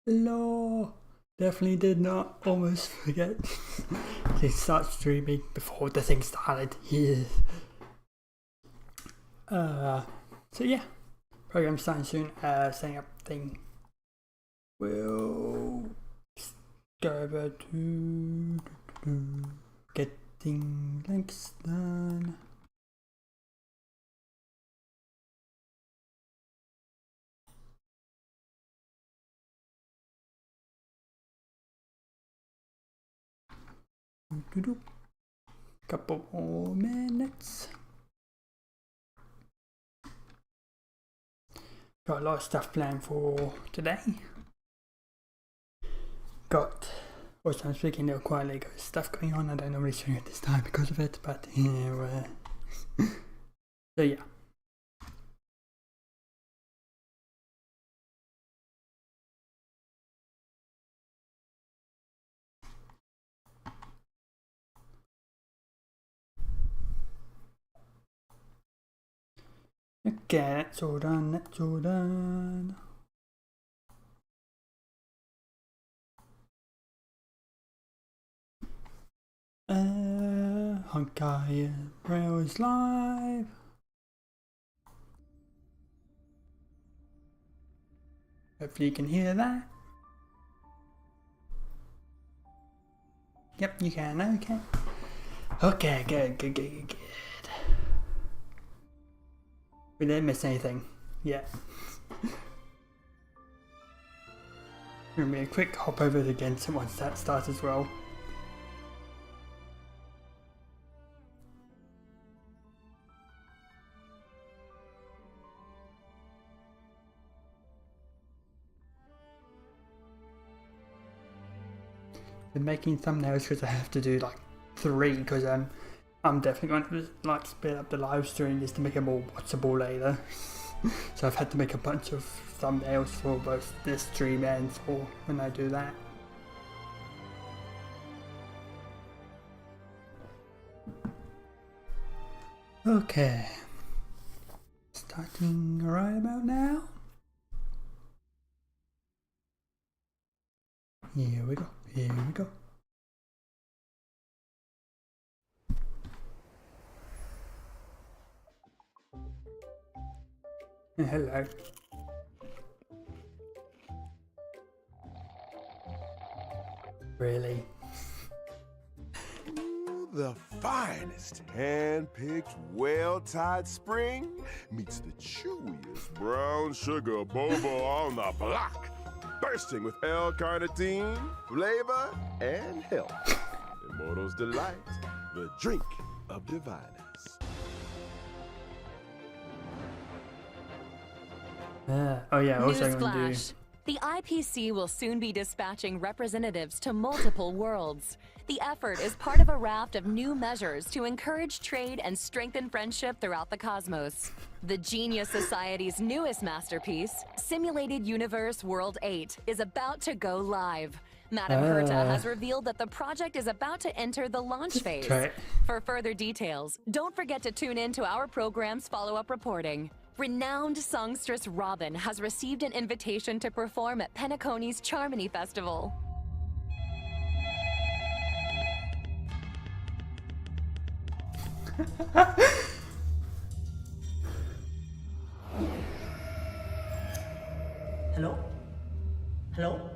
Hello. Definitely did not almost forget to start streaming before the thing started. Yeah. So yeah, program starting soon. Setting up thing. We'll go over to getting links done. Couple more minutes. Got a lot of stuff planned for today. Also I'm speaking a little quietly, got stuff going on. I don't normally stream at this time because of it, but yeah. So yeah. Okay, that's all done. Honkai Rails live. Hopefully you can hear that. Yep, you can, okay. Okay, good. We didn't miss anything yet. Gonna be a quick hop over to Genshin once that starts as well. Been making thumbnails because I have to do like 3 because I'm definitely going to like speed up the live stream just to make it more watchable later. So I've had to make a bunch of thumbnails for both this stream and for when I do that. Okay, starting right about now. Here we go. Hello. Really? The finest hand-picked, well-tied spring meets the chewiest brown sugar boba on the block, bursting with L-carnitine, flavor, and health. Immortal's Delight, the drink of diviners. Oh yeah, also I'm going to do... Newsflash. The IPC will soon be dispatching representatives to multiple worlds. The effort is part of a raft of new measures to encourage trade and strengthen friendship throughout the cosmos. The Genius Society's newest masterpiece, Simulated Universe World 8, is about to go live. Madame Herta has revealed that the project is about to enter the launch phase. For further details, don't forget to tune in to our program's follow-up reporting. Renowned songstress Robin has received an invitation to perform at Penacony's Charmony Festival. Hello? Hello?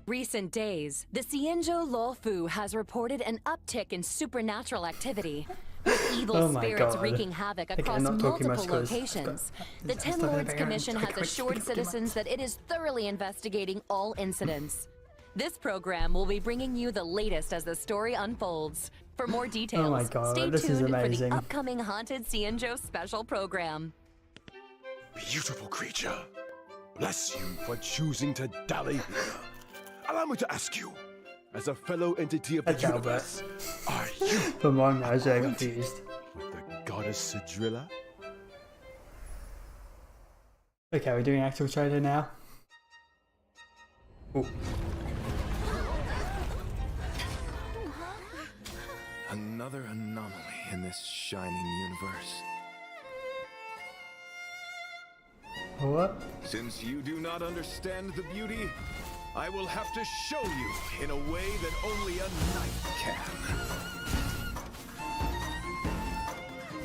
Recent days, the Xianzhou Luofu has reported an uptick in supernatural activity, with evil spirits wreaking havoc across multiple locations. The Ten Lords Commission has assured citizens that it is thoroughly investigating all incidents. This program will be bringing you the latest as the story unfolds. For more details, stay tuned for the upcoming Haunted Xianzhou special program. Beautiful creature, bless you for choosing to dally here. Allow me to ask you, as a fellow entity of the universe, are you confused with the goddess Sidrilla? Okay, we're doing actual trailer now. Oh, Another anomaly in this shining universe. what? Since you do not understand the beauty, I will have to show you in a way that only a knight can.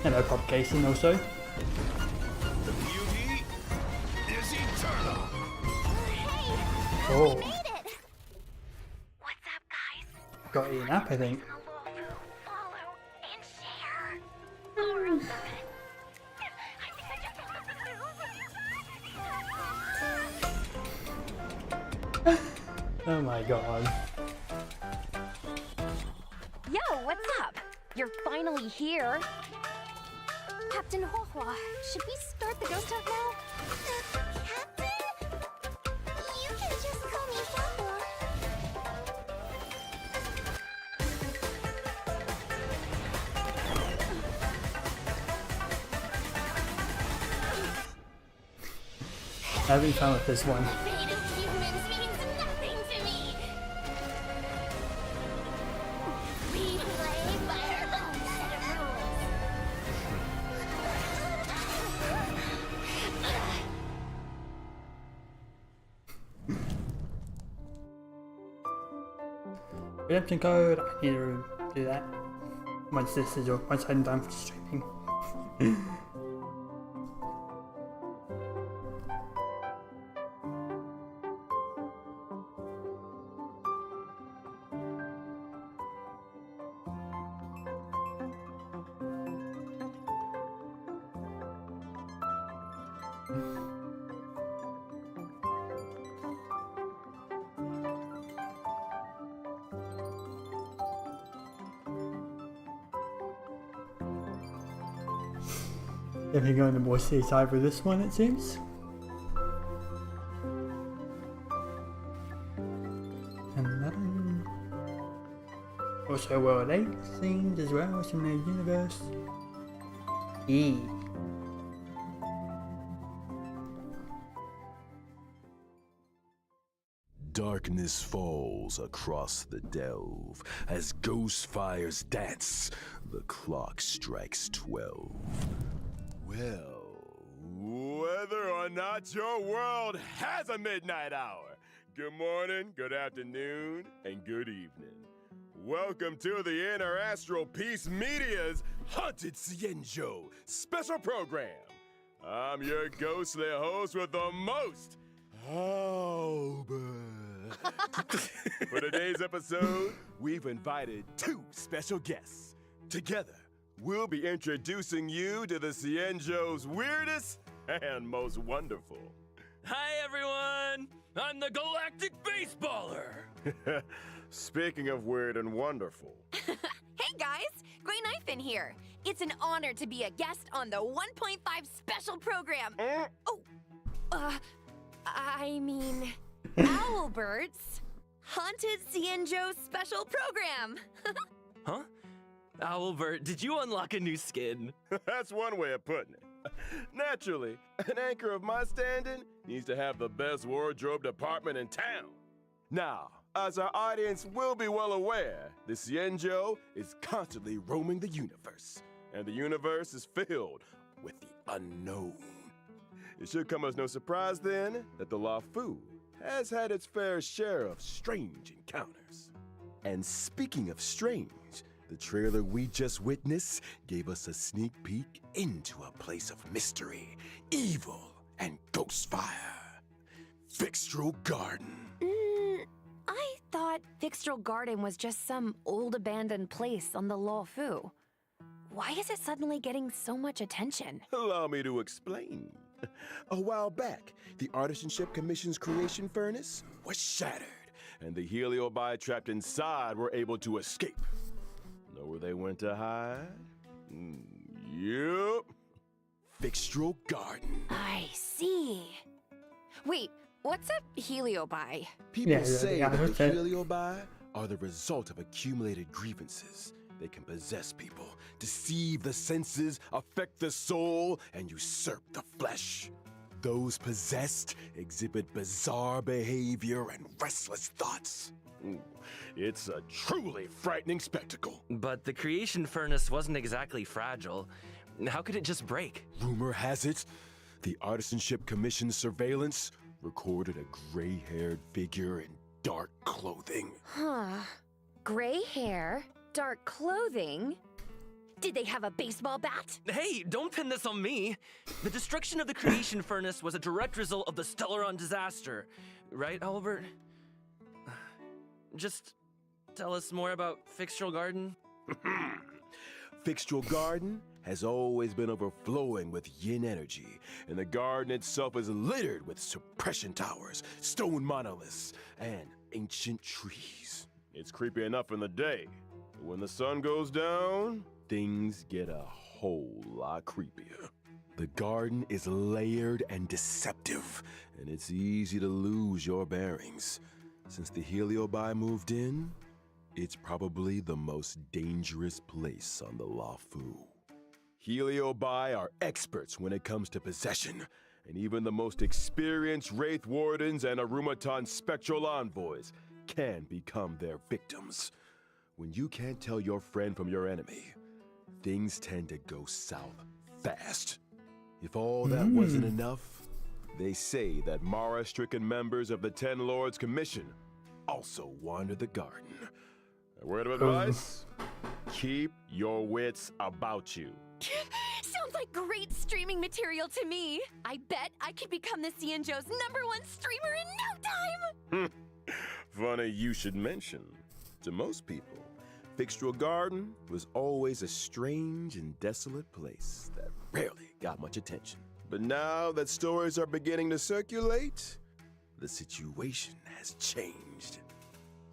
Hello, Propagation also. The beauty is eternal. Oh, What's up, guys? got eaten up, I think. Follow and share. Or else I think I just Oh my god. Yo, what's up? You're finally here. Captain Huohua, should we start the ghost talk now? Captain? You can just call me Huohua. Having fun with this one. Fate of humans means nothing to me. We play by our own set of rules. Redemption code. I need to do that once this is once I'm done for streaming. Definitely going to more seaside with this one, it seems. And also World 8 scenes as well, some new universe. E. Darkness falls across the delve as ghost fires dance. The clock strikes 12. Well, whether or not your world has a midnight hour, good morning, good afternoon, and good evening. Welcome to the Inner Astral Peace Media's Haunted Cienjo special program. I'm your ghostly host with the most, Albert. For today's episode, we've invited two special guests. Together, we'll be introducing you to the Cienjo's weirdest and most wonderful. Hi everyone! I'm the Galactic Baseballer! Speaking of weird and wonderful, Hey guys, Grey Knife in here. It's an honor to be a guest on the 1.5 special program. I mean, Owlbert's Haunted Cienjo special program. Huh? Owlbert, did you unlock a new skin? that's one way of putting it. Naturally, an anchor of my standing needs to have the best wardrobe department in town. Now, as our audience will be well aware, the Cienjo is constantly roaming the universe, and the universe is filled with the unknown. It should come as no surprise then that the Lafu has had its fair share of strange encounters. And speaking of strange, the trailer we just witnessed gave us a sneak peek into a place of mystery, evil, and ghost fire. Fixtral Garden. I thought Fixtral Garden was just some old abandoned place on the Luofu. Why is it suddenly getting so much attention? Allow me to explain. A while back, the Artisanship Commission's creation furnace was shattered, and the Heliobi trapped inside were able to escape. Know where they went to hide? Yup. Fixtral Garden. I see. Wait, what's a Heliobi? People Yeah, say yeah, that the okay. Heliobi are the result of accumulated grievances. They can possess people, deceive the senses, affect the soul, and usurp the flesh. Those possessed exhibit bizarre behavior and restless thoughts. Ooh, it's a truly frightening spectacle. But the creation furnace wasn't exactly fragile. How could it just break? Rumor has it, the Artisanship Commission's surveillance recorded a gray-haired figure in dark clothing. Huh. Gray hair, dark clothing. Did they have a baseball bat? Hey, don't pin this on me. The destruction of the creation furnace was a direct result of the Stellaron disaster. Right, Albert? Just tell us more about Fixtural Garden. Fixtural Garden has always been overflowing with yin energy, and the garden itself is littered with suppression towers, stone monoliths, and ancient trees. It's creepy enough in the day, but when the sun goes down, things get a whole lot creepier. The garden is layered and deceptive, and it's easy to lose your bearings. Since the Heliobi moved in, it's probably the most dangerous place on the Lafu. Heliobi are experts when it comes to possession, and even the most experienced Wraith Wardens and Arumaton Spectral Envoys can become their victims. When you can't tell your friend from your enemy, things tend to go south fast. If all that wasn't enough, they say that Mara-stricken members of the Ten Lords Commission also wander the garden. A word of advice? Keep your wits about you. Sounds like great streaming material to me. I bet I could become the Cienjo's #1 streamer in no time. Funny you should mention. To most people, Fixtural Garden was always a strange and desolate place that rarely got much attention. But now that stories are beginning to circulate, the situation has changed.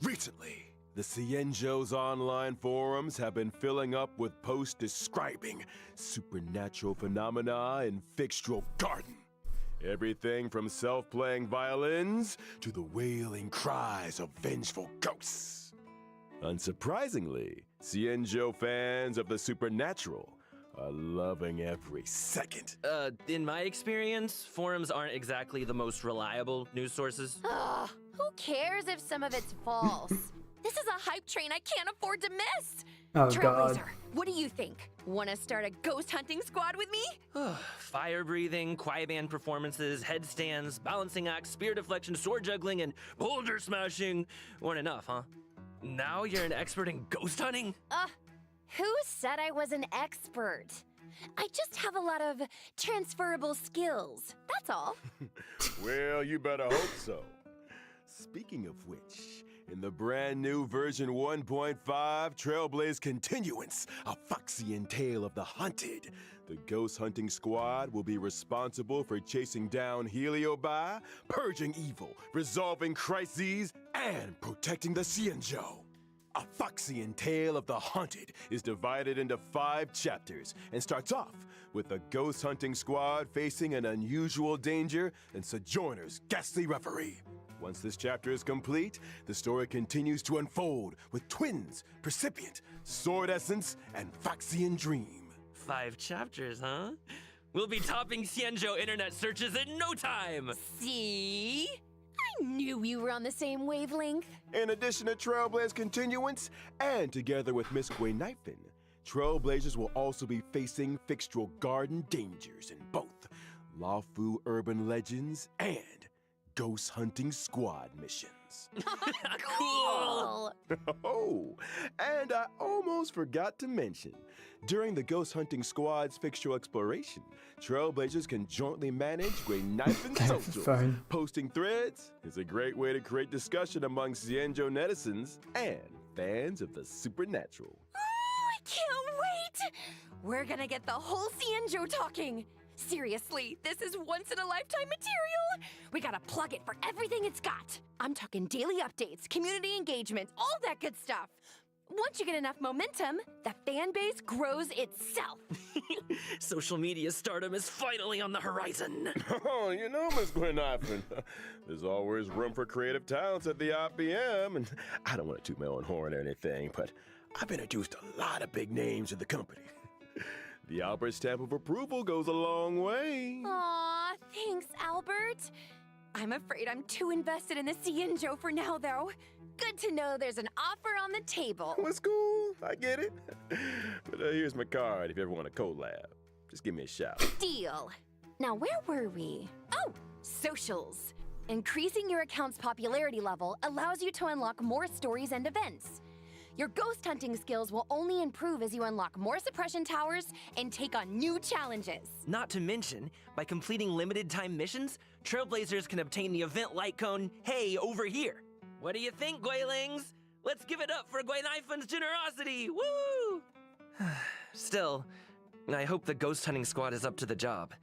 Recently, the Cienjo's online forums have been filling up with posts describing supernatural phenomena in Fixtural Garden. Everything from self-playing violins to the wailing cries of vengeful ghosts. Unsurprisingly, Cienjo fans of the supernatural are loving every second. In my experience, forums aren't exactly the most reliable news sources. Ugh, who cares if some of it's false? This is a hype train I can't afford to miss. Oh, Trailblazer, God. what do you think? Want to start a ghost hunting squad with me? Fire breathing, quiet band performances, headstands, balancing acts, spear deflection, sword juggling, and boulder smashing weren't enough, huh? Now you're an expert in ghost hunting? Who said I was an expert? I just have a lot of transferable skills, that's all. Well, you better hope so. Speaking of which, in the brand new version 1.5 Trailblaze Continuance, a Foxian Tale of the Hunted, the Ghost Hunting Squad will be responsible for chasing down Heliobi, purging evil, resolving crises, and protecting the Cienjo. A Foxian Tale of the Hunted is divided into 5 chapters and starts off with the Ghost Hunting Squad facing an unusual danger and Sojourner's ghastly reverie. Once this chapter is complete, the story continues to unfold with twins, Precipient, Sword Essence, and Foxian Dream. 5 chapters, huh? We'll be topping Cienjo internet searches in no time! See? I knew we were on the same wavelength. In addition to Trailblaze Continuance, and together with Miss Gwen Knifin, Trailblazers will also be facing Fixtural Garden dangers in both Lafu Urban Legends and Ghost Hunting Squad missions. Cool! Oh, and I almost forgot to mention, during the Ghost Hunting Squad's Fixtural Exploration, Trailblazers can jointly manage Great Knife and Social. Fine. Posting threads is a great way to create discussion among Cienjo netizens and fans of the supernatural. I can't wait! We're gonna get the whole Cienjo talking. Seriously, this is once-in-a-lifetime material. We gotta plug it for everything it's got. I'm talking daily updates, community engagement, all that good stuff. Once you get enough momentum, the fan base grows itself. Social media stardom is finally on the horizon. Oh, you know, Miss Gwen Knifin, there's always room for creative talents at the IPM, and I don't want to toot my own horn or anything, but I've introduced a lot of big names to the company. The Albert stamp of approval goes a long way. Aw, thanks, Albert. I'm afraid I'm too invested in the Cienjo for now, though. Good to know there's an offer on the table. What's cool? I get it. But here's my card if you ever want a collab. Just give me a shout. Deal. Now, where were we? Oh, socials. Increasing your account's popularity level allows you to unlock more stories and events. Your ghost hunting skills will only improve as you unlock more suppression towers and take on new challenges. Not to mention, by completing limited time missions, Trailblazers can obtain the event light cone, hey, over here. What do you think, Guilings? Let's give it up for Guinaifan's generosity, woo! Still, I hope the ghost hunting squad is up to the job.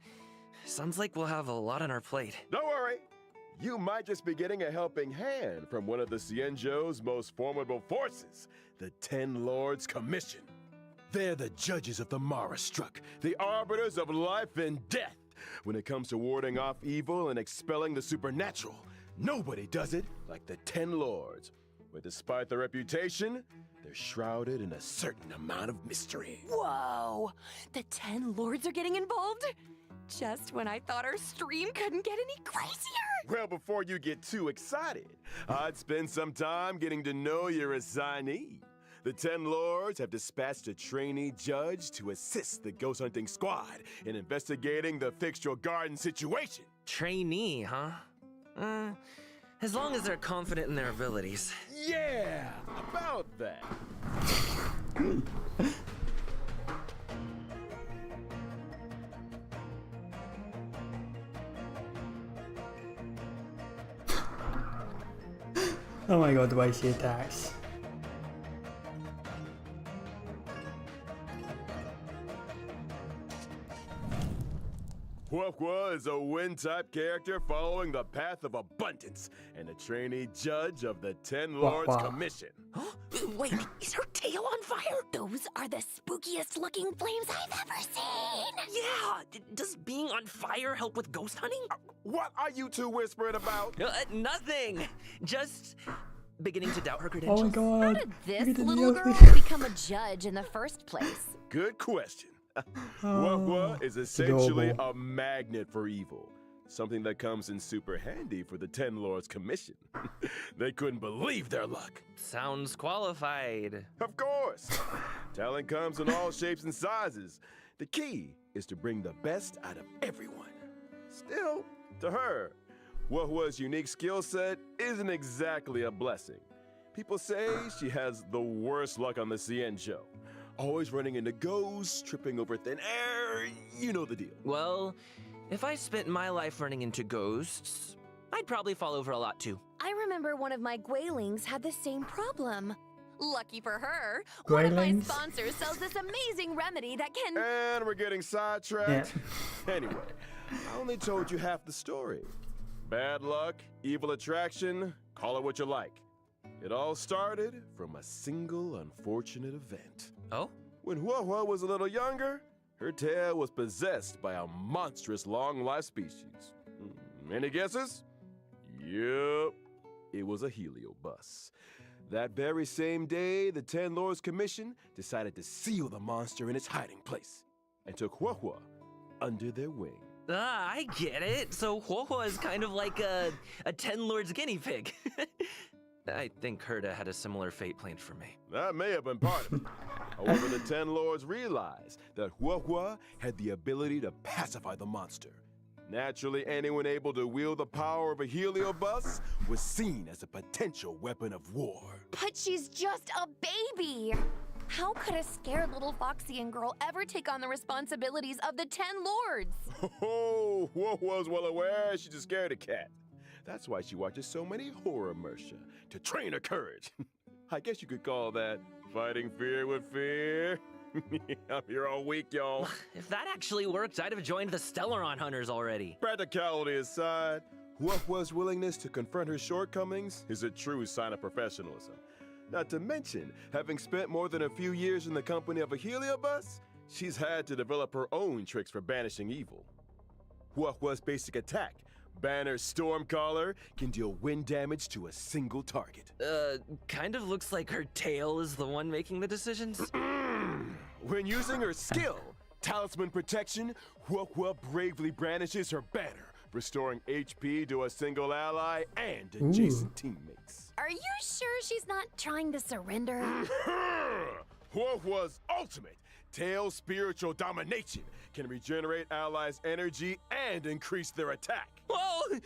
Sounds like we'll have a lot on our plate. Don't worry. You might just be getting a helping hand from one of the Cienjo's most formidable forces, the 10 Lords Commission. They're the judges of the Mara Struck, the arbiters of life and death. When it comes to warding off evil and expelling the supernatural, nobody does it like the 10 Lords. But despite their reputation, they're shrouded in a certain amount of mystery. Whoa! The 10 lords are getting involved? Just when I thought our stream couldn't get any crazier! Well, before you get too excited, I'd spend some time getting to know your assignee. The 10 Lords have dispatched a trainee judge to assist the ghost hunting squad in investigating the Fixtural Garden situation. Trainee, huh? As long as they're confident in their abilities. Yeah, about that. Oh my god, the way she attacks. Huohua is a wind-type character following the path of abundance and a trainee judge of the 10 Lords Huohua. Commission. Wait, is her tail on fire? Those are the spookiest looking flames I've ever seen! Yeah, does being on fire help with ghost hunting? What are you two whispering about? Nothing. Just beginning to doubt her Oh credentials. my god. How did Look this at the little nails. girl become a judge in the first place? Good question. Oh, Huohua is essentially adorable. a magnet for evil. Something that comes in super handy for the 10 Lords Commission. They couldn't believe their luck. Sounds qualified. Of course. Talent comes in all shapes and sizes. The key is to bring the best out of everyone. Still, to her, Huohua's unique skill set isn't exactly a blessing. People say she has the worst luck on the Cienjo. Always running into ghosts, tripping over thin air, you know the deal. Well, if I spent my life running into ghosts, I'd probably fall over a lot too. I remember one of my Guilings had the same problem. Lucky for her, one of my Guilings? sponsors sells this amazing remedy that can... And we're getting sidetracked. Anyway, I only told you half the story. Bad luck, evil attraction, call it what you like. It all started from a single unfortunate event. Oh? When Huohua was a little younger, her tail was possessed by a monstrous long-life species. Any guesses? Yep, it was a heliobus. That very same day, the 10 Lords Commission decided to seal the monster in its hiding place and took Huohua under their wing. Ah, I get it. So Huohua is kind of like a 10 Lords guinea pig. I think Herta had a similar fate planned for me. That may have been part of it. However, the 10 Lords realized that Huohua had the ability to pacify the monster. Naturally, anyone able to wield the power of a heliobus was seen as a potential weapon of war. But she's just a baby! How could a scared little Foxian girl ever take on the responsibilities of the 10 Lords? Oh, Huohua's well aware she's a scaredy cat. That's why she watches so many horror mercia, to train her courage. I guess you could call that fighting fear with fear. I'm here all week, y'all. If that actually worked, I'd have joined the Stellaron Hunters already. Practicality aside, Huohua's willingness to confront her shortcomings is a true sign of professionalism. Not to mention, having spent more than a few years in the company of a heliobus, she's had to develop her own tricks for banishing evil. Huohua's basic attack, Banner's Stormcaller, can deal wind damage to a single target. Kind of looks like her tail is the one making the decisions. When using her skill, Talisman protection, Hua bravely brandishes her banner, restoring HP to a single ally and adjacent teammates. Are you sure she's not trying to surrender? Hua's ultimate, Tail Spiritual Domination, can regenerate allies' energy and increase their attack. Whoa!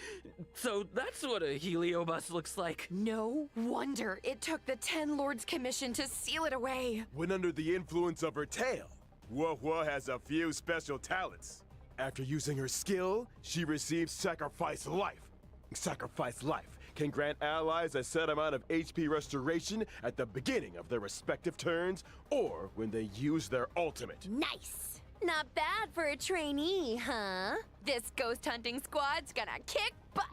So that's what a Heliobus looks like. No wonder it took the 10 Lords Commission to seal it away. When under the influence of her tail, Hua has a few special talents. After using her skill, she receives Sacrifice Life. Sacrifice Life can grant allies a set amount of HP restoration at the beginning of their respective turns or when they use their ultimate. Nice! Not bad for a trainee, huh? This ghost hunting squad's gonna kick butt!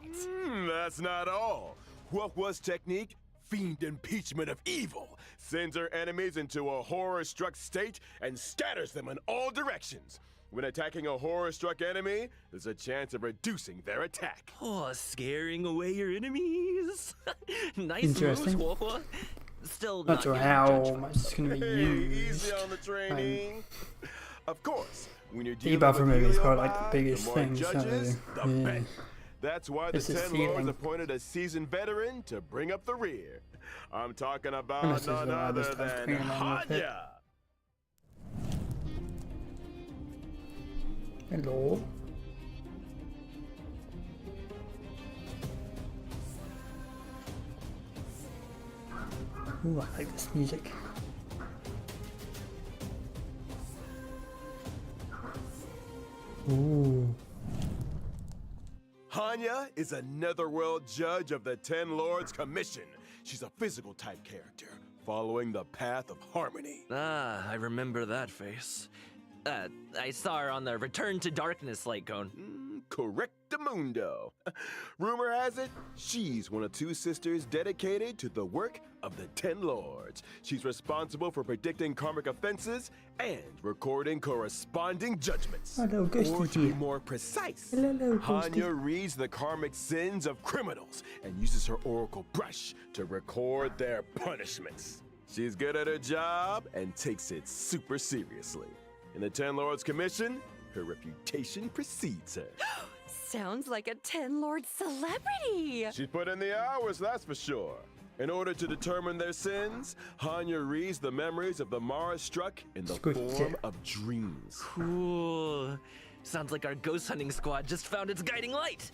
That's not all. Hua's technique, Fiend Impeachment of Evil, sends her enemies into a horror-struck state and scatters them in all directions. When attacking a horror-struck enemy, there's a chance of reducing their attack. Oh, scaring away your enemies. Nice moves, Interesting. Hua. Still Not not sure your how judgment. much it's going to be Hey, used. easy on the trainee. Of course, when you're dealing Debuff with removal is probably Heliobot, like the biggest more thing, judges, so, the yeah. better. That's why the This is 10 ceiling. Lords appointed a seasoned veteran to bring up the rear. I'm talking about Unless there's none no other other stuff than going on with it. Hanya. Hello. Ooh, I like this music. Ooh. Hanya is a netherworld judge of the 10 Lords Commission. She's a physical type character, following the path of harmony. Ah, I remember that face. I saw her on the Return to Darkness light cone. Correctamundo. Rumor has it, she's one of two sisters dedicated to the work of the 10 Lords. She's responsible for predicting karmic offenses and recording corresponding judgments. Hello, Ghosty Or to be here. more precise, Hello, Ghosty. Hanya reads the karmic sins of criminals and uses her oracle brush to record their punishments. She's good at her job and takes it super seriously. In the 10 Lords Commission, her reputation precedes her. Sounds like a 10 Lord celebrity! She's put in the hours, that's for sure. In order to determine their sins, Hanya reads the memories of the Mara struck in the Squid form tip. of dreams. Cool. Sounds like our ghost hunting squad just found its guiding light.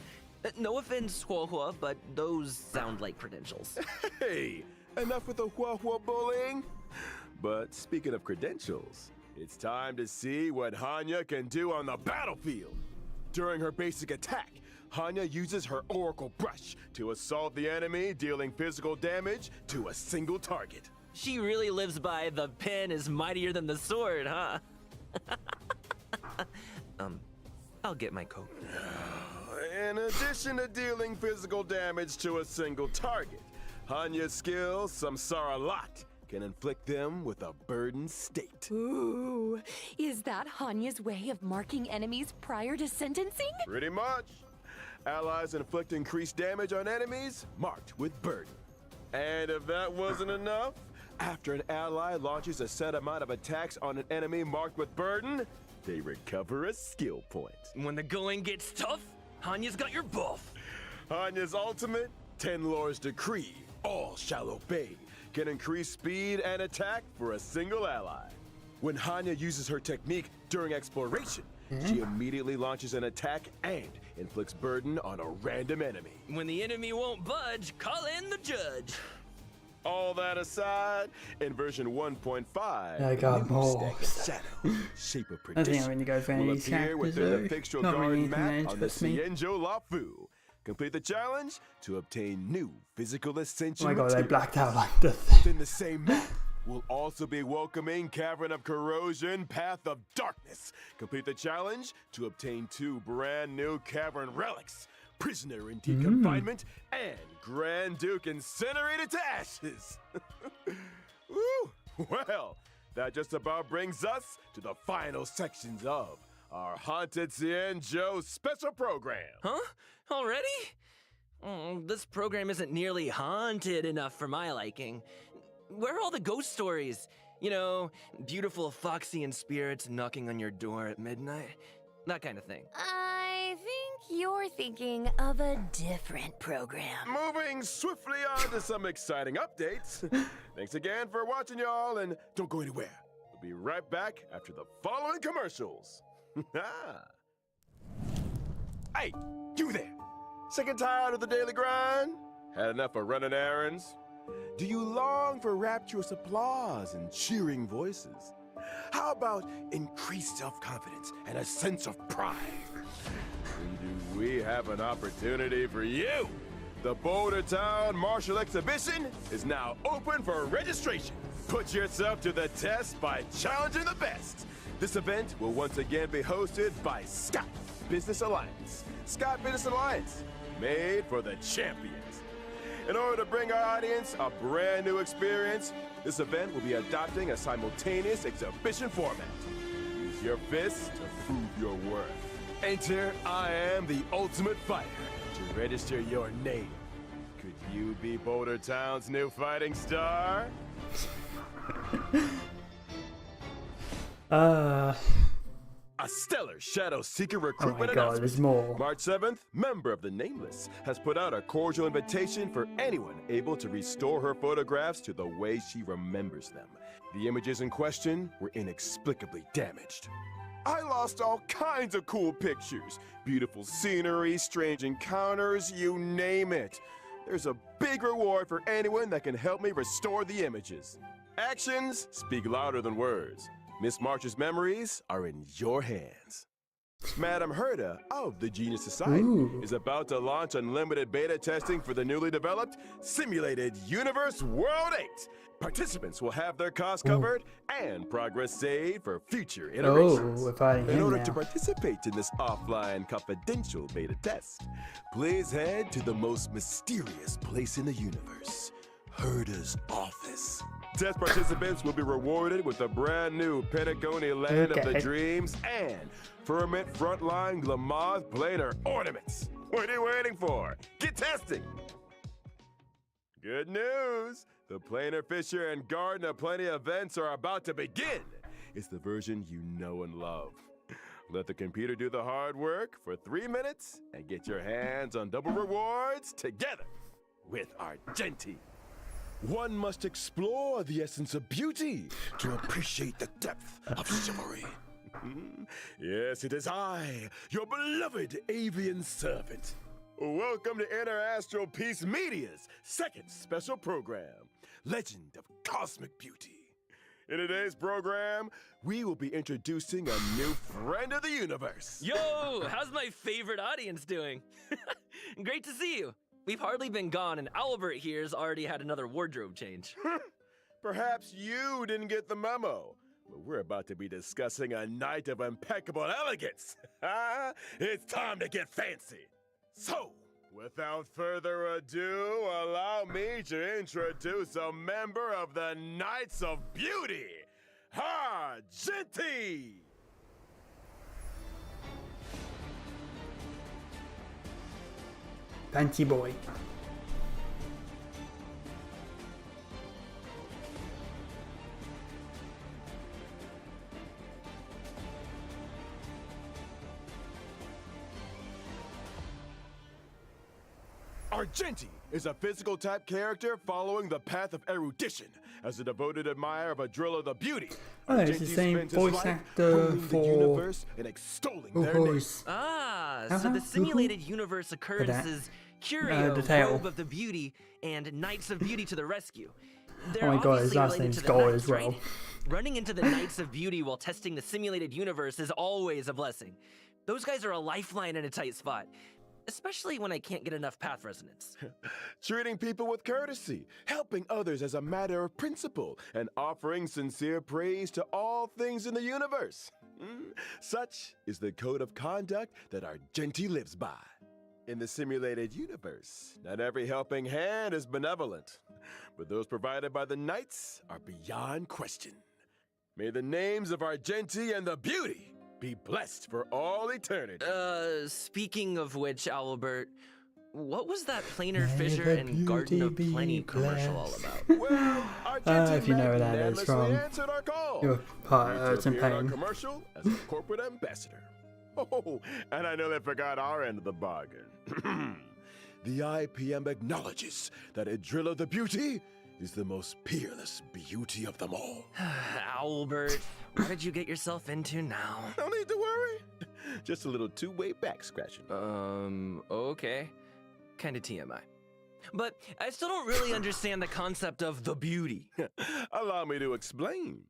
No offense, Hua, but those sound like credentials. Hey, enough with the Hua bullying. But speaking of credentials, it's time to see what Hanya can do on the battlefield. During her basic attack, Hanya uses her oracle brush to assault the enemy, dealing physical damage to a single target. She really lives by the pen is mightier than the sword, huh? I'll get my coat. In addition to dealing physical damage to a single target, Hanya's skill, Samsara Lot, can inflict them with a burdened state. Ooh, is that Hanya's way of marking enemies prior to sentencing? Pretty much. Allies inflict increased damage on enemies marked with burden. And if that wasn't enough, after an ally launches a set amount of attacks on an enemy marked with burden, they recover a skill point. When the going gets tough, Hanya's got your buff. Hanya's ultimate, 10 Lords Decree, all shall obey, can increase speed and attack for a single ally. When Hanya uses her technique during exploration, she immediately launches an attack and inflicts burden on a random enemy. When the enemy won't budge, call in the judge. All that aside, in version 1.5, I got a new more. stack of shadow, shape of I think I'm perdition, going to go for any will of these appear characters within though. the fixtural Not really garden anything that map on the interests me. Cienjo Lafu. Complete the challenge to obtain new physical ascension Oh my god, they materials. blacked out like the thing. Within the same map, we'll also be welcoming Cavern of Corrosion, Path of Darkness. Complete the challenge to obtain 2 brand new Cavern relics, Prisoner in Deep Confinement, and Grand Duke Incinerated to Ashes. Woo! Well, that just about brings us to the final sections of our Haunted Cienjo special program. Huh? Already? This program isn't nearly haunted enough for my liking. Where are all the ghost stories? You know, beautiful Foxian spirits knocking on your door at midnight. That kind of thing. I think you're thinking of a different program. Moving swiftly on to some exciting updates. Thanks again for watching, y'all, and don't go anywhere. We'll be right back after the following commercials. Hey, you there! Sick and tired of the daily grind? Had enough of running errands? Do you long for rapturous applause and cheering voices? How about increased self-confidence and a sense of pride? Then do we have an opportunity for you? The Boulder Town Martial Exhibition is now open for registration. Put yourself to the test by challenging the best. This event will once again be hosted by Scott Business Alliance. Scott Business Alliance, made for the champions. In order to bring our audience a brand new experience, this event will be adopting a simultaneous exhibition format. Use your fists to prove your worth. Enter I Am the Ultimate Fighter to register your name. Could you be Boulder Town's new fighting star? A stellar Shadow Seeker recruitment announcement. There's more. March 7th, member of the Nameless has put out a cordial invitation for anyone able to restore her photographs to the way she remembers them. The images in question were inexplicably damaged. I lost all kinds of cool pictures. Beautiful scenery, strange encounters, you name it. There's a big reward for anyone that can help me restore the images. Actions speak louder than words. Miss March's memories are in your hands. Madam Herda of the Genius Society is about to launch unlimited beta testing for the newly developed Simulated Universe World 8. Participants will have their costs covered and progress saved for future iterations. we're fighting In him order now. to participate in this offline confidential beta test, please head to the most mysterious place in the universe, Herda's office. Test participants will be rewarded with a brand new Pentagonia Land of the Okay. Dreams and Firmament Frontline Glamoth Planar Ornaments. What are you waiting for? Get testing! Good news! The Planar Fisher and Garden of Plenty events are about to begin. It's the version you know and love. Let the computer do the hard work for 3 minutes and get your hands on double rewards together with Argenti. One must explore the essence of beauty to appreciate the depth of chivalry. Yes, it is I, your beloved avian servant. Welcome to Interastral Peace Media's second special program, Legend of Cosmic Beauty. In today's program, we will be introducing a new friend of the universe. Yo, how's my favorite audience doing? Great to see you. We've hardly been gone, and Albert here's already had another wardrobe change. Perhaps you didn't get the memo, but we're about to be discussing a night of impeccable elegance. It's time to get fancy. So, without further ado, allow me to introduce a member of the Knights of Beauty, Argenti! Fancy boy. Argenti is a physical type character following the path of erudition. As a devoted admirer of Adrilla the Beauty, Oh, it's the Argenti same spends his voice life actor roaming the for- universe and extolling their names. Who's Ah, so Uh-huh, the simulated universe occurrences Curio, the tail. Robe of the Beauty, and Knights of Beauty to the rescue. Oh They're my god, his obviously last related name's to the Gold Knights, as well. right? Running into the Knights of Beauty while testing the simulated universe is always a blessing. Those guys are a lifeline in a tight spot, especially when I can't get enough path resonance. Treating people with courtesy, helping others as a matter of principle, and offering sincere praise to all things in the universe. Such is the code of conduct that Argenti lives by. In the simulated universe, not every helping hand is benevolent, but those provided by the Knights are beyond question. May the names of Argenti and the Beauty be blessed for all eternity. Speaking of which, Albert, what was that planar May fissure the and Garden of beauty Plenty be commercial all blessed. about? Well, our If you know what that is from answered our call. your heart Agreed to hurts and appear in our pain. commercial as a corporate ambassador. Oh, and I nearly forgot our end of the bargain. The IPM acknowledges that Adrilla the Beauty is the most peerless beauty of them all. Albert, what did you get yourself into now? No need to worry. Just a little two-way back scratching. Okay. Kinda TMI. But I still don't really understand the concept of the beauty. Allow me to explain.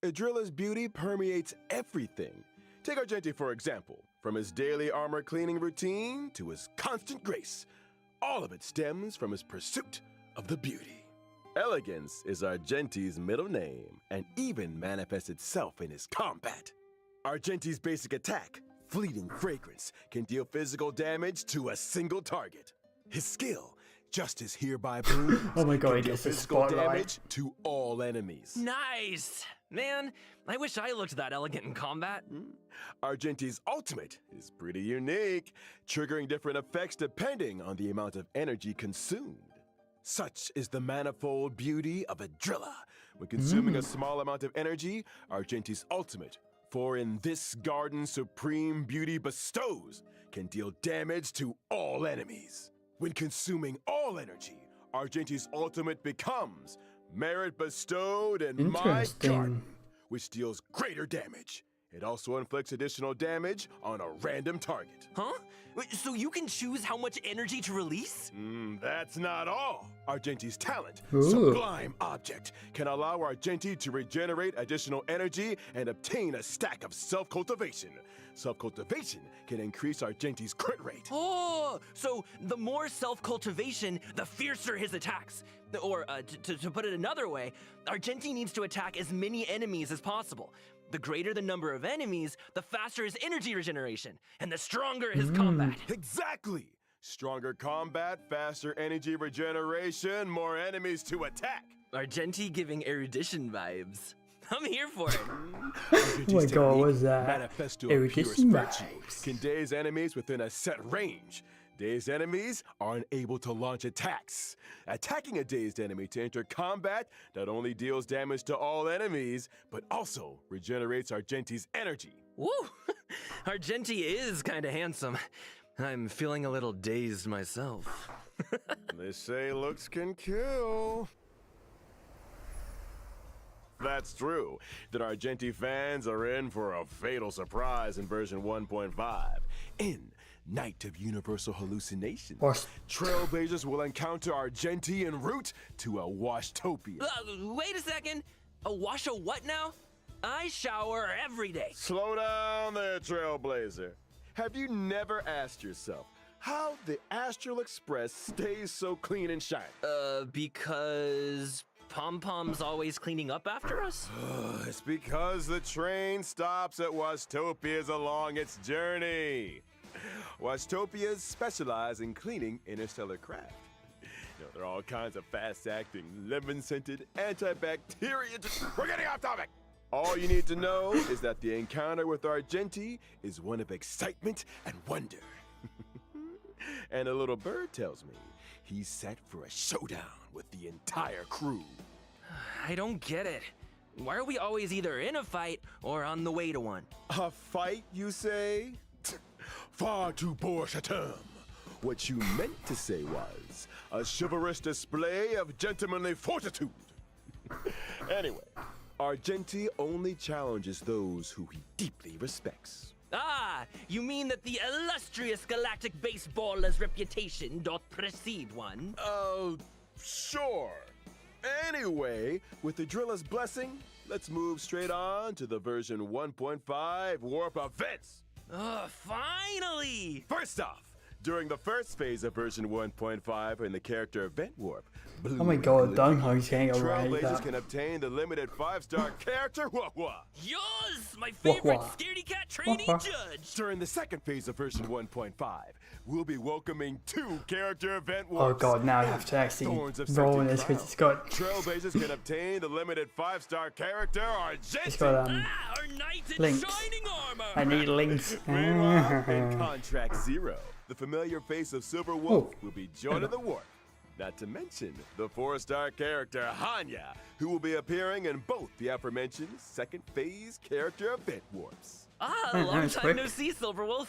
Adrilla's beauty permeates everything. Take Argenti, for example. From his daily armor cleaning routine to his constant grace, all of it stems from his pursuit of the beauty. Elegance is Argenti's middle name and even manifests itself in his combat. Argenti's basic attack, Fleeting Fragrance, can deal physical damage to a single target. His skill, Justice Hereby Blooms, Oh my god, can he deal gets the physical spotlight. damage to all enemies. Nice! Man, I wish I looked that elegant in combat. Argenti's ultimate is pretty unique, triggering different effects depending on the amount of energy consumed. Such is the manifold beauty of Adrilla. When consuming a small amount of energy, Argenti's ultimate, for in this garden supreme beauty bestows, can deal damage to all enemies. When consuming all energy, Argenti's ultimate becomes Merit Bestowed in My Interesting. Garden, which deals greater damage. It also inflicts additional damage on a random target. Huh? Wait, so you can choose how much energy to release? That's not all. Argenti's talent, Ooh. Sublime Object, can allow Argenti to regenerate additional energy and obtain a stack of self-cultivation. Self-cultivation can increase Argenti's crit rate. Oh, so the more self-cultivation, the fiercer his attacks. Or, to put it another way, Argenti needs to attack as many enemies as possible. The greater the number of enemies, the faster his energy regeneration, and the stronger his combat. Exactly! Stronger combat, faster energy regeneration, more enemies to attack. Argenti giving erudition vibes. I'm here for it. Oh my god, what was that? Manifesto of Erudition purest virtue vibes. can daze enemies within a set range. Dazed enemies are unable to launch attacks. Attacking a dazed enemy to enter combat not only deals damage to all enemies, but also regenerates Argenti's energy. Woo! Argenti is kinda handsome. I'm feeling a little dazed myself. They say looks can kill. That's true, that Argenti fans are in for a fatal surprise in version 1.5. In Night of Universal Hallucination, What? Trailblazers will encounter Argenti en route to a Washtopia. Wait a second. A wash a what now? I shower every day. Slow down there, Trailblazer. Have you never asked yourself how the Astral Express stays so clean and shiny? Because Pom-Pom's always cleaning up after us? It's because the train stops at Washtopias along its journey. Washtopias specialize in cleaning interstellar craft. There are all kinds of fast-acting, lemon-scented, antibacterial... We're getting off topic! All you need to know is that the encounter with Argenti is one of excitement and wonder. And a little bird tells me he's set for a showdown with the entire crew. I don't get it. Why are we always either in a fight or on the way to one? A fight, you say? Far too bourge a term. What you meant to say was a chivalrous display of gentlemanly fortitude. Anyway, Argenti only challenges those who he deeply respects. Ah, you mean that the illustrious galactic baseballer's reputation doth precede one? Sure. Anyway, with the Drilla's blessing, let's move straight on to the version 1.5 warp events. Finally! First off, during the first phase of version 1.5 in the character event warp, Blue Oh my god, Liquid, Dunho's getting a raise Trailblazers up. can obtain the limited 5-star character Wah-Wah. Yours, my favorite Wah-wah. scaredy cat trainee Wah-wah. judge! During the second phase of version 1.5, we'll be welcoming 2 character event Oh warps. god, now I have to actually Thorns of roll Scented this because Cloud. it's got... Trailblazers can obtain the limited 5-star character Argenti. It's got, Our knight in links. shining armor! I need links. Meanwhile, in Contract Zero, the familiar face of Silver Wolf will be joining the warp. Not to mention the 4-star character Hanya, who will be appearing in both the aforementioned second phase character event warps. Long time no see, Silverwolf.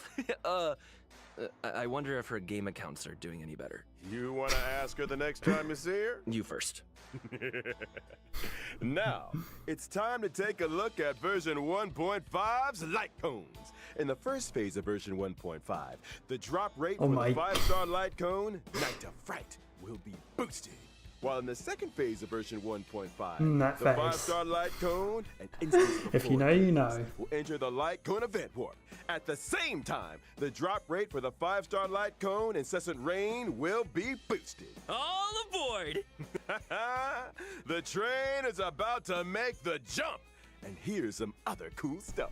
I wonder if her game accounts are doing any better. You want to ask her the next time you see her? You first. Now, it's time to take a look at version 1.5's light cones. In the first phase of version 1.5, the drop rate for the 5-star light cone, Night of Fright, will be boosted. While in the second phase of version 1.5, the 5-star light cone and instance if you know, you know, will enter the light cone event warp. At the same time, the drop rate for the 5-star light cone incessant rain will be boosted. All aboard! The train is about to make the jump. And here's some other cool stuff.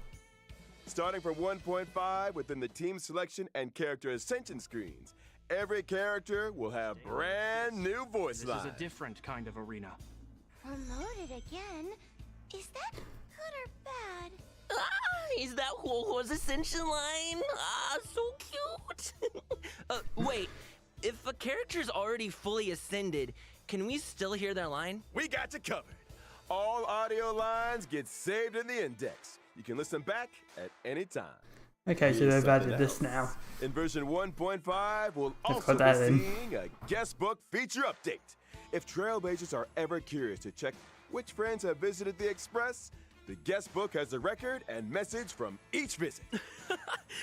Starting from 1.5 within the team selection and character ascension screens, every character will have brand new voice lines. This is a different kind of arena. Promoted again? Is that good or bad? Is that Huohuo's ascension line? So cute! Wait, if a character's already fully ascended, can we still hear their line? We got you covered. All audio lines get saved in the index. You can listen back at any time. Okay, so they've added this now. In version 1.5, we'll also be seeing a guest book feature update. If Trailblazers are ever curious to check which friends have visited the Express, the guest book has a record and message from each visit.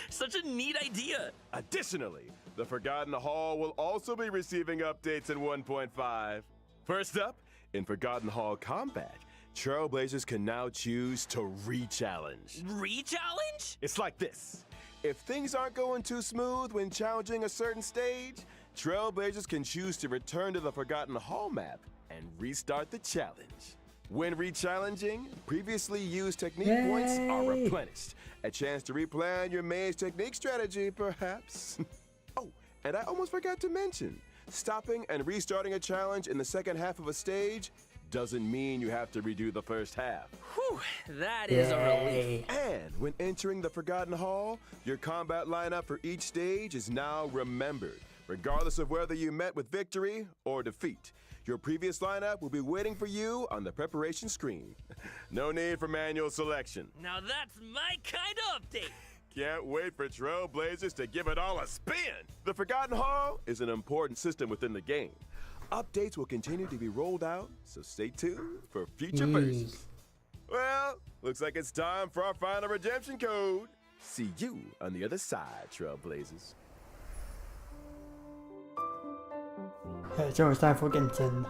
Such a neat idea. Additionally, the Forgotten Hall will also be receiving updates in 1.5. First up, in Forgotten Hall Combat, Trailblazers can now choose to re-challenge. Re-challenge? It's like this. If things aren't going too smooth when challenging a certain stage, Trailblazers can choose to return to the Forgotten Hall map and restart the challenge. When re-challenging, previously used technique points are replenished. A chance to replan your maze technique strategy, perhaps. Oh, and I almost forgot to mention, stopping and restarting a challenge in the second half of a stage doesn't mean you have to redo the first half. Whew, that is a relief. And when entering the Forgotten Hall, your combat lineup for each stage is now remembered, regardless of whether you met with victory or defeat. Your previous lineup will be waiting for you on the preparation screen. No need for manual selection. Now that's my kind of update. Can't wait for Trailblazers to give it all a spin. The Forgotten Hall is an important system within the game. Updates will continue to be rolled out, so stay tuned for future versions. Well, looks like it's time for our final redemption code. See you on the other side, Trailblazers. Okay, it's almost time for Genshin.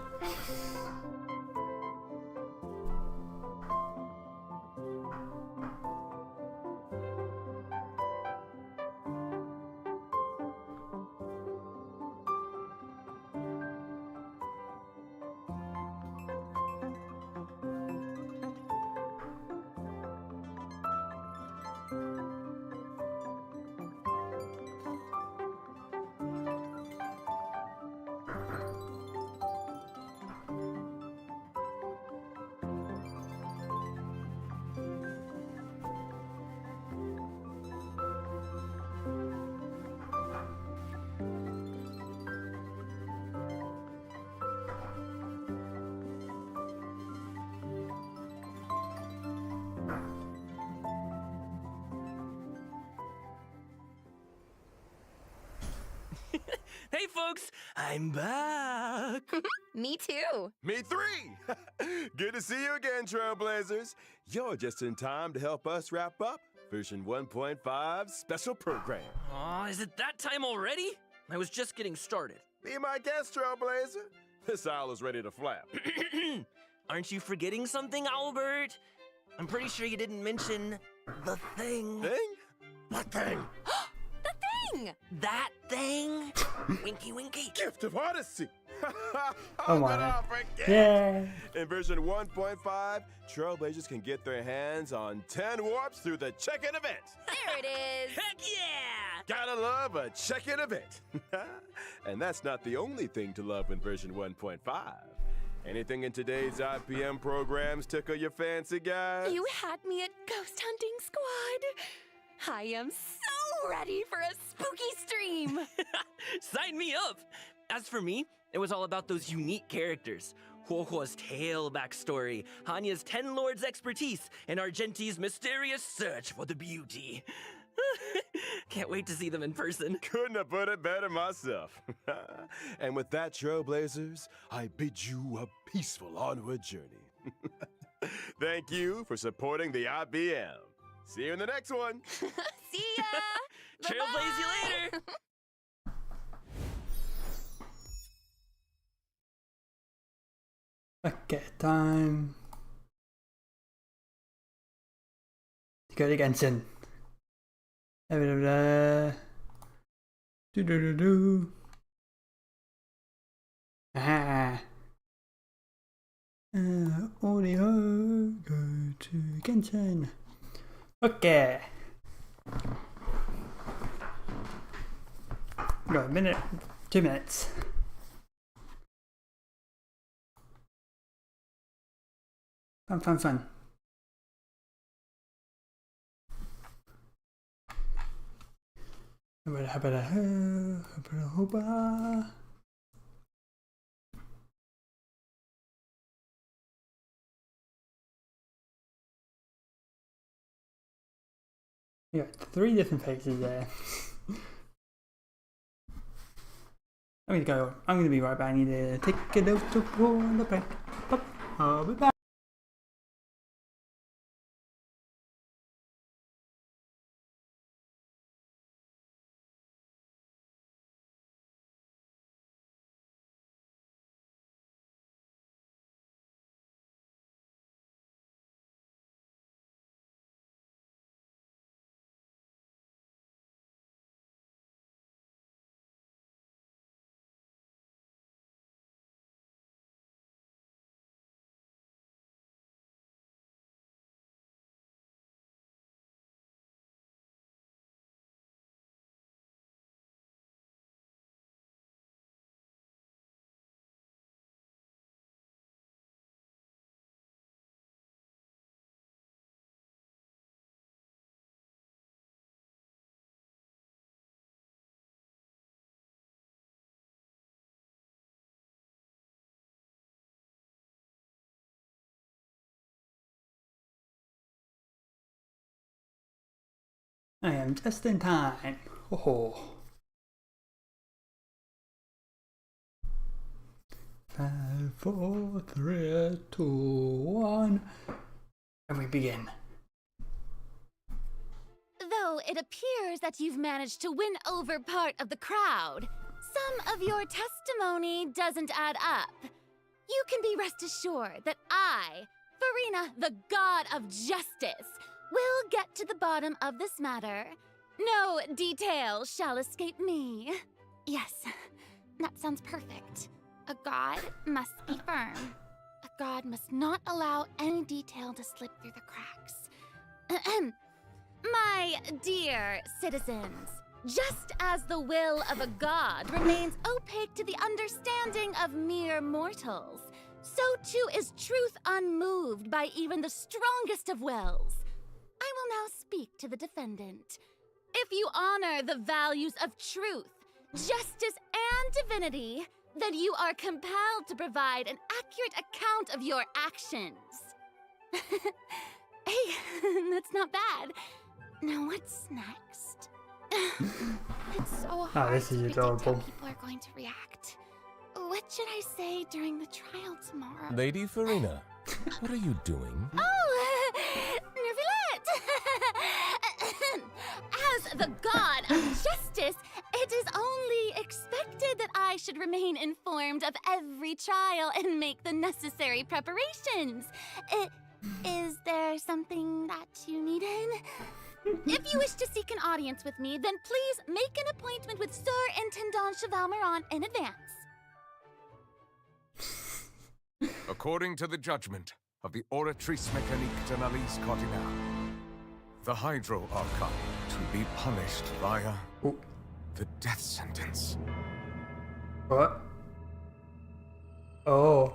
Hey folks, I'm back. Me too. Me three! Good to see you again, Trailblazers. You're just in time to help us wrap up version 1.5 special program. Aw, is it that time already? I was just getting started. Be my guest, Trailblazer. This owl is ready to flap. Aren't you forgetting something, Albert? I'm pretty sure you didn't mention the thing. Thing? What thing? The thing! That thing? Winky, winky. Gift of Odyssey. Oh my. But I'll forget. Yeah. In version 1.5, Trailblazers can get their hands on 10 warps through the check-in event. There it is! Heck yeah! Gotta love a check-in event. And that's not the only thing to love in version 1.5. Anything in today's IPM programs tickle your fancy, guys? You had me at Ghost Hunting Squad. I am so ready for a spooky stream! Sign me up! As for me, it was all about those unique characters. Huohuo's tale backstory, Hanya's 10 Lords' expertise, and Argenti's mysterious search for the beauty. Can't wait to see them in person. Couldn't have put it better myself. And with that, Trailblazers, I bid you a peaceful onward journey. Thank you for supporting the IBM. See you in the next one. See ya! Trailblaze you later! Okay, time to go to Genshin. Do. Ah. Audio, go to Genshin. Okay. Got a minute, 2 minutes. Fun. Yeah, 3 different faces there. I'm gonna be right back. I need to take a note to pull on the break. I'll be back. I am just in time. Oh. 5, 4, 3, 2, 1. And we begin. Though it appears that you've managed to win over part of the crowd, some of your testimony doesn't add up. You can be rest assured that I, Farina, the God of Justice, will get to the bottom of this matter. No detail shall escape me. Yes, that sounds perfect. A god must be firm. A god must not allow any detail to slip through the cracks. My dear citizens, just as the will of a god remains opaque to the understanding of mere mortals, so too is truth unmoved by even the strongest of wills. I will now speak to the defendant. If you honor the values of truth, justice, and divinity, then you are compelled to provide an accurate account of your actions. Hey, that's not bad. Now what's next? It's so hard this is to predict adorable. how people are going to react. What should I say during the trial tomorrow? Lady Farina, what are you doing? Oh, Neuvillette! As the god of justice, it is only expected that I should remain informed of every trial and make the necessary preparations. Is there something that you needed? If you wish to seek an audience with me, then please make an appointment with Sir Intendant Chevalmeron in advance. According to the judgment of the Oratrice Mécanique d'Analyse Cardinale, the Hydro Archon to be punished via the death sentence. What? Oh.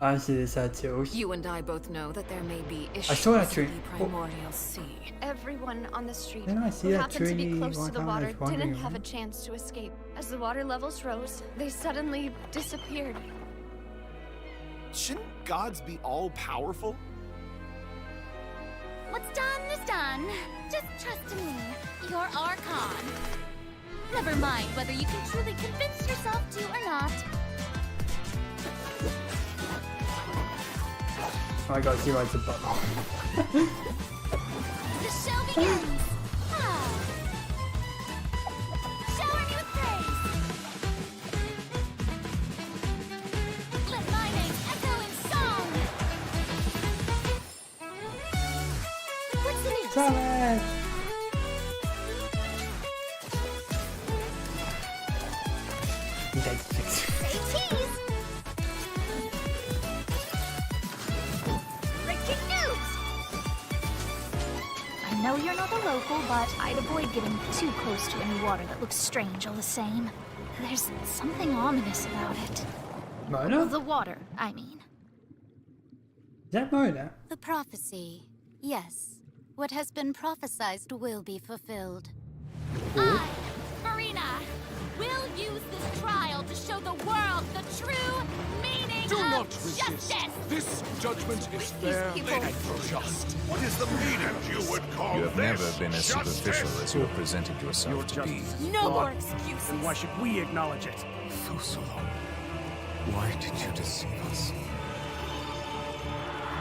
I see this too. You and I both know that there may be issues I saw that tree. in the primordial sea. Everyone on the street Didn't I see who that happened to be tree close one to the time I was water wandering didn't have a around? chance to escape. As the water levels rose, they suddenly disappeared. Shouldn't gods be all powerful? What's done is done. Just trust in me, your Archon. Never mind whether you can truly convince yourself to or not. I gotta see why it's a bubble. The show begins. Ah. Shower me with praise. Let my name echo in song. What's the news? Salad! Say cheese. Breaking news. I know you're not a local, but I'd avoid getting too close to any water that looks strange all the same. There's something ominous about it. Mona? The water, I mean. Is that Mona? The prophecy. Yes. What has been prophesized will be fulfilled. I, Marina, will use this trial to show the world the true meaning Do of not resist. justice. This judgment is fair people- and just. What is the meaning you would call You have never been as superficial as you have presented yourself to be. No more excuses. Why should we acknowledge it? Fusolo, why did you deceive us?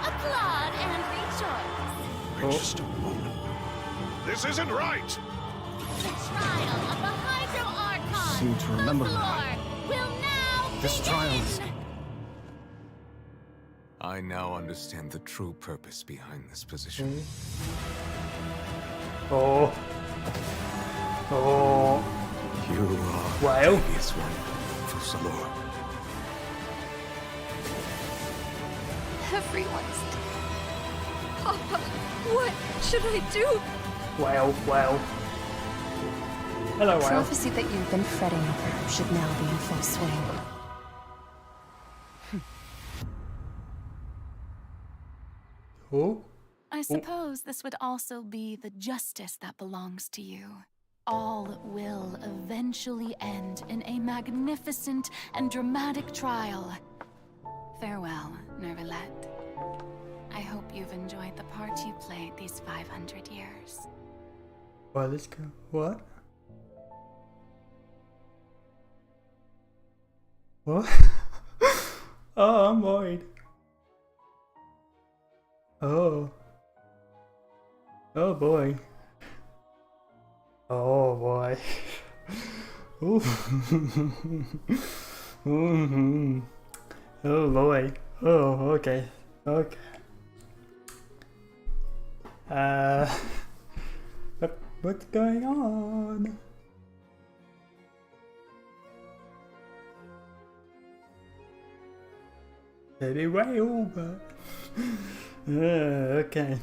Applaud and rejoice. Just a moment. This isn't right! The trial of the Hydro Archon. Seem to remember. Fusolo will now This begin. trial is... I now understand the true purpose behind this position. Oh. Oh. You are Well. the previous one, Fusolo. Everyone's dead. Papa, what should I do? Well. Hello, well. Prophecy that you've been fretting over should now be in full swing. Oh. I suppose this would also be the justice that belongs to you. All will eventually end in a magnificent and dramatic trial. Farewell, Neuvillette. I hope you've enjoyed the part you played these 500 years. Well, let's go. What? What? Oh, I'm worried. Oh. Oh boy. Oh boy. Ooh. Mhm. Oh boy. Oh, okay. Okay. What's going on? Baby whale, but okay.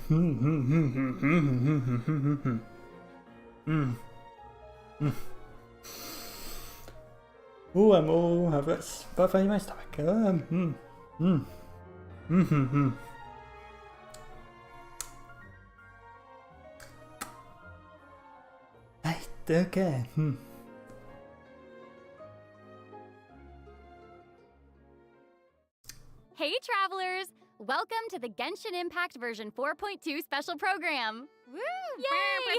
Oh, I'm all. I've got stuff in my stomach. Right, okay. Hey travelers! Welcome to the Genshin Impact version 4.2 special program. Woo! Yay!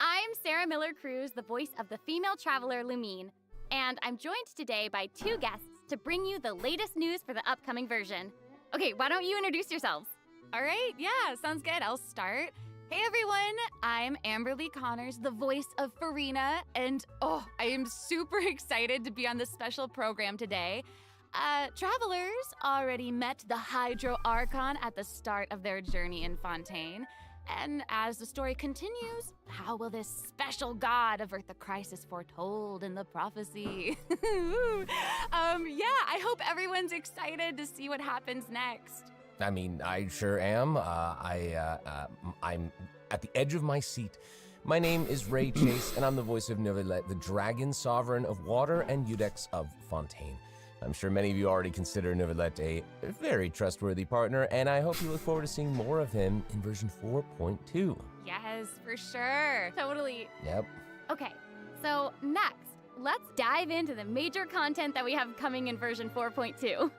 I'm Sarah Miller-Cruz, the voice of the female traveler Lumine, and I'm joined today by two guests to bring you the latest news for the upcoming version. Okay, why don't you introduce yourselves? All right, yeah, sounds good. I'll start. Hey everyone, I'm Amberly Connors, the voice of Farina, and I am super excited to be on this special program today. Travelers already met the Hydro Archon at the start of their journey in Fontaine. And as the story continues, how will this special god avert the crisis foretold in the prophecy? I hope everyone's excited to see what happens next. I mean, I sure am. I'm at the edge of my seat. My name is Ray Chase, and I'm the voice of Neuvillette, the dragon sovereign of water and Eudex of Fontaine. I'm sure many of you already consider Neuvillette a very trustworthy partner, and I hope you look forward to seeing more of him in version 4.2. Yes, for sure. Totally. Yep. Okay, so next, let's dive into the major content that we have coming in version 4.2.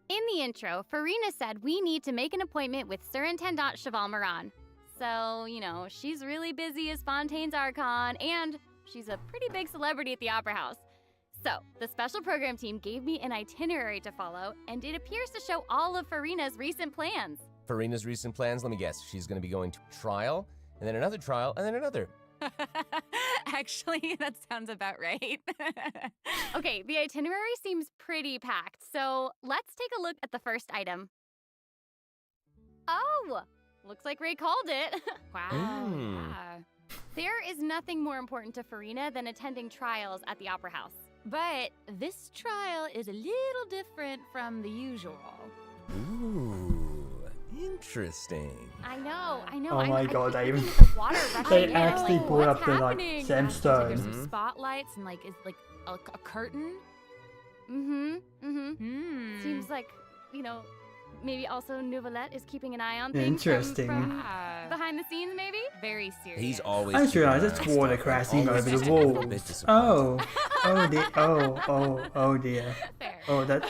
In the intro, Farina said we need to make an appointment with Surintendant Cheval Moran. So, you know, she's really busy as Fontaine's Archon, and she's a pretty big celebrity at the Opera House. So, the special program team gave me an itinerary to follow, and it appears to show all of Farina's recent plans. Farina's recent plans, let me guess, she's going to be going to trial, and then another trial, and then another. Actually, that sounds about right. Okay, the itinerary seems pretty packed, so let's take a look at the first item. Oh, looks like Ray called it. Wow. Yeah. There is nothing more important to Farina than attending trials at the Opera House. But this trial is a little different from the usual. Ooh, interesting. I know. Oh my god, I even the water they rushing in. actually Like, brought what's up the like happening? gemstone. There's some spotlights and like it's like a curtain. Seems like, you know, maybe also Neuvillette is keeping an eye on things Interesting. from behind the scenes, maybe? Very serious. He's always. I just realized keeping it's an eye on water stuff, crashing always over just the a little walls. bit disappointed. Oh dear. Oh dear. Fair. Oh that.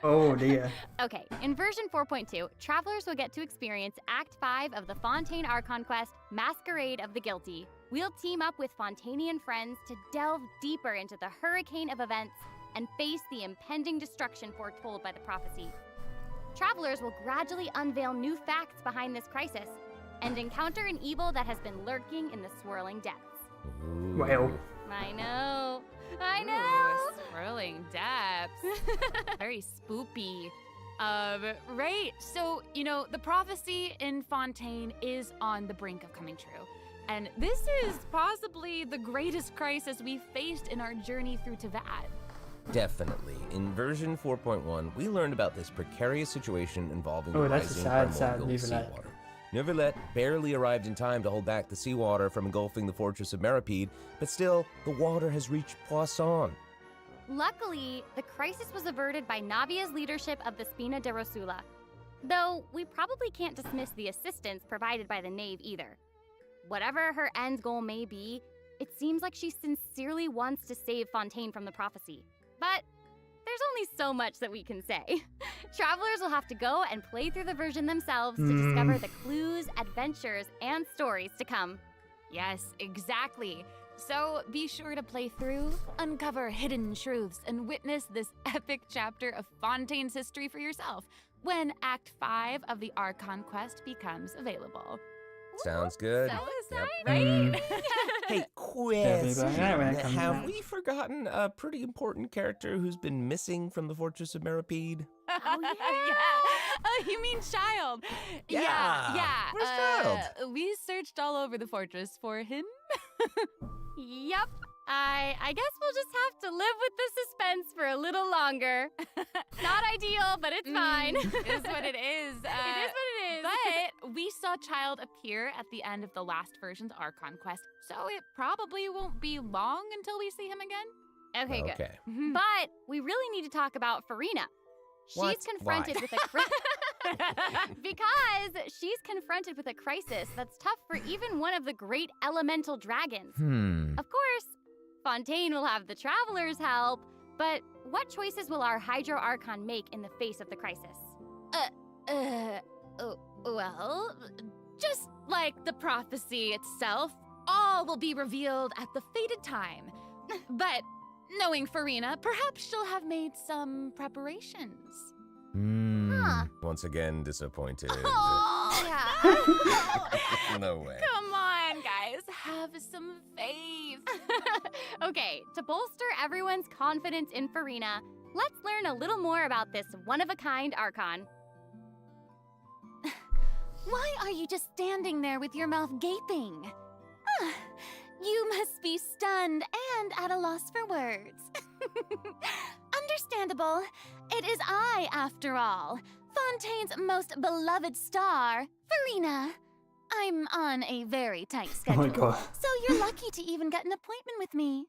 Oh dear. Okay, in version 4.2, travelers will get to experience Act 5 of the Fontaine Archon Quest, Masquerade of the Guilty. We'll team up with Fontainian friends to delve deeper into the hurricane of events and face the impending destruction foretold by the prophecy. Travelers will gradually unveil new facts behind this crisis and encounter an evil that has been lurking in the swirling depths. Well. I know. Ooh, swirling depths. Very spoopy. Right. So, you know, the prophecy in Fontaine is on the brink of coming true. And this is possibly the greatest crisis we've faced in our journey through Tavad. Definitely. In version 4.1, we learned about this precarious situation involving Oh, that's a rising sad primordial Neuvillette. seawater. Neuvillette barely arrived in time to hold back the seawater from engulfing the fortress of Meripede, but still, the water has reached Poisson. Luckily, the crisis was averted by Navia's leadership of the Spina de Rosula. Though, we probably can't dismiss the assistance provided by the Knave either. Whatever her end goal may be, it seems like she sincerely wants to save Fontaine from the prophecy. But there's only so much that we can say. Travelers will have to go and play through the version themselves to discover the clues, adventures, and stories to come. Yes, exactly. So be sure to play through, uncover hidden truths, and witness this epic chapter of Fontaine's history for yourself when Act 5 of the Archon Quest becomes available. Sounds good. So Yep. right? Hey, Yeah, when it comes have out. we forgotten a pretty important character who's been missing from the Fortress of Meripede? Oh, yeah. Oh, you mean Child? Yeah. Where's Child? We searched all over the fortress for him. Yep. I guess we'll just have to live with the suspense for a little longer. Not ideal, but it's fine. It is what it is. It is what it is. But we saw Child appear at the end of the last version's Archon Quest, so it probably won't be long until we see him again. Okay, good. Okay. But we really need to talk about Farina. What? She's confronted Why? with a because she's confronted with a crisis that's tough for even one of the great elemental dragons. Of course, Fontaine will have the travelers help, but what choices will our Hydro Archon make in the face of the crisis? Well, just like the prophecy itself, all will be revealed at the fated time. But knowing Farina, perhaps she'll have made some preparations. Once again, disappointed. Oh, yeah. No way. Come on, guys. Have some faith. Okay, to bolster everyone's confidence in Farina, let's learn a little more about this one-of-a-kind Archon. Why are you just standing there with your mouth gaping? You must be stunned and at a loss for words. Understandable. It is I, after all, Fontaine's most beloved star, Farina. I'm on a very tight schedule, God. so you're lucky to even get an appointment with me.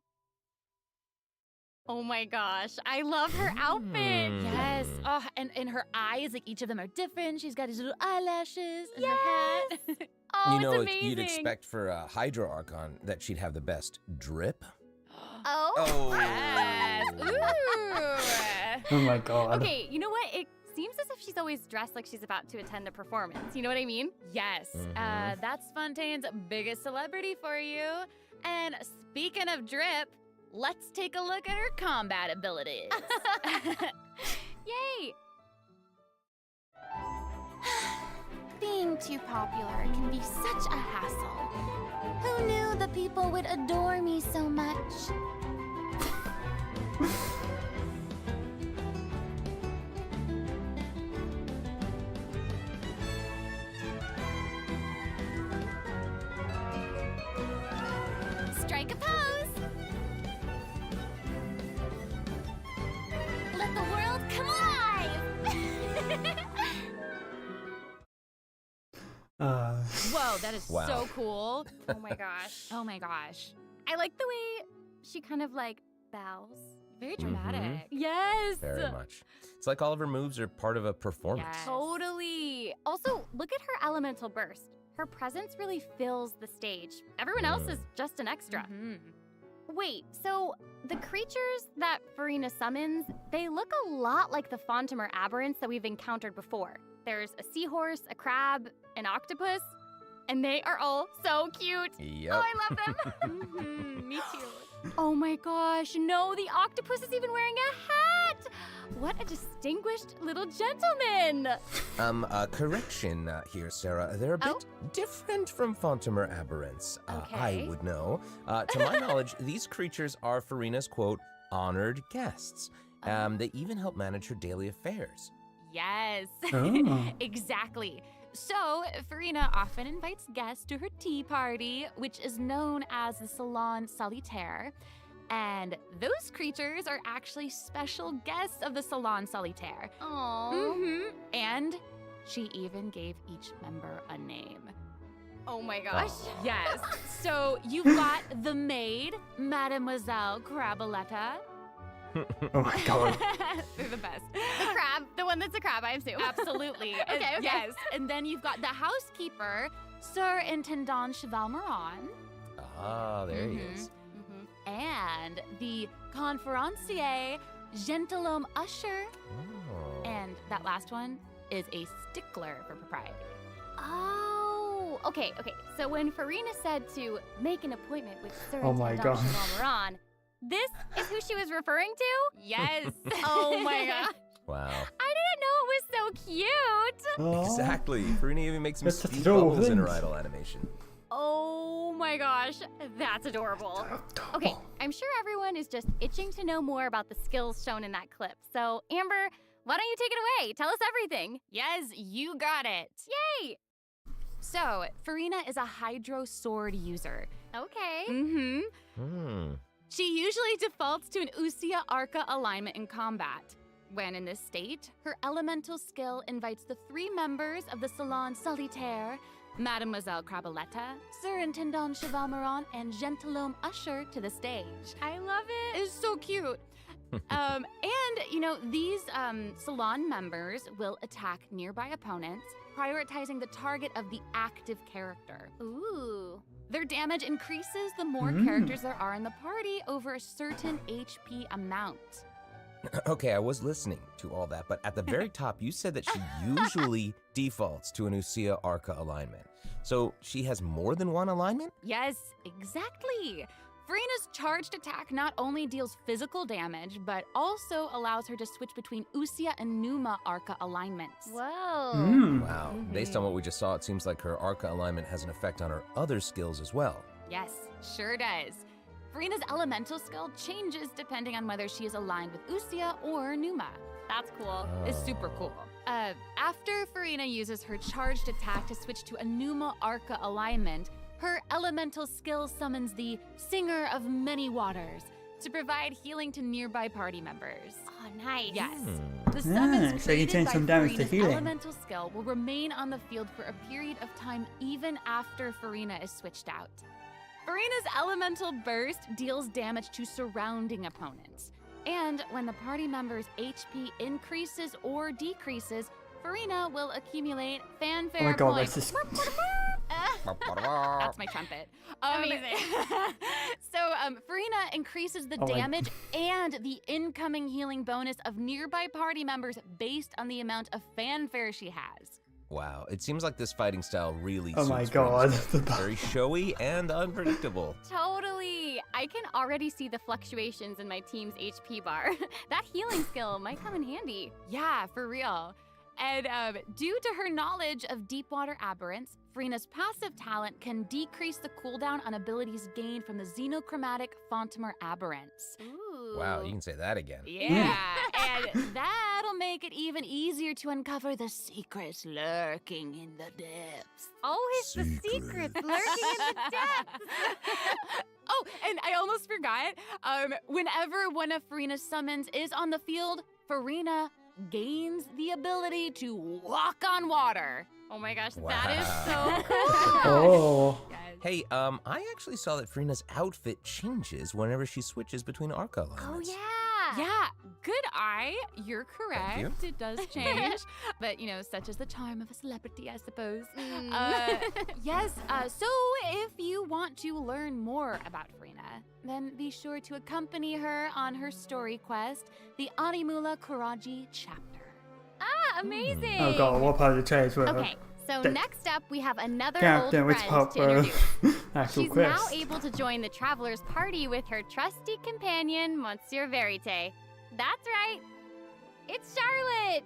Oh my gosh, I love her outfit. Yes. Oh, and her eyes, like each of them are different. She's got these little eyelashes and her hat. Oh, You know, it's amazing. you'd expect for a Hydro Archon that she'd have the best drip. Oh. Yes. Ooh. Oh my god. Okay, you know what? It seems as if she's always dressed like she's about to attend a performance. You know what I mean? Yes. That's Fontaine's biggest celebrity for you. And speaking of drip, let's take a look at her combat abilities. Yay! Being too popular can be such a hassle. Who knew the people would adore me so much? Strike a pose! Let the world come alive! Whoa, that is Wow. so cool. Oh my gosh. Oh my gosh. I like the way she kind of like bows. Very dramatic. Yes. Very much. It's like all of her moves are part of a performance. Yes. Totally. Also, look at her elemental burst. Her presence really fills the stage. Everyone else is just an extra. Wait, so the creatures that Farina summons, they look a lot like the Fontimer aberrants that we've encountered before. There's a seahorse, a crab, an octopus, and they are all so cute. Yep. Oh, I love them. Me too. Oh my gosh, no, the octopus is even wearing a hat. What a distinguished little gentleman. Correction here, Sarah. They're a bit different from Fontimer aberrants. I would know. To my knowledge, these creatures are Farina's, quote, honored guests. They even help manage her daily affairs. Yes, Oh. exactly. So, Farina often invites guests to her tea party, which is known as the Salon Solitaire. And those creatures are actually special guests of the Salon Solitaire. Aww. And she even gave each member a name. Oh my gosh. Yes. So you've got the maid, Mademoiselle Crabaletta. Oh my god. They're the best. The crab, the one that's a crab, I assume. Absolutely. Okay. Yes. And then you've got the housekeeper, Sir Intendant Cheval Moran. Ah, there he is. And the conferencier, Gentilhomme Usher. Oh. And that last one is a stickler for propriety. Oh, okay. So when Farina said to make an appointment with Sir Oh my Intendant God. Cheval Moran, this is who she was referring to? Yes. Oh my god. Wow. I didn't know it was so cute. Oh. Exactly. Farina even makes some That's speed adorable bubbles in her things. idol animation. Oh my gosh, that's adorable. Okay, I'm sure everyone is just itching to know more about the skills shown in that clip. So, Amber, why don't you take it away? Tell us everything. Yes, you got it. Yay! So, Farina is a Hydro Sword user. Okay. She usually defaults to an Usia Arca alignment in combat. When in this state, her elemental skill invites the 3 members of the Salon Solitaire, Mademoiselle Crabaletta, Sir Intendant Cheval Moran, and Gentilhomme Usher to the stage. I love it. It's so cute. And, you know, these salon members will attack nearby opponents, prioritizing the target of the active character. Ooh. Their damage increases the more characters there are in the party over a certain HP amount. Okay, I was listening to all that, but at the very top, you said that she usually defaults to an Usia Arca alignment. So she has more than one alignment? Yes, exactly. Farina's charged attack not only deals physical damage, but also allows her to switch between Usia and Numa Arca alignments. Whoa. Wow. Based on what we just saw, it seems like her Arca alignment has an effect on her other skills as well. Yes, sure does. Farina's elemental skill changes depending on whether she is aligned with Usia or Numa. That's cool. It's super cool. After Farina uses her charged attack to switch to a Numa Arca alignment, her elemental skill summons the Singer of Many Waters to provide healing to nearby party members. Oh, nice. Yes. The summons so you created change by some damage to Farina's healing. elemental skill will remain on the field for a period of time even after Farina is switched out. Farina's elemental burst deals damage to surrounding opponents. And when the party member's HP increases or decreases, Furina will accumulate fanfare Oh my god, points. that's just... That's my trumpet. Amazing. So, Furina increases the Oh my- damage and the incoming healing bonus of nearby party members based on the amount of fanfare she has. Wow, it seems like this fighting style really Oh my suits god. Furina's very showy and unpredictable. Totally. I can already see the fluctuations in my team's HP bar. That healing skill might come in handy. Yeah, for real. And due to her knowledge of deepwater aberrants, Furina's passive talent can decrease the cooldown on abilities gained from the xenochromatic Fontimer aberrants. Ooh. Wow, you can say that again. Yeah, and that'll make it even easier to uncover the secrets lurking in the depths. Always the secrets lurking in the depths. Oh, and I almost forgot. Whenever one of Furina's summons is on the field, Furina gains the ability to walk on water. Oh my gosh, Wow. that is so cool. Oh. Hey, I actually saw that Furina's outfit changes whenever she switches between arc elements. Oh yeah. Yeah, good eye. You're correct. you. It does change. But, you know, such is the charm of a celebrity, I suppose. Yes, so if you want to learn more about Furina, then be sure to accompany her on her story quest, the Animula Kuraji chapter. Ah, amazing. Oh god, what part of the chase were Okay, so the- next up we have another Captain, old which friend part to were introduce. actual She's quest? now able to join the traveler's party with her trusty companion, Monsieur Verite. That's right. It's Charlotte.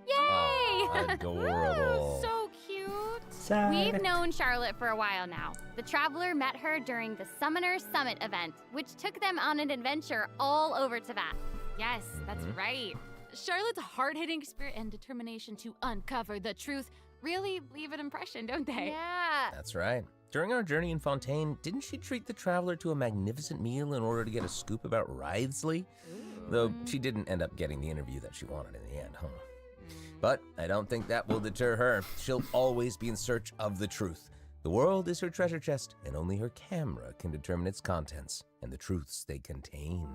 Yay! Oh, adorable. So cute. We've known Charlotte for a while now. The traveler met her during the Summoner Summit event, which took them on an adventure all over Teyvat. Yes, that's right. Charlotte's hard-hitting spirit and determination to uncover the truth really leave an impression, don't they? Yeah. That's right. During our journey in Fontaine, didn't she treat the traveler to a magnificent meal in order to get a scoop about Wriothesley? Though she didn't end up getting the interview that she wanted in the end, huh? But I don't think that will deter her. She'll always be in search of the truth. The world is her treasure chest, and only her camera can determine its contents and the truths they contain.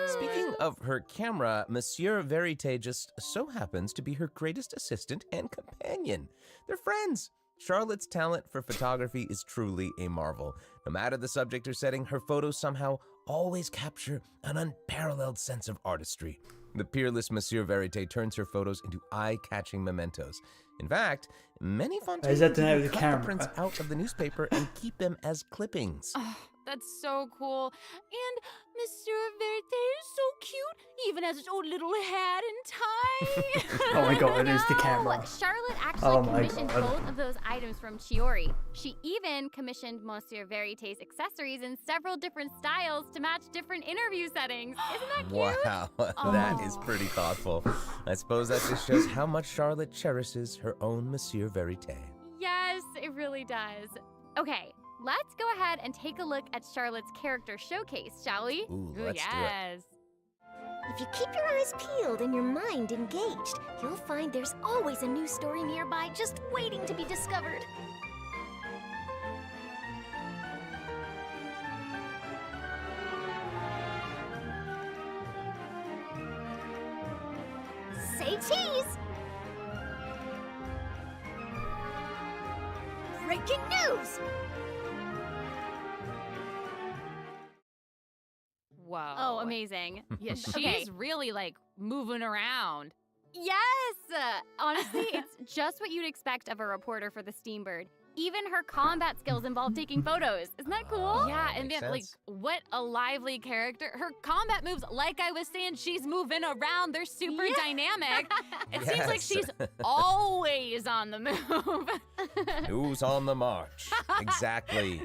Speaking of her camera, Monsieur Verite just so happens to be her greatest assistant and companion. They're friends. Charlotte's talent for photography is truly a marvel. No matter the subject or setting, her photos somehow always capture an unparalleled sense of artistry. The peerless Monsieur Verite turns her photos into eye-catching mementos. In fact, many Fontaine Is that the name of people the cut the camera? prints out of the newspaper and keep them as clippings. Oh, that's so cool. And Monsieur Verite is so cute, even has his own little hat and tie. Oh my god, it is the camera. Oh, Charlotte actually Oh my commissioned God. both of those items from Chiori. She even commissioned Monsieur Verite's accessories in several different styles to match different interview settings. Isn't that cute? Wow, that is pretty thoughtful. I suppose that just shows how much Charlotte cherishes her own Monsieur Verite. Yes, it really does. Okay, let's go ahead and take a look at Charlotte's character showcase, shall we? Ooh, let's do it. If you keep your eyes peeled and your mind engaged, you'll find there's always a new story nearby just waiting to be discovered. Say cheese! Breaking news! Whoa. Oh, amazing. Yeah, she's Okay. really like moving around. Yes! Honestly, it's just what you'd expect of a reporter for the Steambird. Even her combat skills involve taking photos. Isn't that cool? Yeah, and makes then, like, sense. what a lively character. Her combat moves, like I was saying, she's moving around. They're super dynamic. It seems like Yes. she's always on the move. Who's on the march? Exactly.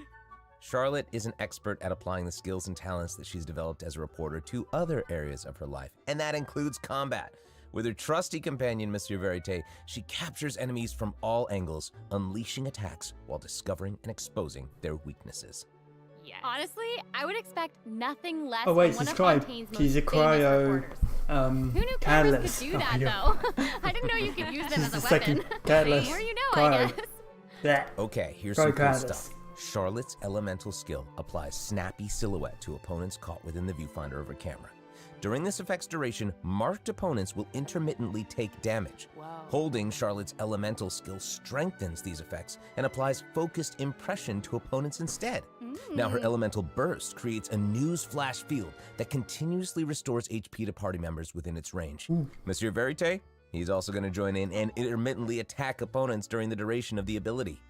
Charlotte is an expert at applying the skills and talents that she's developed as a reporter to other areas of her life, and that includes combat. With her trusty companion, Monsieur Verite, she captures enemies from all angles, unleashing attacks while discovering and exposing their weaknesses. Yes. Honestly, I would expect nothing less Oh wait, from one of subscribe. Fontaine's most She's a famous cryo reporters. Who knew cameras catalyst. could do Oh that, my God. though? I didn't know you could use them She's as the a second weapon. catalyst. More you know, I cryo. guess. That. Okay, here's Cryo some cool catalyst. stuff. Charlotte's elemental skill applies snappy silhouette to opponents caught within the viewfinder of her camera. During this effect's duration, marked opponents will intermittently take damage. Holding Charlotte's elemental skill strengthens these effects and applies focused impression to opponents instead. Now her elemental burst creates a news flash field that continuously restores HP to party members within its range. Monsieur Verite, he's also going to join in and intermittently attack opponents during the duration of the ability.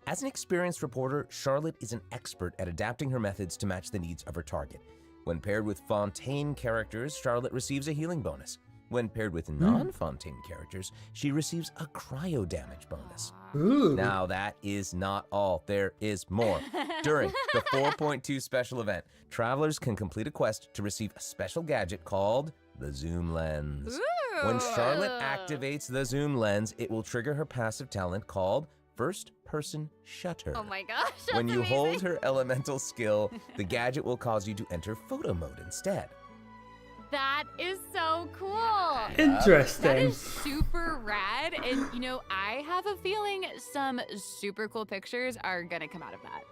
As an experienced reporter, Charlotte is an expert at adapting her methods to match the needs of her target. When paired with Fontaine characters, Charlotte receives a healing bonus. When paired with non-Fontaine characters, she receives a cryo damage bonus. Now that is not all. There is more. During the 4.2 special event, travelers can complete a quest to receive a special gadget called the Zoom Lens. When Charlotte activates the Zoom Lens, it will trigger her passive talent called First Person Shutter. Oh my gosh, that's When you amazing. hold her elemental skill, the gadget will cause you to enter photo mode instead. That is so cool. Interesting. That is super rad. And, you know, I have a feeling some super cool pictures are going to come out of that.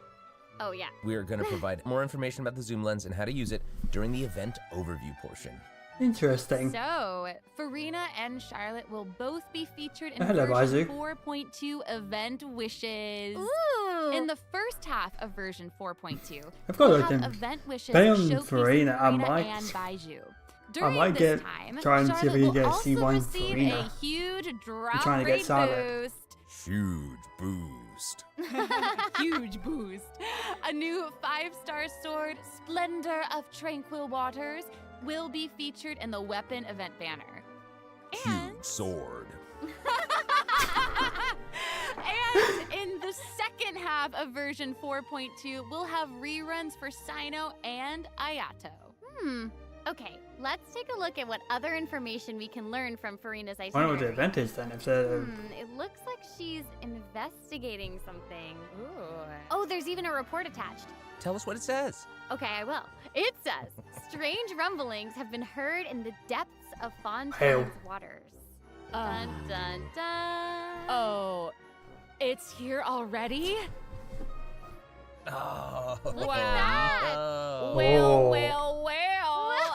Oh, yeah. We are going to provide more information about the Zoom Lens and how to use it during the event overview portion. Interesting. So, Farina and Charlotte will both be featured in Hello, version Bazu. 4.2 event wishes. Ooh. In the first half of version 4.2, I've got we'll like have a event wishes Bayon showcasing Farina, I Farina might- and Baiju. I During might this get time, try and see if Charlotte we can will get a also C1 receive Farina. a huge drop trying to get rate Charlotte. boost. Huge boost. Huge boost. A new 5-star sword, Splendor of Tranquil Waters, will be featured in the weapon event banner. Huge sword. And in the second half of version 4.2, we'll have reruns for Sino and Ayato. Okay, let's take a look at what other information we can learn from Farina's I wonder what the itinerary. event is then. If they're It looks like she's investigating something. Ooh. Oh, there's even a report attached. Tell us what it says. Okay, I will. It says, strange rumblings have been heard in the depths of Fontaine's Hell. waters. Dun, dun, dun. Oh, it's here already? Oh. Look at that. Oh. Well, well, well.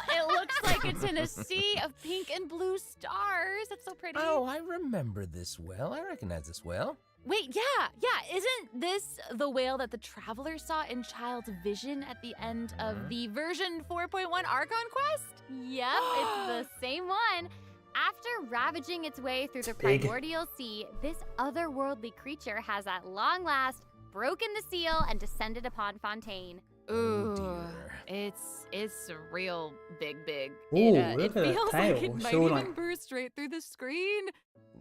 It looks like it's in a sea of pink and blue stars. That's so pretty. Oh, I remember this well. I recognize this well. Wait, yeah. Isn't this the whale that the traveler saw in Child's vision at the end of the version 4.1 Archon quest? Yep, it's the same one. After ravaging its way through the big. primordial sea, this otherworldly creature has at long last broken the seal and descended upon Fontaine. Ooh, dear. it's real big. Ooh, It look at that feels like it tail. might So, even like- burst right through the screen.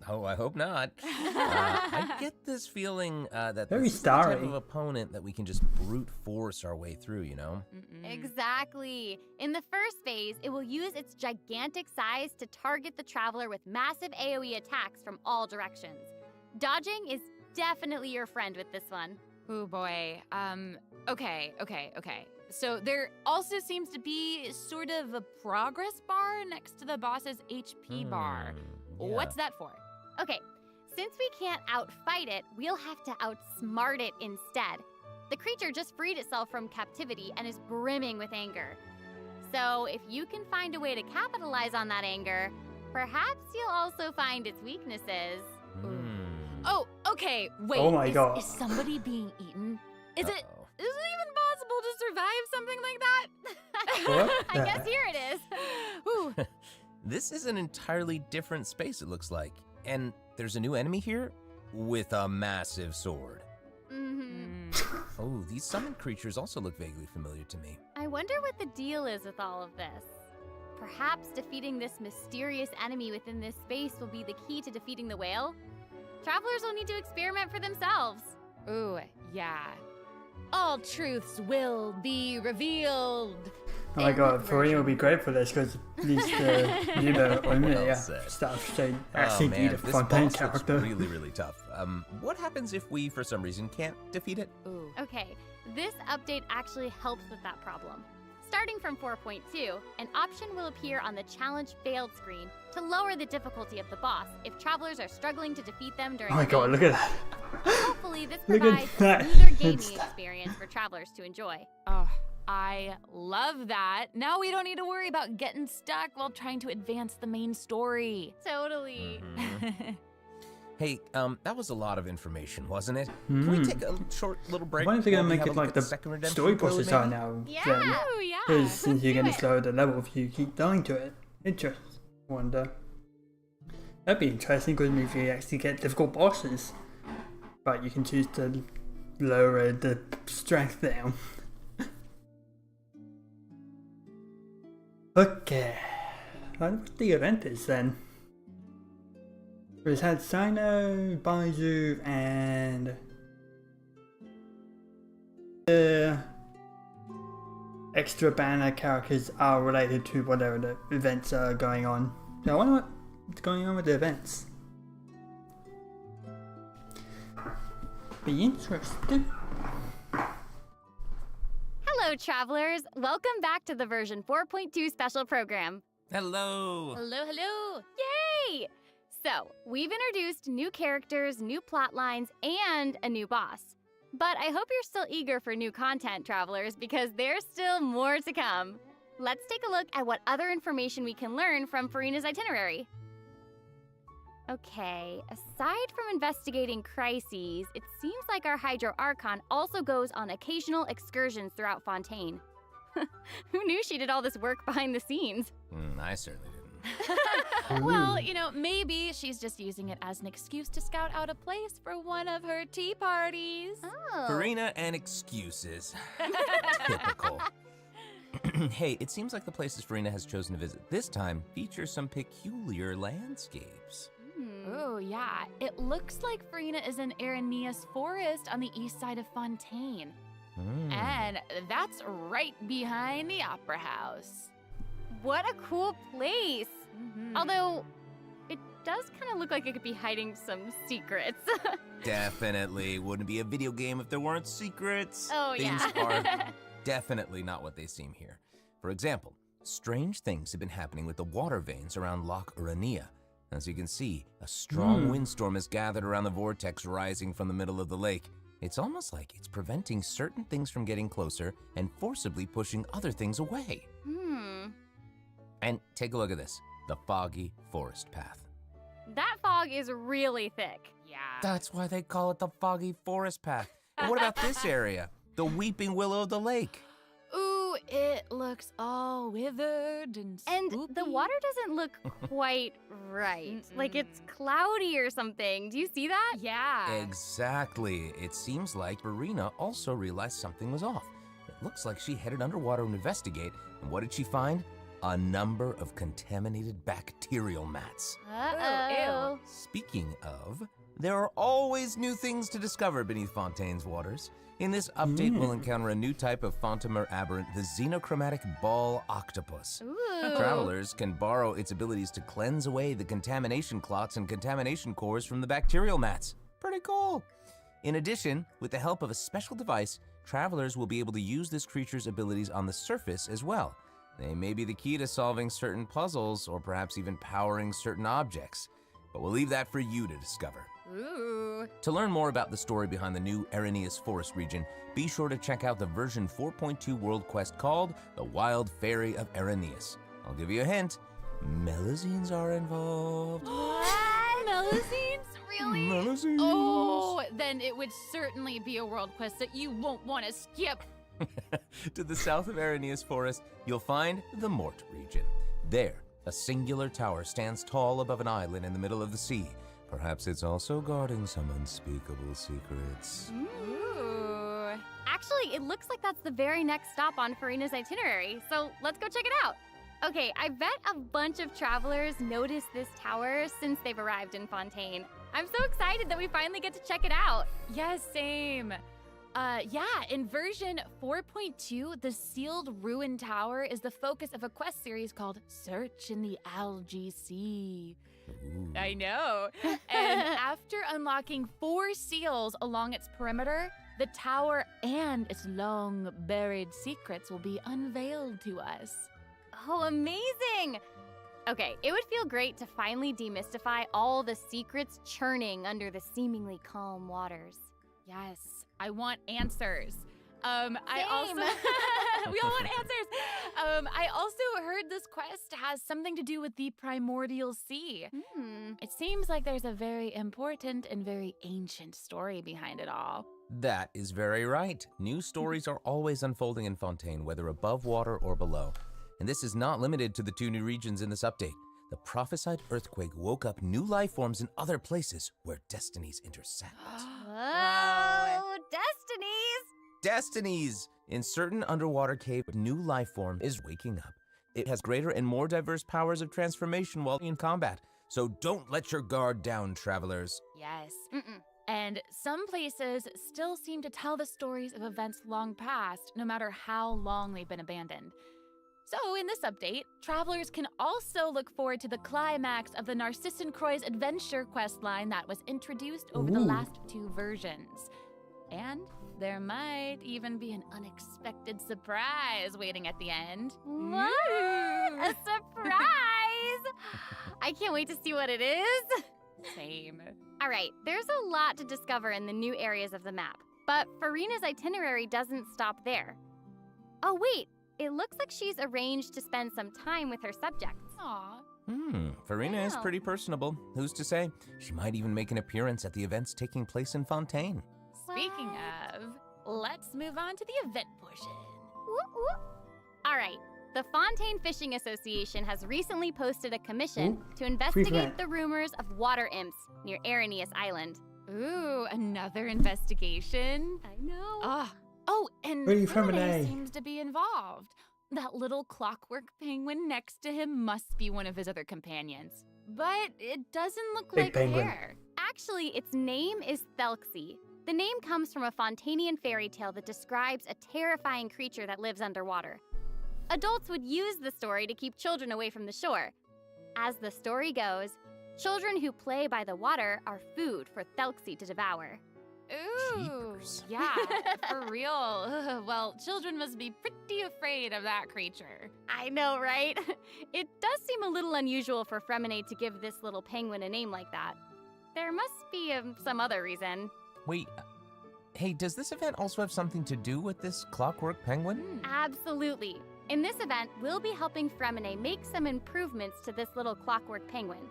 Oh, I hope not. I get this feeling that Very this is the type starry. of opponent that we can just brute force our way through, you know? Exactly. In the first phase, it will use its gigantic size to target the traveler with massive AoE attacks from all directions. Dodging is definitely your friend with this one. Oh boy. Okay. So there also seems to be sort of a progress bar next to the boss's HP bar. Yeah. What's that for? Okay, since we can't outfight it, we'll have to outsmart it instead. The creature just freed itself from captivity and is brimming with anger. So if you can find a way to capitalize on that anger, perhaps you'll also find its weaknesses. Oh, okay. Wait. Oh my God. Is somebody being eaten? Is it Uh-oh. even possible to survive something like that? What I the guess heck? here it is. Ooh. This is an entirely different space, it looks like. And there's a new enemy here with a massive sword. Oh, these summoned creatures also look vaguely familiar to me. I wonder what the deal is with all of this. Perhaps defeating this mysterious enemy within this space will be the key to defeating the whale? Travelers will need to experiment for themselves. Ooh, yeah. All truths will be revealed. Oh my god, Farina would be great for this because these Well said. stuff they Oh actually man, need a this Fontaine boss looks character. really tough. What happens if we, for some reason, can't defeat it? Ooh. Okay, this update actually helps with that problem. Starting from 4.2, an option will appear on the Challenge Failed screen to lower the difficulty of the boss if travelers are struggling to defeat them during Oh my the god, game. look at that. Hopefully this Look at provides a that. smoother gaming It's- experience for travelers to enjoy. Oh, I love that. Now we don't need to worry about getting stuck while trying to advance the main story. Totally. Hey, that was a lot of information, wasn't it? Can we take a short little break? I wonder if they're while gonna we make have it a like look the at second redemption story code, process maybe? are now. Yeah. Oh, yeah. Because since you're do gonna it. slow the level if you keep dying to it. Interesting. Wonder. That'd be interesting because if you actually get difficult bosses, but you can choose to lower the strength down. Okay. I wonder what the event is then. We've had Sino, Baizu, and the extra banner characters are related to whatever the events are going on. So I wonder what's going on with the events. Be interesting. Hello, travelers. Welcome back to the version 4.2 special program. Hello. Hello, hello. Yay! So, we've introduced new characters, new plot lines, and a new boss. But I hope you're still eager for new content, travelers, because there's still more to come. Let's take a look at what other information we can learn from Furina's itinerary. Okay, aside from investigating crises, it seems like our Hydro Archon also goes on occasional excursions throughout Fontaine. Who knew she did all this work behind the scenes? I certainly didn't. Well, you know, maybe she's just using it as an excuse to scout out a place for one of her tea parties. Oh. Farina and excuses. Typical. Hey, it seems like the places Farina has chosen to visit this time feature some peculiar landscapes. Oh, yeah. It looks like Farina is in Aranea's forest on the east side of Fontaine. And that's right behind the Opera House. What a cool place! Although, it does kind of look like it could be hiding some secrets. Definitely. Wouldn't be a video game if there weren't secrets. Oh, Things yeah. are definitely not what they seem here. For example, strange things have been happening with the water veins around Loch Aranea. As you can see, a strong windstorm has gathered around the vortex rising from the middle of the lake. It's almost like it's preventing certain things from getting closer and forcibly pushing other things away. And take a look at this, the foggy forest path. That fog is really thick. Yeah. That's why they call it the foggy forest path. And what about this area? The weeping willow of the lake. Ooh, it looks all withered and spooky. And the water doesn't look quite right. Like it's cloudy or something. Do you see that? Yeah. Exactly. It seems like Farina also realized something was off. It looks like she headed underwater to investigate, and what did she find? A number of contaminated bacterial mats. Uh-oh. Speaking of, there are always new things to discover beneath Fontaine's waters. In this update, we'll encounter a new type of Fontamer aberrant, the xenochromatic ball octopus. Ooh. Travelers can borrow its abilities to cleanse away the contamination clots and contamination cores from the bacterial mats. Pretty cool. In addition, with the help of a special device, travelers will be able to use this creature's abilities on the surface as well. They may be the key to solving certain puzzles or perhaps even powering certain objects. But we'll leave that for you to discover. Ooh. To learn more about the story behind the new Aranea's Forest region, be sure to check out the version 4.2 world quest called The Wild Fairy of Araneas. I'll give you a hint. Melazines are involved. What? Melazines? Really? Melazines. Oh, then it would certainly be a world quest that you won't want to skip. To the south of Aranea's Forest, you'll find the Mort region. There, a singular tower stands tall above an island in the middle of the sea. Perhaps it's also guarding some unspeakable secrets. Ooh. Actually, it looks like that's the very next stop on Farina's itinerary, so let's go check it out. Okay, I bet a bunch of travelers noticed this tower since they've arrived in Fontaine. I'm so excited that we finally get to check it out. Yes, same. Yeah, in version 4.2, the sealed ruin tower is the focus of a quest series called Search in the Algae Sea. I know. And after unlocking 4 seals along its perimeter, the tower and its long buried secrets will be unveiled to us. Oh, amazing! Okay, it would feel great to finally demystify all the secrets churning under the seemingly calm waters. Yes, I want answers. I also we all want answers. I also heard this quest has something to do with the primordial sea. It seems like there's a very important and very ancient story behind it all. That is very right. New stories are always unfolding in Fontaine, whether above water or below. And this is not limited to the 2 new regions in this update. The prophesied earthquake woke up new life forms in other places where destinies intersect. Whoa, destinies! Destinies! In certain underwater cave, a new life form is waking up. It has greater and more diverse powers of transformation while in combat. So don't let your guard down, travelers. Yes. And some places still seem to tell the stories of events long past, no matter how long they've been abandoned. So in this update, travelers can also look forward to the climax of the Narcissan Croix's adventure quest line that was introduced over the last 2 versions. And there might even be an unexpected surprise waiting at the end. What? A surprise! I can't wait to see what it is. Same. All right, there's a lot to discover in the new areas of the map, but Farina's itinerary doesn't stop there. Oh wait, it looks like she's arranged to spend some time with her subjects. Aw. Farina is pretty personable. Who's to say? She might even make an appearance at the events taking place in Fontaine. Speaking of, let's move on to the event portion. Whoop, whoop. All right, the Fontaine Fishing Association has recently posted a commission to investigate the rumors of water imps near Arrhenius Island. Ooh, another investigation? I know. Oh, and Renee seems to be involved. That little clockwork penguin next to him must be one of his other companions. But it doesn't look Big like penguin. hair. Actually, its name is Thelxie. The name comes from a Fontanian fairy tale that describes a terrifying creature that lives underwater. Adults would use the story to keep children away from the shore. As the story goes, children who play by the water are food for Thelxie to devour. Ooh, Jeepers. yeah, for real. Well, children must be pretty afraid of that creature. I know, right? It does seem a little unusual for Fremine to give this little penguin a name like that. There must be some other reason. Wait, hey, does this event also have something to do with this clockwork penguin? Absolutely. In this event, we'll be helping Fremine make some improvements to this little clockwork penguin.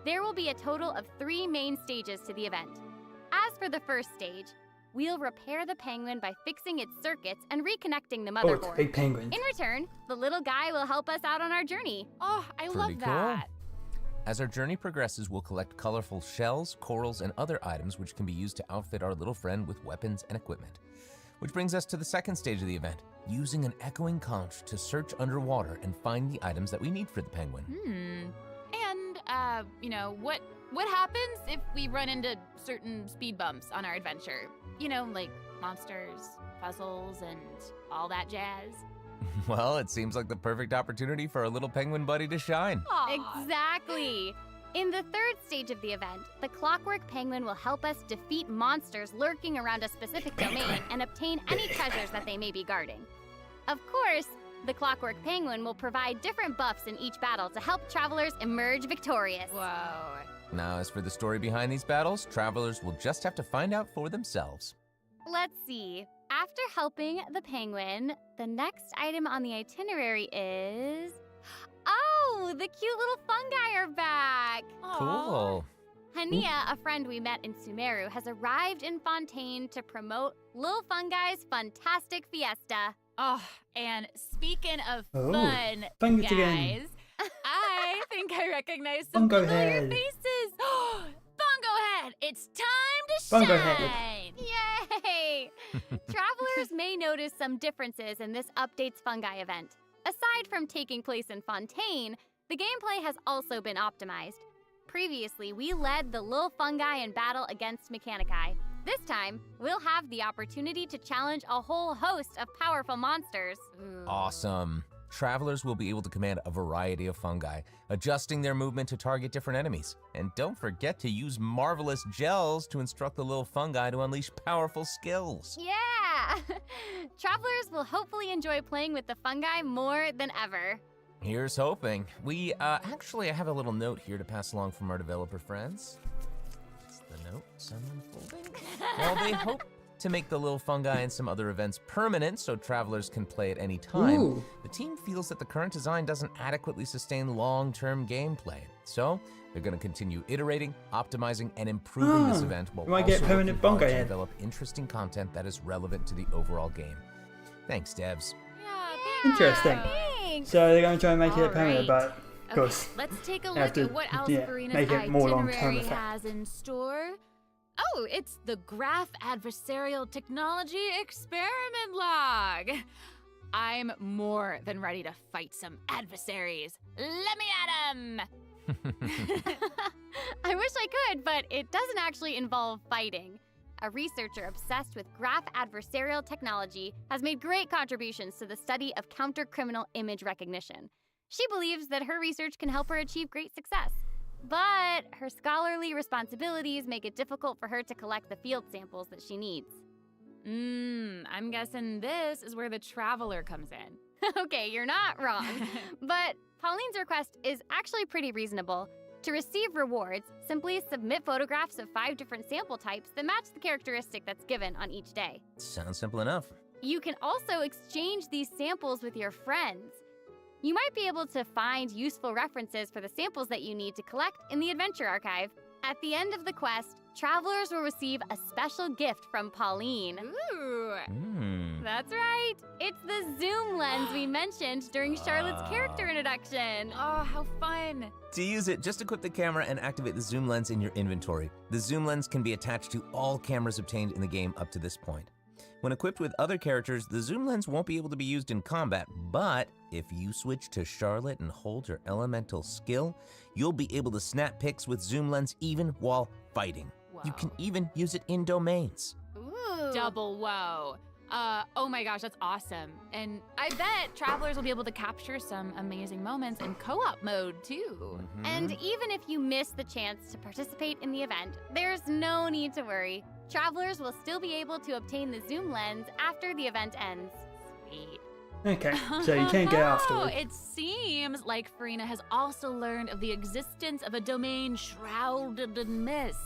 There will be a total of 3 main stages to the event. As for the first stage, we'll repair the penguin by fixing its circuits and reconnecting the motherboard. Oh, it's a big penguin. In return, the little guy will help us out on our journey. Oh, I love Pretty that. cool. As our journey progresses, we'll collect colorful shells, corals, and other items which can be used to outfit our little friend with weapons and equipment. Which brings us to the second stage of the event, using an echoing conch to search underwater and find the items that we need for the penguin. And, what happens if we run into certain speed bumps on our adventure? You know, like monsters, puzzles, and all that jazz. Well, it seems like the perfect opportunity for our little penguin buddy to shine. Aww. Exactly. In the third stage of the event, the Clockwork Penguin will help us defeat monsters lurking around a specific domain and obtain any treasures that they may be guarding. Of course, the Clockwork Penguin will provide different buffs in each battle to help travelers emerge victorious. Whoa. Now, as for the story behind these battles, travelers will just have to find out for themselves. Let's see. After helping the penguin, the next item on the itinerary is... Oh, the cute little fungi are back! Cool. Hania, a friend we met in Sumeru, has arrived in Fontaine to promote Lil Fungi's Fantastic Fiesta. Oh, and speaking of fun, guys, again. I think I recognize some Fungo familiar head. faces. Fungo Head, it's time to Fungo shine! head. Yay! Travelers may notice some differences in this update's fungi event. Aside from taking place in Fontaine, the gameplay has also been optimized. Previously, we led the Lil Fungi in battle against Mechanici. This time, we'll have the opportunity to challenge a whole host of powerful monsters. Awesome. Travelers will be able to command a variety of fungi, adjusting their movement to target different enemies. And don't forget to use marvelous gels to instruct the little fungi to unleash powerful skills. Yeah! Travelers will hopefully enjoy playing with the fungi more than ever. Here's hoping. I have a little note here to pass along from our developer friends. It's the note, some unfolding. Well, they hope To make the little fungi and some other events permanent so travelers can play at any time, the team feels that the current design doesn't adequately sustain long-term gameplay. So they're going to continue iterating, optimizing, and improving this event while also working hard to develop interesting content that is relevant to the overall game. Thanks, devs. Interesting. Thanks. So they're going to try and make it permanent, Alright. but of course, Let's take a they have look to, at what else Farina's make it more long-term itinerary effect. has in store. Oh, it's the Graph Adversarial Technology Experiment Log. I'm more than ready to fight some adversaries. Let me at 'em! I wish I could, but it doesn't actually involve fighting. A researcher obsessed with graph adversarial technology has made great contributions to the study of counter-criminal image recognition. She believes that her research can help her achieve great success. But her scholarly responsibilities make it difficult for her to collect the field samples that she needs. I'm guessing this is where the Traveler comes in. Okay, you're not wrong. But Pauline's request is actually pretty reasonable. To receive rewards, simply submit photographs of 5 different sample types that match the characteristic that's given on each day. Sounds simple enough. You can also exchange these samples with your friends. You might be able to find useful references for the samples that you need to collect in the Adventure Archive. At the end of the quest, travelers will receive a special gift from Pauline. Ooh. That's right. It's the zoom lens we mentioned during Charlotte's character introduction. Oh, how fun. To use it, just equip the camera and activate the zoom lens in your inventory. The zoom lens can be attached to all cameras obtained in the game up to this point. When equipped with other characters, the zoom lens won't be able to be used in combat, but if you switch to Charlotte and hold her elemental skill, you'll be able to snap pics with zoom lens even while fighting. Whoa. You can even use it in domains. Ooh. Double whoa. Oh my gosh, that's awesome. And I bet travelers will be able to capture some amazing moments in co-op mode too. And even if you miss the chance to participate in the event, there's no need to worry. Travelers will still be able to obtain the zoom lens after the event ends. Sweet. Okay, so you can't get afterwards. It seems like Farina has also learned of the existence of a domain shrouded in mist.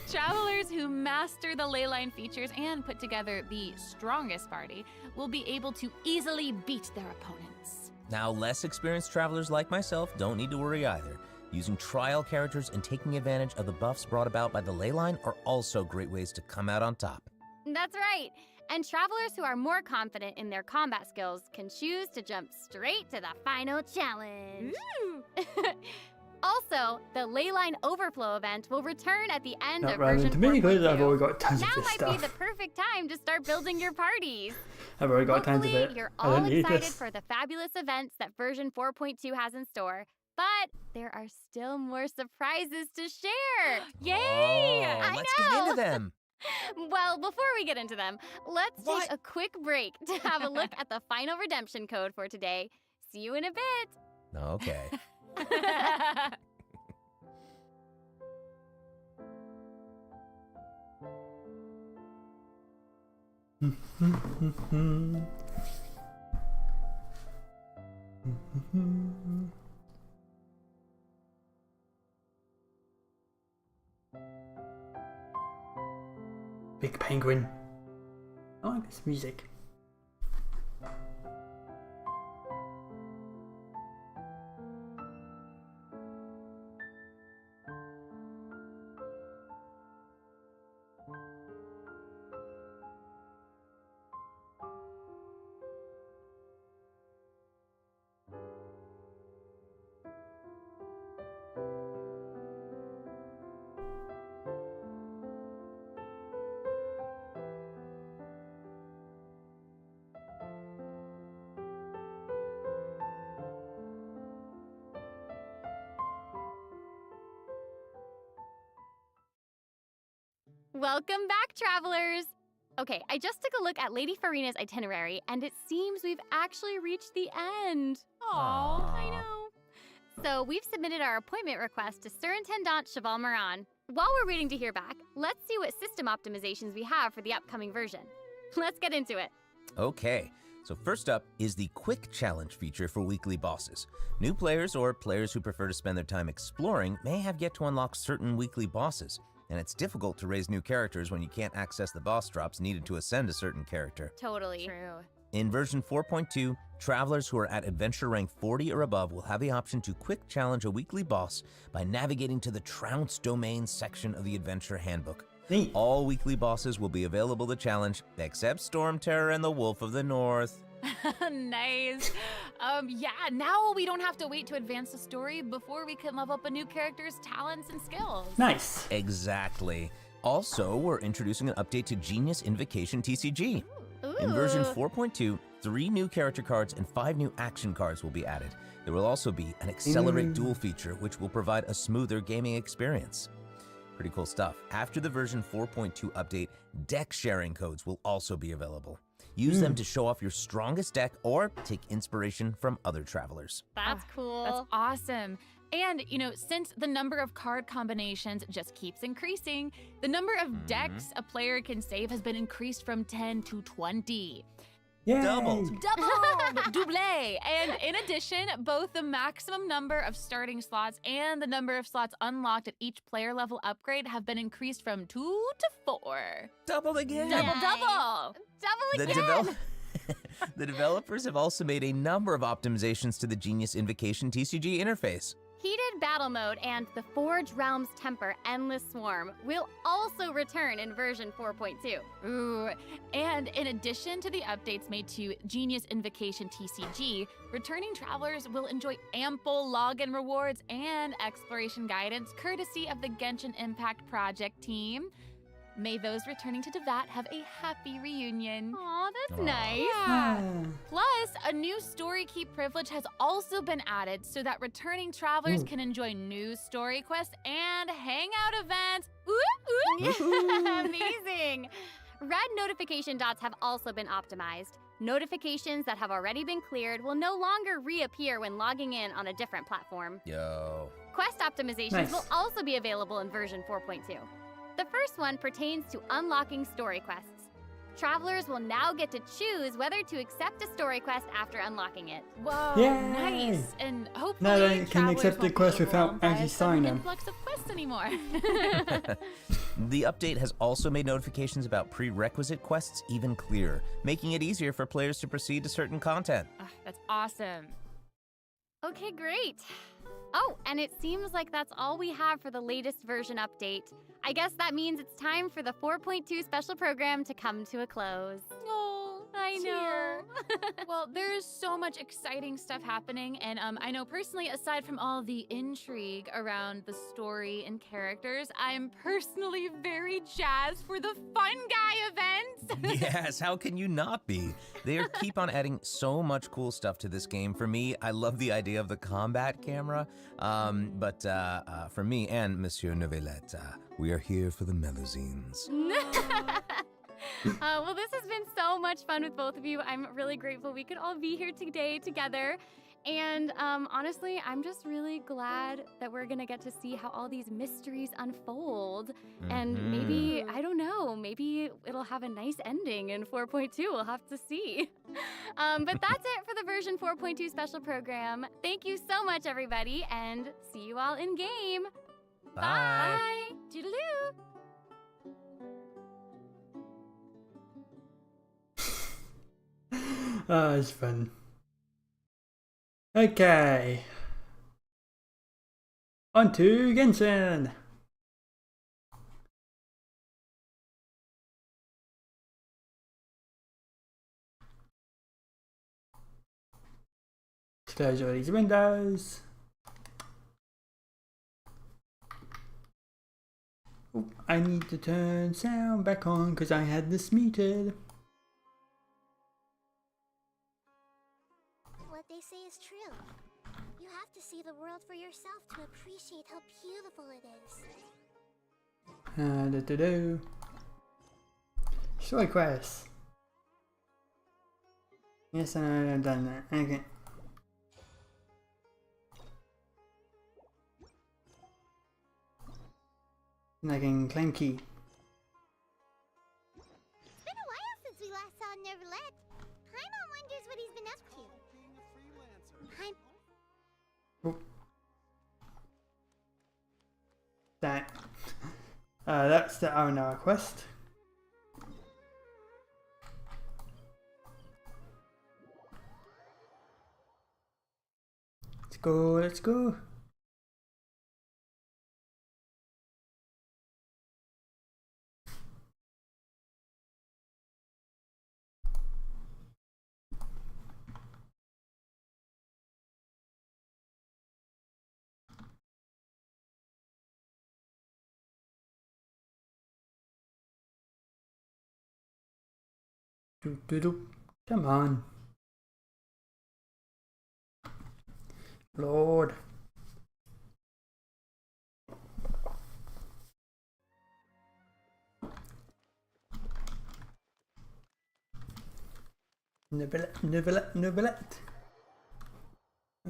Travelers who master the leyline features and put together the strongest party will be able to easily beat their opponents. Now, less experienced travelers like myself don't need to worry either. Using trial characters and taking advantage of the buffs brought about by the leyline are also great ways to come out on top. That's right. And travelers who are more confident in their combat skills can choose to jump straight to the final challenge. Also, the Leyline Overflow event will return at the end Not of relevant version to me because 4.2. I've already got tons Now of this might stuff. be the perfect time to start building your parties. I've already got tons of Hopefully, it. you're I all don't need excited this. for the fabulous events that version 4.2 has in store. But there are still more surprises to share. Yay! I Let's know. get into them. Well, before we get into them, let's take a quick break to have a look at the final redemption code for today. See you in a bit. Okay. Big penguin. I like this music. Welcome back, travelers! Okay, I just took a look at Lady Farina's itinerary, and it seems we've actually reached the end. Aww. I know. So we've submitted our appointment request to Surintendant Cheval Moran. While we're waiting to hear back, let's see what system optimizations we have for the upcoming version. Let's get into it. Okay, so first up is the Quick Challenge feature for weekly bosses. New players or players who prefer to spend their time exploring may have yet to unlock certain weekly bosses. and it's difficult to raise new characters when you can't access the boss drops needed to ascend a certain character. Totally. True. In version 4.2, travelers who are at adventure rank 40 or above will have the option to quick challenge a weekly boss by navigating to the Trounce Domain section of the adventure handbook. Neat. All weekly bosses will be available to challenge, except Storm Terror and the Wolf of the North. Nice. Yeah, now we don't have to wait to advance the story before we can level up a new character's talents and skills. Nice. Exactly. Also, we're introducing an update to Genius Invocation TCG. Ooh. In version 4.2, 3 new character cards and 5 new action cards will be added. There will also be an Accelerate Duel feature, which will provide a smoother gaming experience. Pretty cool stuff. After the version 4.2 update, deck sharing codes will also be available. Use them to show off your strongest deck or take inspiration from other travelers. That's cool. That's awesome. And, you know, since the number of card combinations just keeps increasing, the number of decks a player can save has been increased from 10 to 20. Yay. Doubled. Double! And in addition, both the maximum number of starting slots and the number of slots unlocked at each player level upgrade have been increased from 2 to 4. Doubled again. Double! Double again! The developers have also made a number of optimizations to the Genius Invocation TCG interface. Heated Battle Mode and the Forge Realms Temper Endless Swarm will also return in version 4.2. Ooh, and in addition to the updates made to Genius Invocation TCG, returning travelers will enjoy ample login rewards and exploration guidance courtesy of the Genshin Impact project team. May those returning to Neuvillette have a happy reunion. Aw, that's nice. Yeah. Plus, a new story key privilege has also been added so that returning travelers can enjoy new story quests and hangout events. Amazing. Red notification dots have also been optimized. Notifications that have already been cleared will no longer reappear when logging in on a different platform. Yo. Quest optimizations will also be available in version 4.2. The first one pertains to unlocking story quests. Travelers will now get to choose whether to accept a story quest after unlocking it. Whoa, Yay. nice. And hopefully Now they can travelers accept the won't be quest without overwhelmed by actually a sudden signing them. influx of quests anymore. The update has also made notifications about prerequisite quests even clearer, making it easier for players to proceed to certain content. That's awesome. Okay, great. Oh, and it seems like that's all we have for the latest version update. I guess that means it's time for the 4.2 special program to come to a close. Oh, I know. Well, there's so much exciting stuff happening, and I know personally, aside from all the intrigue around the story and characters, I'm personally very jazzed for the Fun Guy events. Yes, how can you not be? They keep on adding so much cool stuff to this game. For me, I love the idea of the combat camera, but for me and Monsieur Neuvillette, we are here for the melusines. Well, this has been so much fun with both of you. I'm really grateful we could all be here today together. And honestly, I'm just really glad that we're going to get to see how all these mysteries unfold. And maybe, I don't know, maybe it'll have a nice ending in 4.2. We'll have to see. But that's it for the version 4.2 special program. Thank you so much, everybody, and see you all in game. Bye. Bye. Toodaloo. Oh, it's fun. Okay. On to Genshin. Close all these windows. Oh, I need to turn sound back on because I had this muted. What they say is true. You have to see the world for yourself to appreciate how beautiful it is. Story quest. Yes, I've done that. Okay. I can claim key. It's been a while since we last saw Neuvillette. Paimon wonders what he's been up to. Oh. That. That's the Honkai quest. Let's go, let's go. Come on. Lord. Neuvillette.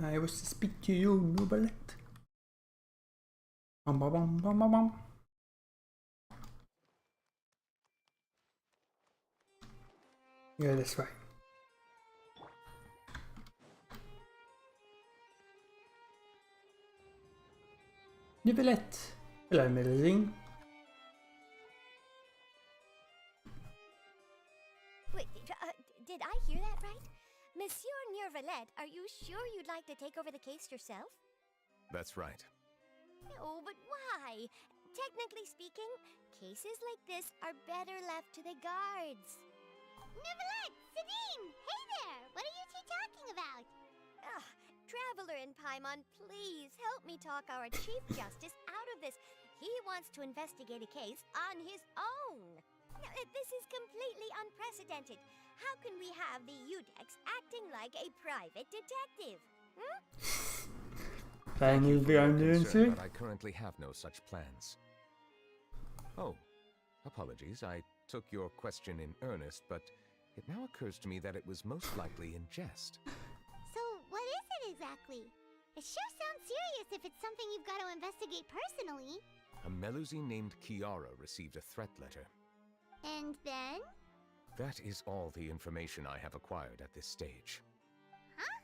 I wish to speak to you, Neuvillette. Bum, bum, bum, bum, bum, bum. Yeah, this way. Neuvillette. Hello, Melusine. Wait, did I hear that right? Monsieur Neuvillette, are you sure you'd like to take over the case yourself? That's right. Oh, but why? Technically speaking, cases like this are better left to the guards. Neuvillette! Sidine! Hey there! What are you two talking about? Traveler in Paimon, please help me talk our Chief Justice out of this. He wants to investigate a case on his own. Now, this is completely unprecedented. How can we have the Udex acting like a private detective? Playing is the only answer. But I currently have no such plans. Oh, apologies. I took your question in earnest, but it now occurs to me that it was most likely in jest. So, what is it exactly? It sure sounds serious if it's something you've got to investigate personally. A Melusine named Kiara received a threat letter. And then? That is all the information I have acquired at this stage. Huh?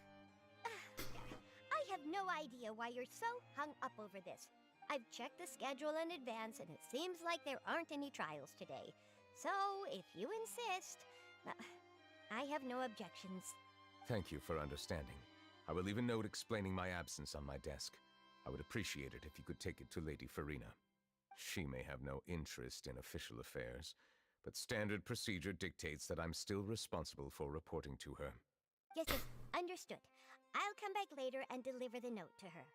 I have no idea why you're so hung up over this. I've checked the schedule in advance and it seems like there aren't any trials today. So, if you insist, I have no objections. Thank you for understanding. I will leave a note explaining my absence on my desk. I would appreciate it if you could take it to Lady Farina. She may have no interest in official affairs, but standard procedure dictates that I'm still responsible for reporting to her. Yes, understood. I'll come back later and deliver the note to her.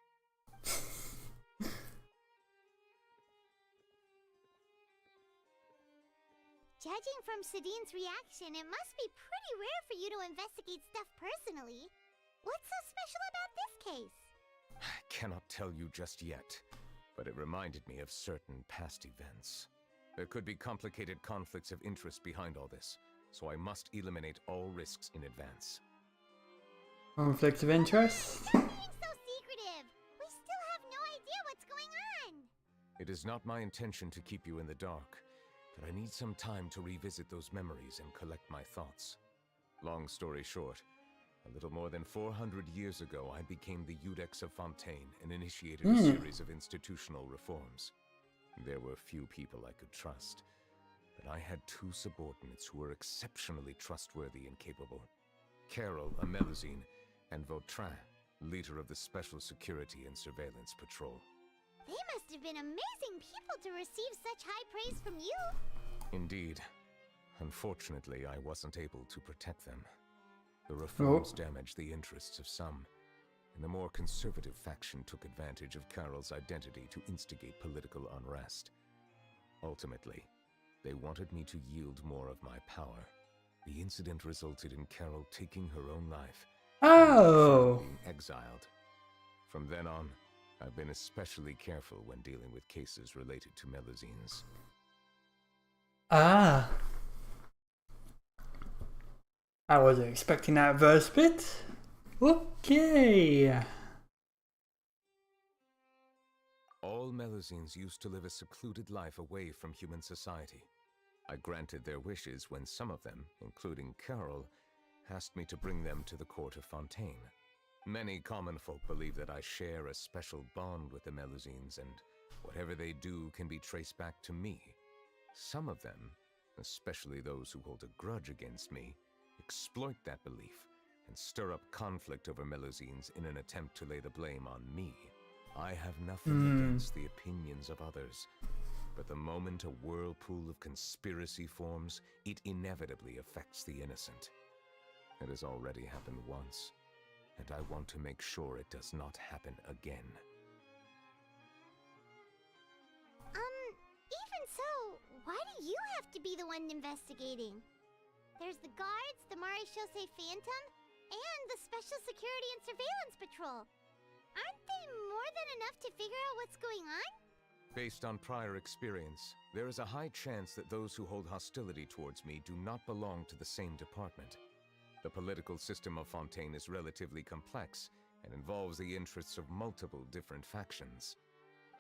Judging from Sidine's reaction, it must be pretty rare for you to investigate stuff personally. What's so special about this case? I cannot tell you just yet, but it reminded me of certain past events. There could be complicated conflicts of interest behind all this, so I must eliminate all risks in advance. Conflicts of interest? Stop being so secretive! We still have no idea what's going on! It is not my intention to keep you in the dark, but I need some time to revisit those memories and collect my thoughts. Long story short, a little more than 400 years ago, I became the Udex of Fontaine and initiated a series of institutional reforms. There were few people I could trust, but I had two subordinates who were exceptionally trustworthy and capable. Carol, a Melusine, and Vautrin, leader of the Special Security and Surveillance Patrol. They must have been amazing people to receive such high praise from you! Indeed. Unfortunately, I wasn't able to protect them. The reforms damaged the interests of some, and the more conservative faction took advantage of Carol's identity to instigate political unrest. Ultimately, they wanted me to yield more of my power. The incident resulted in Carol taking her own life. Oh! Being exiled. From then on, I've been especially careful when dealing with cases related to Melusines. Ah. I wasn't expecting that verse bit. Okay. All Melusines used to live a secluded life away from human society. I granted their wishes when some of them, including Carol, asked me to bring them to the court of Fontaine. Many common folk believe that I share a special bond with the Melusines, and whatever they do can be traced back to me. Some of them, especially those who hold a grudge against me, exploit that belief and stir up conflict over Melusines in an attempt to lay the blame on me. I have nothing against the opinions of others, but the moment a whirlpool of conspiracy forms, it inevitably affects the innocent. It has already happened once, and I want to make sure it does not happen again. Even so, why do you have to be the one investigating? There's the guards, the Marechaussee Phantom, and the Special Security and Surveillance Patrol. Aren't they more than enough to figure out what's going on? Based on prior experience, there is a high chance that those who hold hostility towards me do not belong to the same department. The political system of Fontaine is relatively complex and involves the interests of multiple different factions.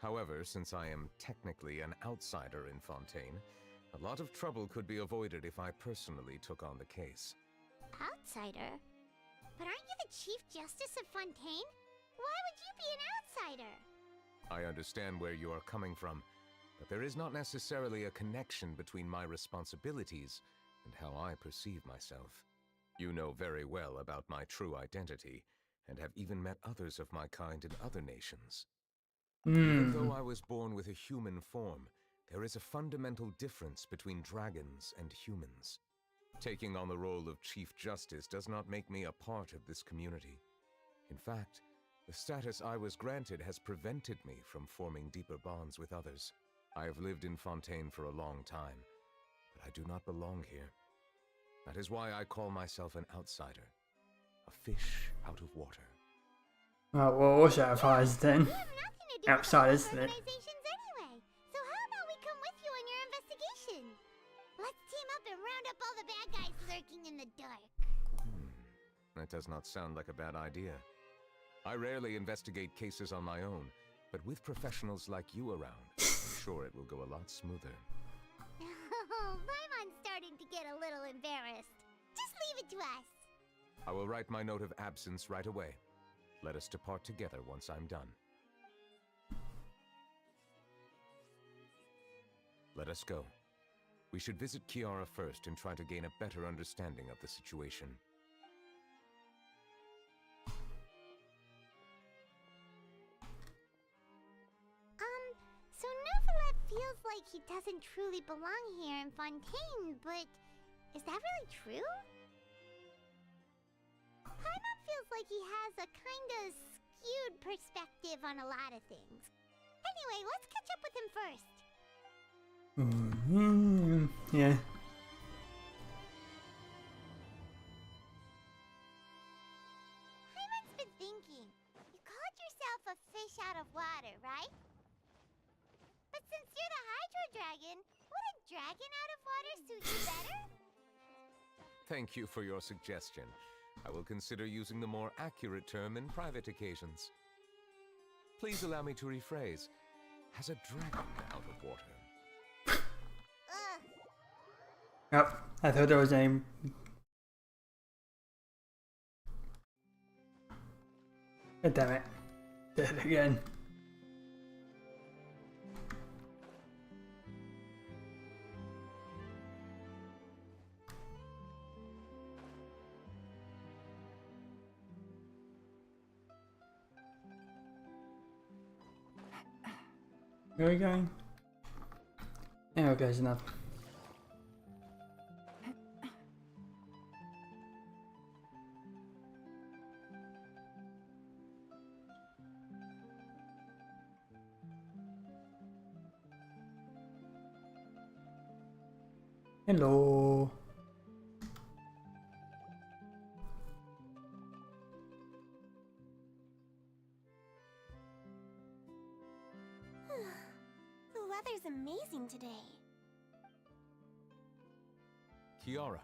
However, since I am technically an outsider in Fontaine, a lot of trouble could be avoided if I personally took on the case. Outsider? But aren't you the Chief Justice of Fontaine? Why would you be an outsider? I understand where you are coming from, but there is not necessarily a connection between my responsibilities and how I perceive myself. You know very well about my true identity, and have even met others of my kind in other nations. Even though I was born with a human form, there is a fundamental difference between dragons and humans. Taking on the role of Chief Justice does not make me a part of this community. In fact, the status I was granted has prevented me from forming deeper bonds with others. I have lived in Fontaine for a long time, but I do not belong here. That is why I call myself an outsider. A fish out of water. Oh, well, also outsiders then. Outsiders, isn't it? Anyway, so how about we come with you on your investigation? Let's team up and round up all the bad guys lurking in the dark. That does not sound like a bad idea. I rarely investigate cases on my own, but with professionals like you around, I'm sure it will go a lot smoother. Oh, Paimon's starting to get a little embarrassed. Just leave it to us. I will write my note of absence right away. Let us depart together once I'm done. Let us go. We should visit Kiara first and try to gain a better understanding of the situation. So Neuvillette feels like he doesn't truly belong here in Fontaine, but is that really true? Paimon feels like he has a kinda skewed perspective on a lot of things. Anyway, let's catch up with him first. Yeah. Paimon's been thinking. You called yourself a fish out of water, right? But since you're the Hydro Dragon, would a dragon out of water suit you better? Thank you for your suggestion. I will consider using the more accurate term in private occasions. Please allow me to rephrase. Has a dragon out of water? Yep, I thought there was a... God damn it. Did it again. Where are we going? There it goes enough. Hello. The weather's amazing today. Kiara.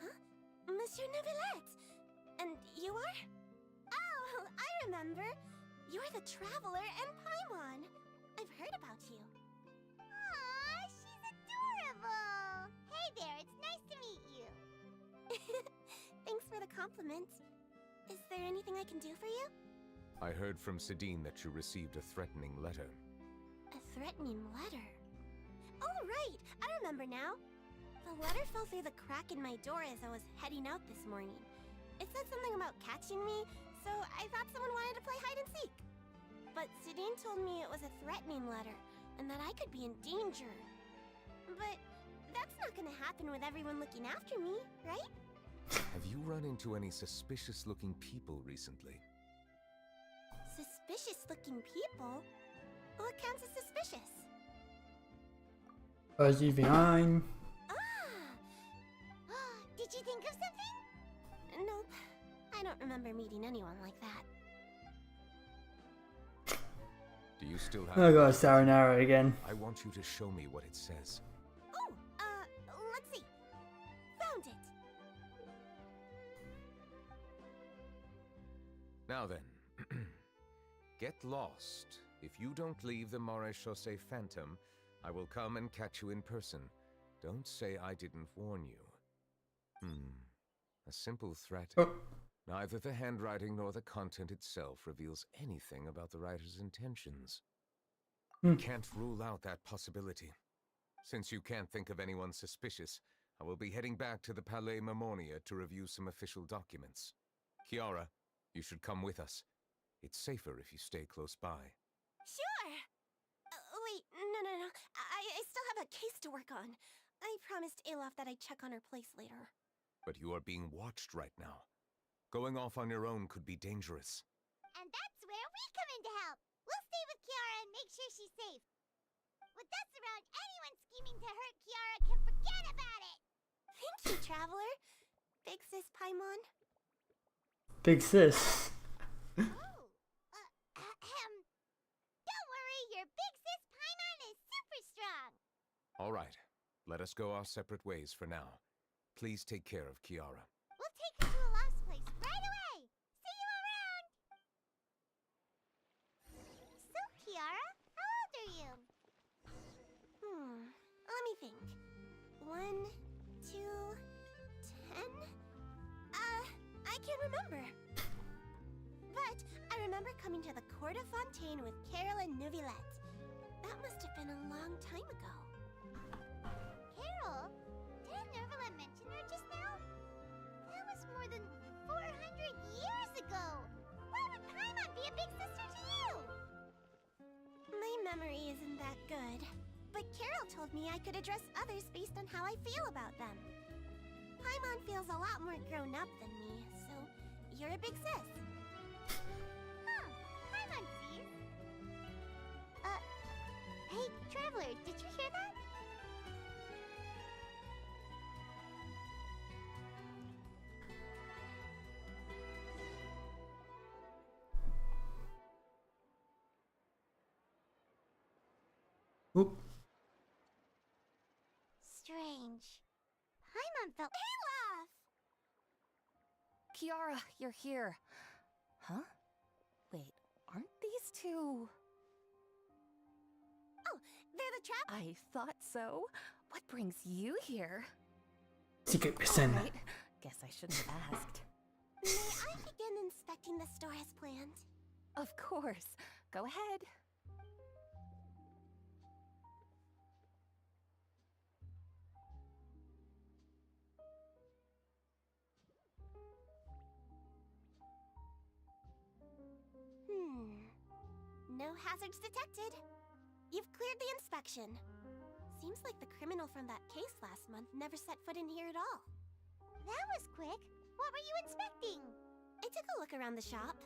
Huh? Monsieur Neuvillette! And you are? Oh, I remember. You're the Traveler and Paimon. I've heard about you. Aw, she's adorable! Hey there, it's nice to meet you. Thanks for the compliment. Is there anything I can do for you? I heard from Sidine that you received a threatening letter. A threatening letter? Oh, right! I remember now. The letter fell through the crack in my door as I was heading out this morning. It said something about catching me, so I thought someone wanted to play hide and seek. But Sidine told me it was a threatening letter, and that I could be in danger. But that's not gonna happen with everyone looking after me, right? Have you run into any suspicious-looking people recently? Suspicious-looking people? What counts as suspicious? Fuzzy behind. Did you think of something? Nope. I don't remember meeting anyone like that. Do you still have... Oh god, Saranara again. I want you to show me what it says. Oh, let's see. Found it. Now then, get lost. If you don't leave the Maréchaussée Phantom, I will come and catch you in person. Don't say I didn't warn you. A simple threat. Oh. Neither the handwriting nor the content itself reveals anything about the writer's intentions. Can't rule out that possibility. Since you can't think of anyone suspicious, I will be heading back to the Palais Mermonia to review some official documents. Kiara, you should come with us. It's safer if you stay close by. Sure! Wait, no. I still have a case to work on. I promised Alof that I'd check on her place later. But you are being watched right now. Going off on your own could be dangerous. And that's where we come in to help. We'll stay with Kiara and make sure she's safe. With us around, anyone scheming to hurt Kiara can forget about it! Thank you, Traveler. Big Sis Paimon. Big sis. Don't worry, your Big Sis Paimon is super strong! All right, let us go our separate ways for now. Please take care of Kiara. We'll take her to a lost place right away! See you around! So, Kiara, how old are you? Let me think. 1, 2, 10? I can't remember. But I remember coming to the Court of Fontaine with Carol and Neuvillette. That must have been a long time ago. Carol? Didn't Neuvillette mention her just now? That was more than 400 years ago! Why would Paimon be a big sister to you? My memory isn't that good, but Carol told me I could address others based on how I feel about them. Paimon feels a lot more grown up than me, so you're a big sis. Paimon sees. Hey, Traveler, did you hear that? Oop. Strange. Paimon felt Alof! Kiara, you're here. Huh? Wait, aren't these two... Oh, they're the trap? I thought so. What brings you here? Secret mission. Right. Guess I shouldn't have asked. May I begin inspecting the store as planned? Of course. Go ahead. No hazards detected. You've cleared the inspection. Seems like the criminal from that case last month never set foot in here at all. That was quick. What were you inspecting? I took a look around the shop.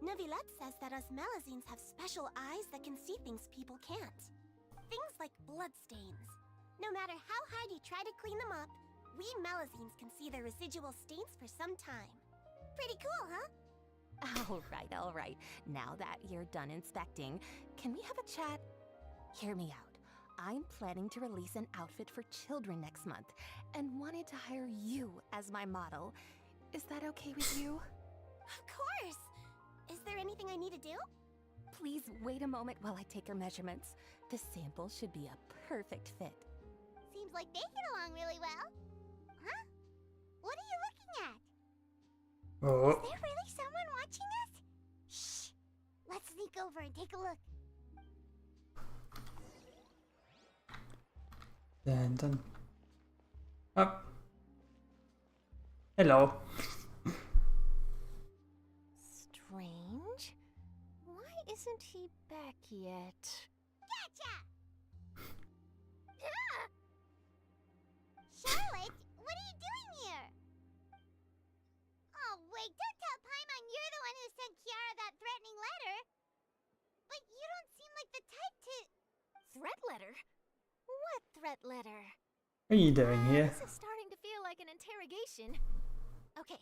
Neuvillette says that us Melazines have special eyes that can see things people can't. Things like bloodstains. No matter how hard you try to clean them up, we Melazines can see their residual stains for some time. Pretty cool, huh? All right. Now that you're done inspecting, can we have a chat? Hear me out. I'm planning to release an outfit for children next month and wanted to hire you as my model. Is that okay with you? Of course! Is there anything I need to do? Please wait a moment while I take your measurements. The sample should be a perfect fit. Seems like they get along really well. Huh? What are you Oh. Is there really someone watching us? Shh! Let's sneak over and take a look. Dun. Up. Hello. Strange. Why isn't he back yet? Gotcha! Charlotte, what are you doing here? Oh, wait, don't tell Paimon you're the one who sent Kiara that threatening letter. But you don't seem like the type to... Threat letter? What threat letter? What are you doing here? This is starting to feel like an interrogation. Okay,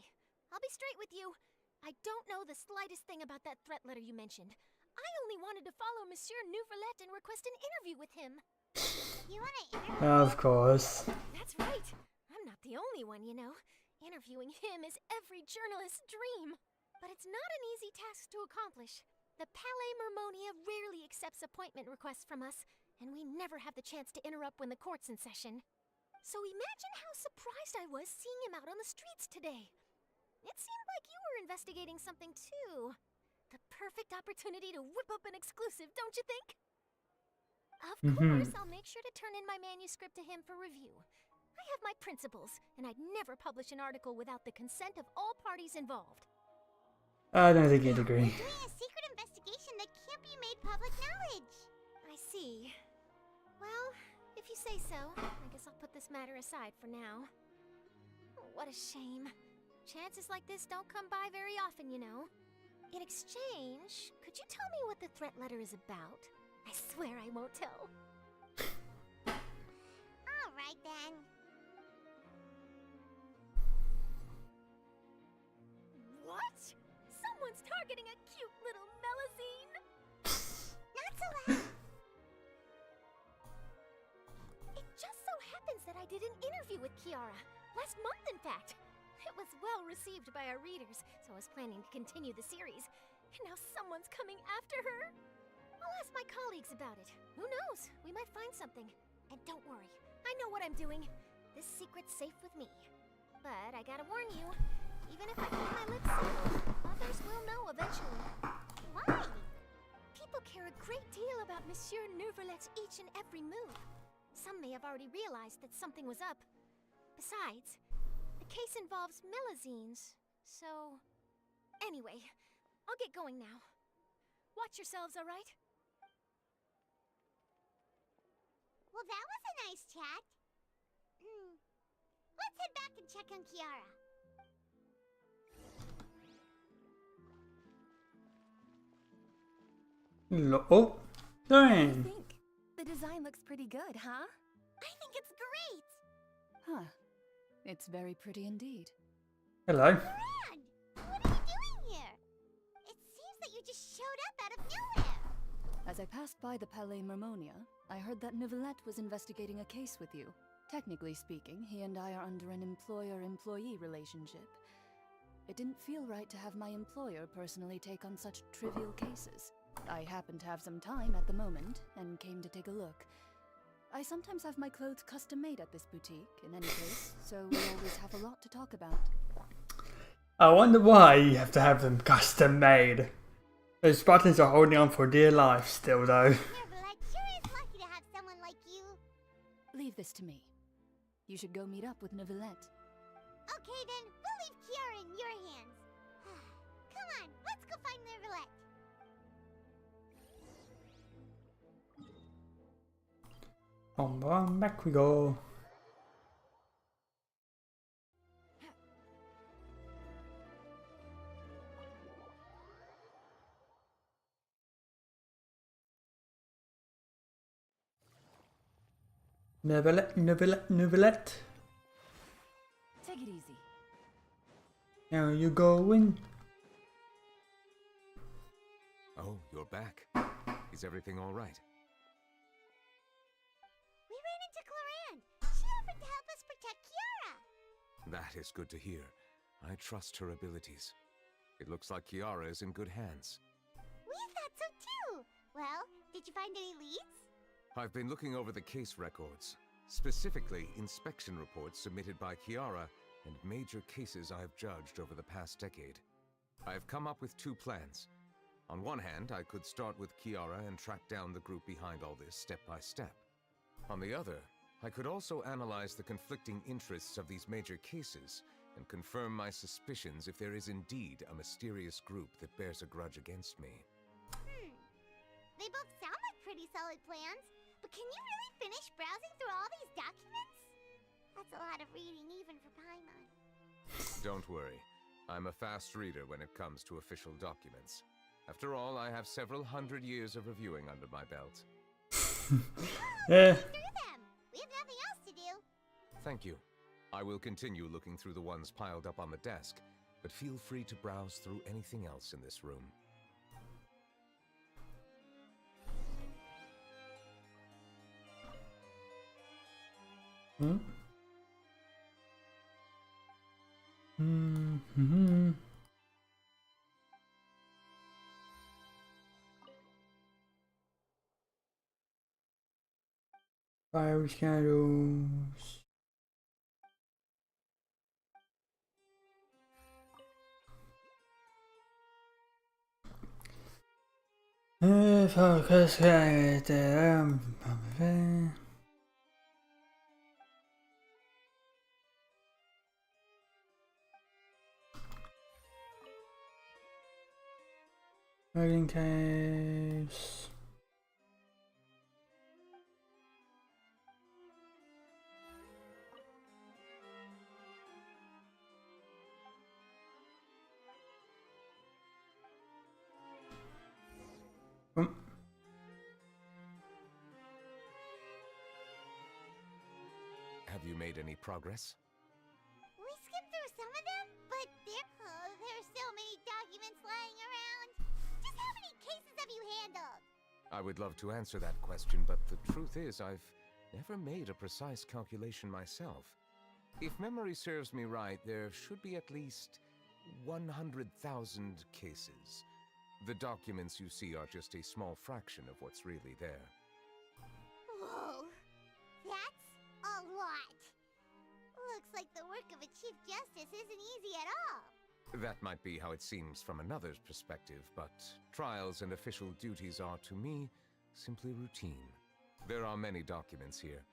I'll be straight with you. I don't know the slightest thing about that threat letter you mentioned. I only wanted to follow Monsieur Neuvillette and request an interview with him. You want to interview? Of course. That's right. I'm not the only one, you know. Interviewing him is every journalist's dream. But it's not an easy task to accomplish. The Palais Mermonia rarely accepts appointment requests from us, and we never have the chance to interrupt when the court's in session. So imagine how surprised I was seeing him out on the streets today. It seemed like you were investigating something too. The perfect opportunity to whip up an exclusive, don't you think? Of course, I'll make sure to turn in my manuscript to him for review. I have my principles, and I'd never publish an article without the consent of all parties involved. I don't think you'd agree. We're doing a secret investigation that can't be made public knowledge. I see. Well, if you say so, I guess I'll put this matter aside for now. What a shame. Chances like this don't come by very often, you know. In exchange, could you tell me what the threat letter is about? I swear I won't tell. Alright then. What? Someone's targeting a cute little Melazine? Not so loud. It just so happens that I did an interview with Kiara. Last month, in fact. It was well received by our readers, so I was planning to continue the series. And now someone's coming after her. I'll ask my colleagues about it. Who knows? We might find something. And don't worry, I know what I'm doing. This secret's safe with me. But I gotta warn you, even if I keep my lips sealed, others will know eventually. Why? People care a great deal about Monsieur Neuvillette's each and every move. Some may have already realized that something was up. Besides, the case involves Melazines, so... Anyway, I'll get going now. Watch yourselves, all right? Well, that was a nice chat. Let's head back and check on Kiara. Oh, dang. Think the design looks pretty good, huh? I think it's great. Huh. It's very pretty indeed. Hello. Moran, what are you doing here? It seems that you just showed up out of nowhere. As I passed by the Palais Mermonia, I heard that Neuvillette was investigating a case with you. Technically speaking, he and I are under an employer-employee relationship. It didn't feel right to have my employer personally take on such trivial cases. I happened to have some time at the moment, and came to take a look. I sometimes have my clothes custom-made at this boutique, in any case, so we always have a lot to talk about. I wonder why you have to have them custom-made. Those Spartans are holding on for dear life still, though. Neuvillette sure is lucky to have someone like you. Leave this to me. You should go meet up with Neuvillette. Okay then, we'll leave Kiara in your hands. Come on, let's go find Neuvillette. On, back we go. Neuvillette. Take it easy. How you going? Oh, you're back. Is everything all right? We ran into Cloran. She offered to help us protect Kiara. That is good to hear. I trust her abilities. It looks like Kiara is in good hands. We thought so too. Well, did you find any leads? I've been looking over the case records, specifically inspection reports submitted by Kiara and major cases I've judged over the past decade. I've come up with 2 plans. On one hand, I could start with Kiara and track down the group behind all this step by step. On the other, I could also analyze the conflicting interests of these major cases and confirm my suspicions if there is indeed a mysterious group that bears a grudge against me. They both sound like pretty solid plans, but can you really finish browsing through all these documents? That's a lot of reading even for Paimon. Don't worry. I'm a fast reader when it comes to official documents. After all, I have several hundred years of reviewing under my belt. Through them! We have nothing else to do. Thank you. I will continue looking through the ones piled up on the desk, but feel free to browse through anything else in this room. Fire shadows. Focus Hiding caves. Have you made any progress? We skimmed through some of them, but there's so many documents lying around. Just how many cases have you handled? I would love to answer that question, but the truth is I've never made a precise calculation myself. If memory serves me right, there should be at least 100,000 cases. The documents you see are just a small fraction of what's really there. Whoa, that's a lot. Looks like the work of a Chief Justice isn't easy at all. That might be how it seems from another's perspective, but trials and official duties are, to me, simply routine. There are many documents here.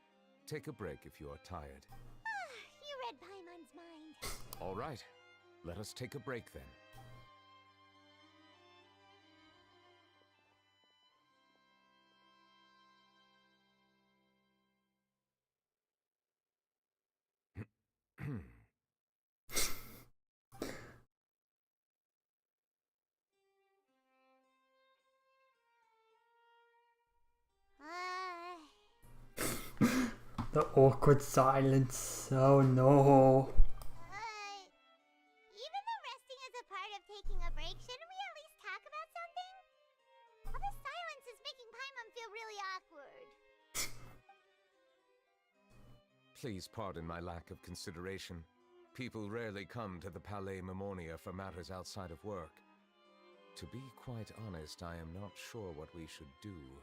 Take a break if you are tired. You read Paimon's mind. All right, let us take a break then. The awkward silence. Oh no. Even though resting is a part of taking a break, shouldn't we at least talk about something? All the silence is making Paimon feel really awkward. Please pardon my lack of consideration. People rarely come to the Palais Mermonia for matters outside of work. To be quite honest, I am not sure what we should do.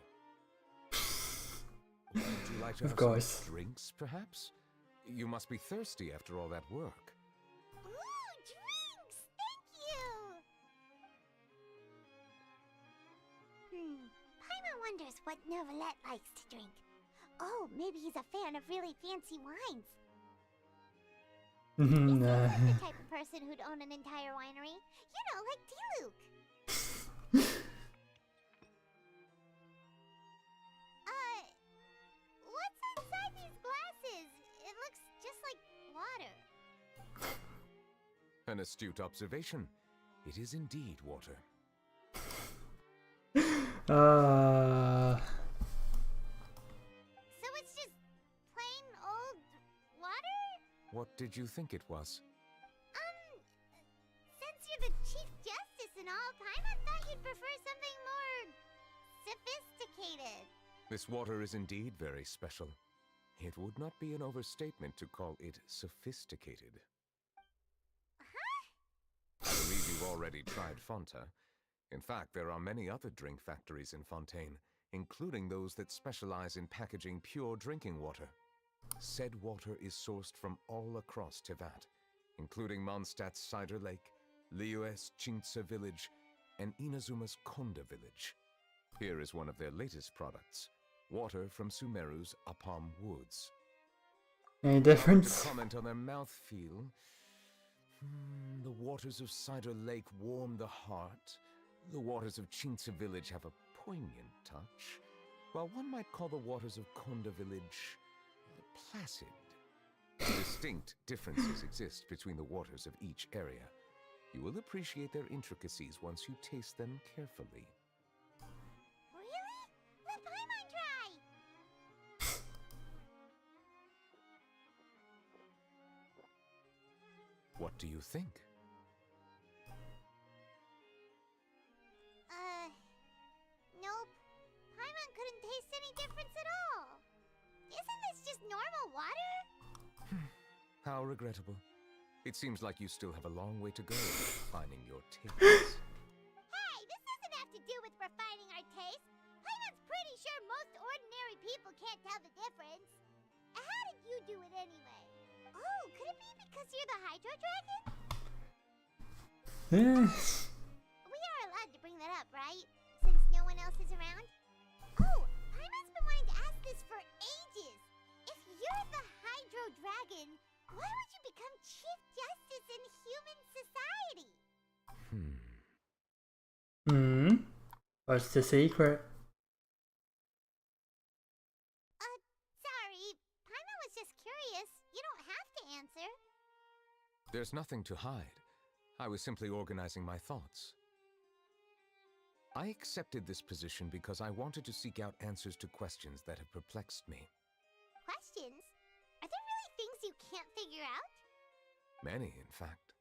Would you like to have some drinks, perhaps? You must be thirsty after all that work. Ooh, drinks! Thank you! Paimon wonders what Neuvillette likes to drink. Oh, maybe he's a fan of really fancy wines. He's the type of person who'd own an entire winery. You know, like Diluc. What's inside these glasses? It looks just like water. An astute observation. It is indeed water. So it's just plain old water? What did you think it was? Since you're the Chief Justice and all, Paimon thought you'd prefer something more sophisticated. This water is indeed very special. It would not be an overstatement to call it sophisticated. I believe you've already tried Fonta. In fact, there are many other drink factories in Fontaine, including those that specialize in packaging pure drinking water. Said water is sourced from all across Teyvat. including Mondstadt's Cider Lake, Liyue's Chintsa Village, and Inazuma's Konda Village. Here is one of their latest products, water from Sumeru's Apam Woods. Any difference? To comment on their mouthfeel. The waters of Cider Lake warm the heart. The waters of Chintsa Village have a poignant touch, while one might call the waters of Konda Village placid. Distinct differences exist between the waters of each area. You will appreciate their intricacies once you taste them carefully. Really? Let Paimon try! What do you think? Nope. Paimon couldn't taste any difference at all. Isn't this just normal water? How regrettable. It seems like you still have a long way to go refining your taste. Hey, this doesn't have to do with refining our taste. Paimon's pretty sure most ordinary people can't tell the difference. How did you do it anyway? Oh, could it be because you're the Hydro Dragon? Yes. We are allowed to bring that up, right? Since no one else is around? Oh, Paimon's been wanting to ask this for ages. If you're the Hydro Dragon, why would you become Chief Justice in human society? What's the secret? Sorry. Paimon was just curious. You don't have to answer. There's nothing to hide. I was simply organizing my thoughts. I accepted this position because I wanted to seek out answers to questions that have perplexed me. Questions? Are there really things you can't figure out? Many, in fact.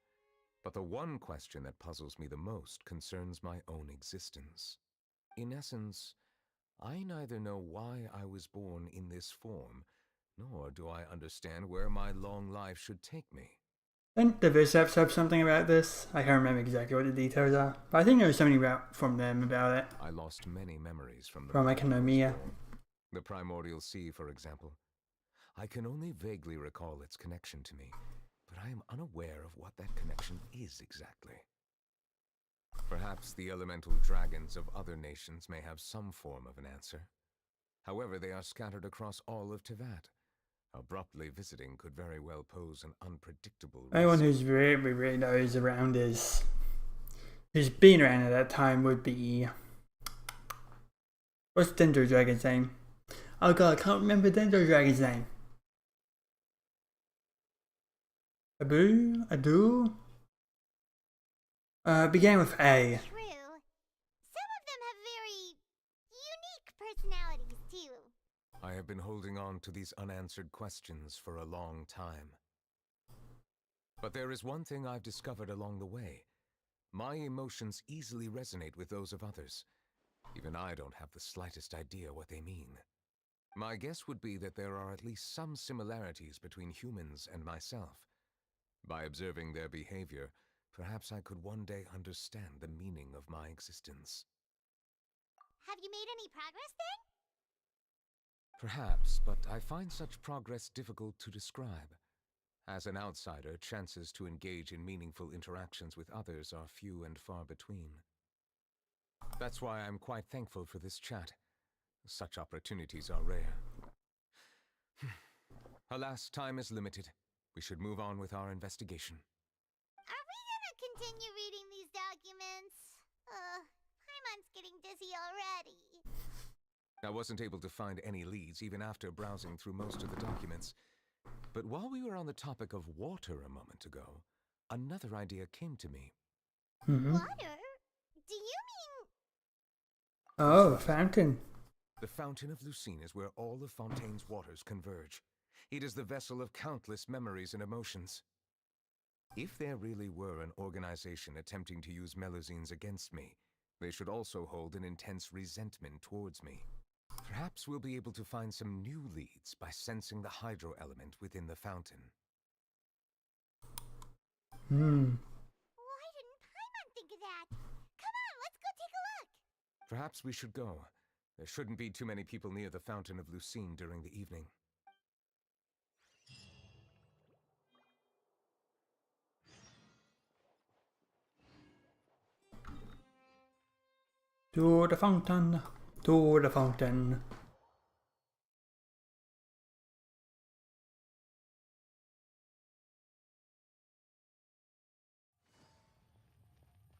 But the one question that puzzles me the most concerns my own existence. In essence, I neither know why I was born in this form, nor do I understand where my long life should take me. Didn't the Viz have something about this? I can't remember exactly what the details are, but I think there was something from them about it. I lost many memories from Economia. The Primordial Sea, for example. I can only vaguely recall its connection to me, but I am unaware of what that connection is exactly. Perhaps the elemental dragons of other nations may have some form of an answer. However, they are scattered across all of Teyvat. Abruptly visiting could very well pose an unpredictable risk. Anyone who's really knows around who's been around at that time would be... What's Dendro Dragon's name? Oh god, I can't remember Dendro Dragon's name. Adu? Began with A. True. Some of them have very unique personalities, too. I have been holding on to these unanswered questions for a long time. But there is one thing I've discovered along the way. My emotions easily resonate with those of others. Even I don't have the slightest idea what they mean. My guess would be that there are at least some similarities between humans and myself. By observing their behavior, perhaps I could one day understand the meaning of my existence. Have you made any progress then? Perhaps, but I find such progress difficult to describe. As an outsider, chances to engage in meaningful interactions with others are few and far between. That's why I'm quite thankful for this chat. Such opportunities are rare. Alas, time is limited. We should move on with our investigation. Are we gonna continue reading these documents? Paimon's getting dizzy already. I wasn't able to find any leads even after browsing through most of the documents. But while we were on the topic of water a moment ago, another idea came to me. Water? Do you mean... Oh, a fountain. The Fountain of Lucine is where all of Fontaine's waters converge. It is the vessel of countless memories and emotions. If there really were an organization attempting to use Melusines against me, they should also hold an intense resentment towards me. Perhaps we'll be able to find some new leads by sensing the hydro element within the fountain. Why didn't Paimon think of that? Come on, let's go take a look! Perhaps we should go. There shouldn't be too many people near the Fountain of Lucine during the evening. To the fountain, to the fountain.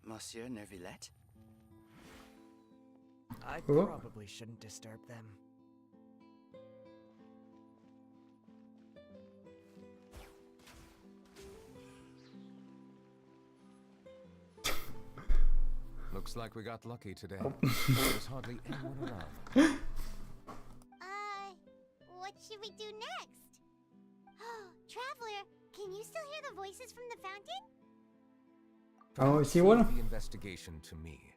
Monsieur Neuvillette? I Oh. probably shouldn't disturb them. Looks like we got lucky today. There's hardly anyone around. What should we do next? Oh, Traveler, can you still hear the voices from the fountain? Oh, is he one? The investigation to me.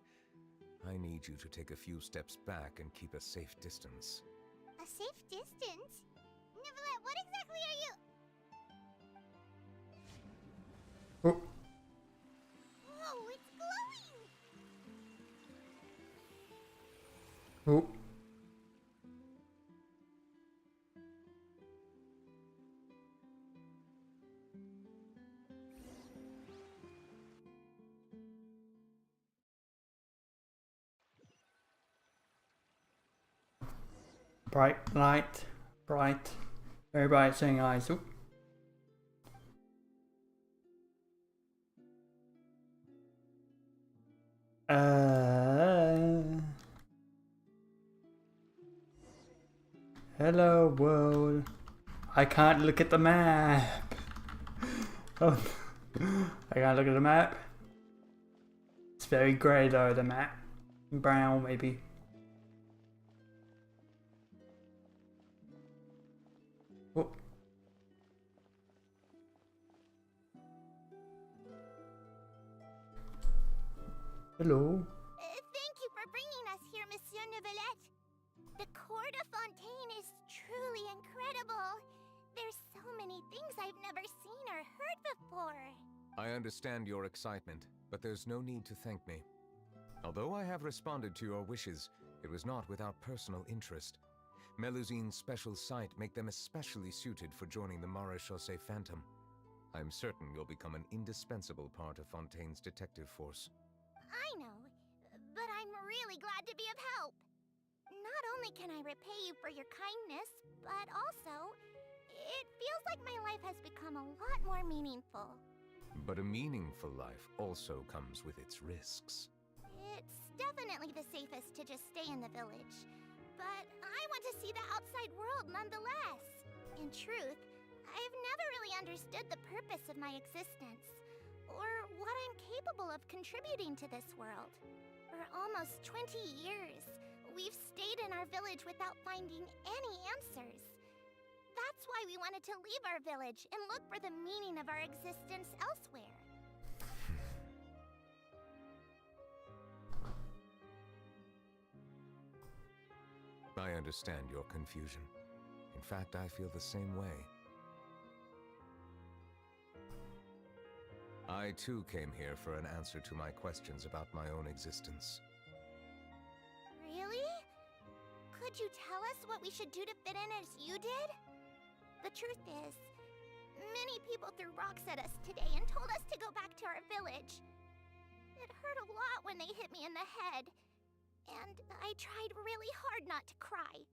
I need you to take a few steps back and keep a safe distance. A safe distance? Neuvillette, what exactly are you? Oh. Whoa, it's glowing! Oh. Bright light, bright, very bright, saying eyes. Oop. Hello world. I can't look at the map. Oh, I can't look at the map. It's very grey though, the map. Brown maybe. Oh. Hello. Thank you for bringing us here, Monsieur Neuvillette. The Cour de Fontaine is truly incredible. There's so many things I've never seen or heard before. I understand your excitement, but there's no need to thank me. Although I have responded to your wishes, it was not without personal interest. Melusine's special sight make them especially suited for joining the Maréchaussée Phantom. I'm certain you'll become an indispensable part of Fontaine's detective force. I know, but I'm really glad to be of help. Not only can I repay you for your kindness, but also, it feels like my life has become a lot more meaningful. But a meaningful life also comes with its risks. It's definitely the safest to just stay in the village. But I want to see the outside world nonetheless. In truth, I've never really understood the purpose of my existence, or what I'm capable of contributing to this world. For almost 20 years, we've stayed in our village without finding any answers. That's why we wanted to leave our village and look for the meaning of our existence elsewhere. I understand your confusion. In fact, I feel the same way. I too came here for an answer to my questions about my own existence. Really? Could you tell us what we should do to fit in as you did? The truth is, many people threw rocks at us today and told us to go back to our village. It hurt a lot when they hit me in the head, and I tried really hard not to cry.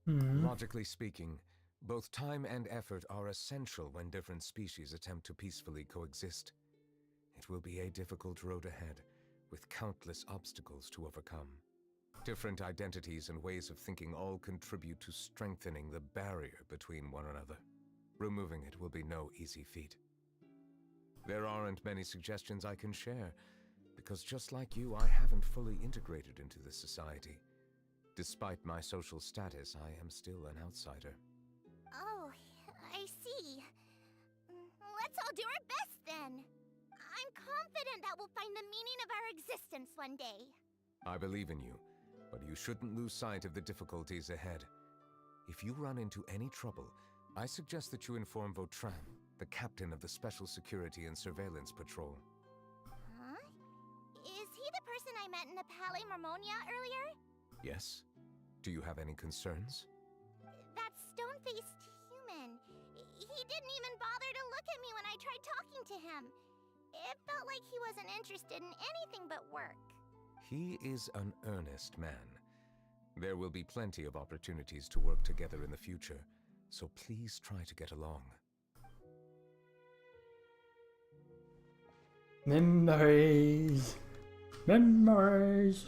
Logically speaking, both time and effort are essential when different species attempt to peacefully coexist. It will be a difficult road ahead, with countless obstacles to overcome. Different identities and ways of thinking all contribute to strengthening the barrier between one another. Removing it will be no easy feat. There aren't many suggestions I can share, because just like you, I haven't fully integrated into this society. Despite my social status, I am still an outsider. Oh, I see. Let's all do our best then. I'm confident that we'll find the meaning of our existence one day. I believe in you, but you shouldn't lose sight of the difficulties ahead. If you run into any trouble, I suggest that you inform Vautrin, the captain of the Special Security and Surveillance Patrol. Huh? Is he the person I met in the Palais Marmonia earlier? Yes? Do you have any concerns? That stone-faced human. He didn't even bother to look at me when I tried talking to him. It felt like he wasn't interested in anything but work. He is an earnest man. There will be plenty of opportunities to work together in the future, so please try to get along. Memories. Memories.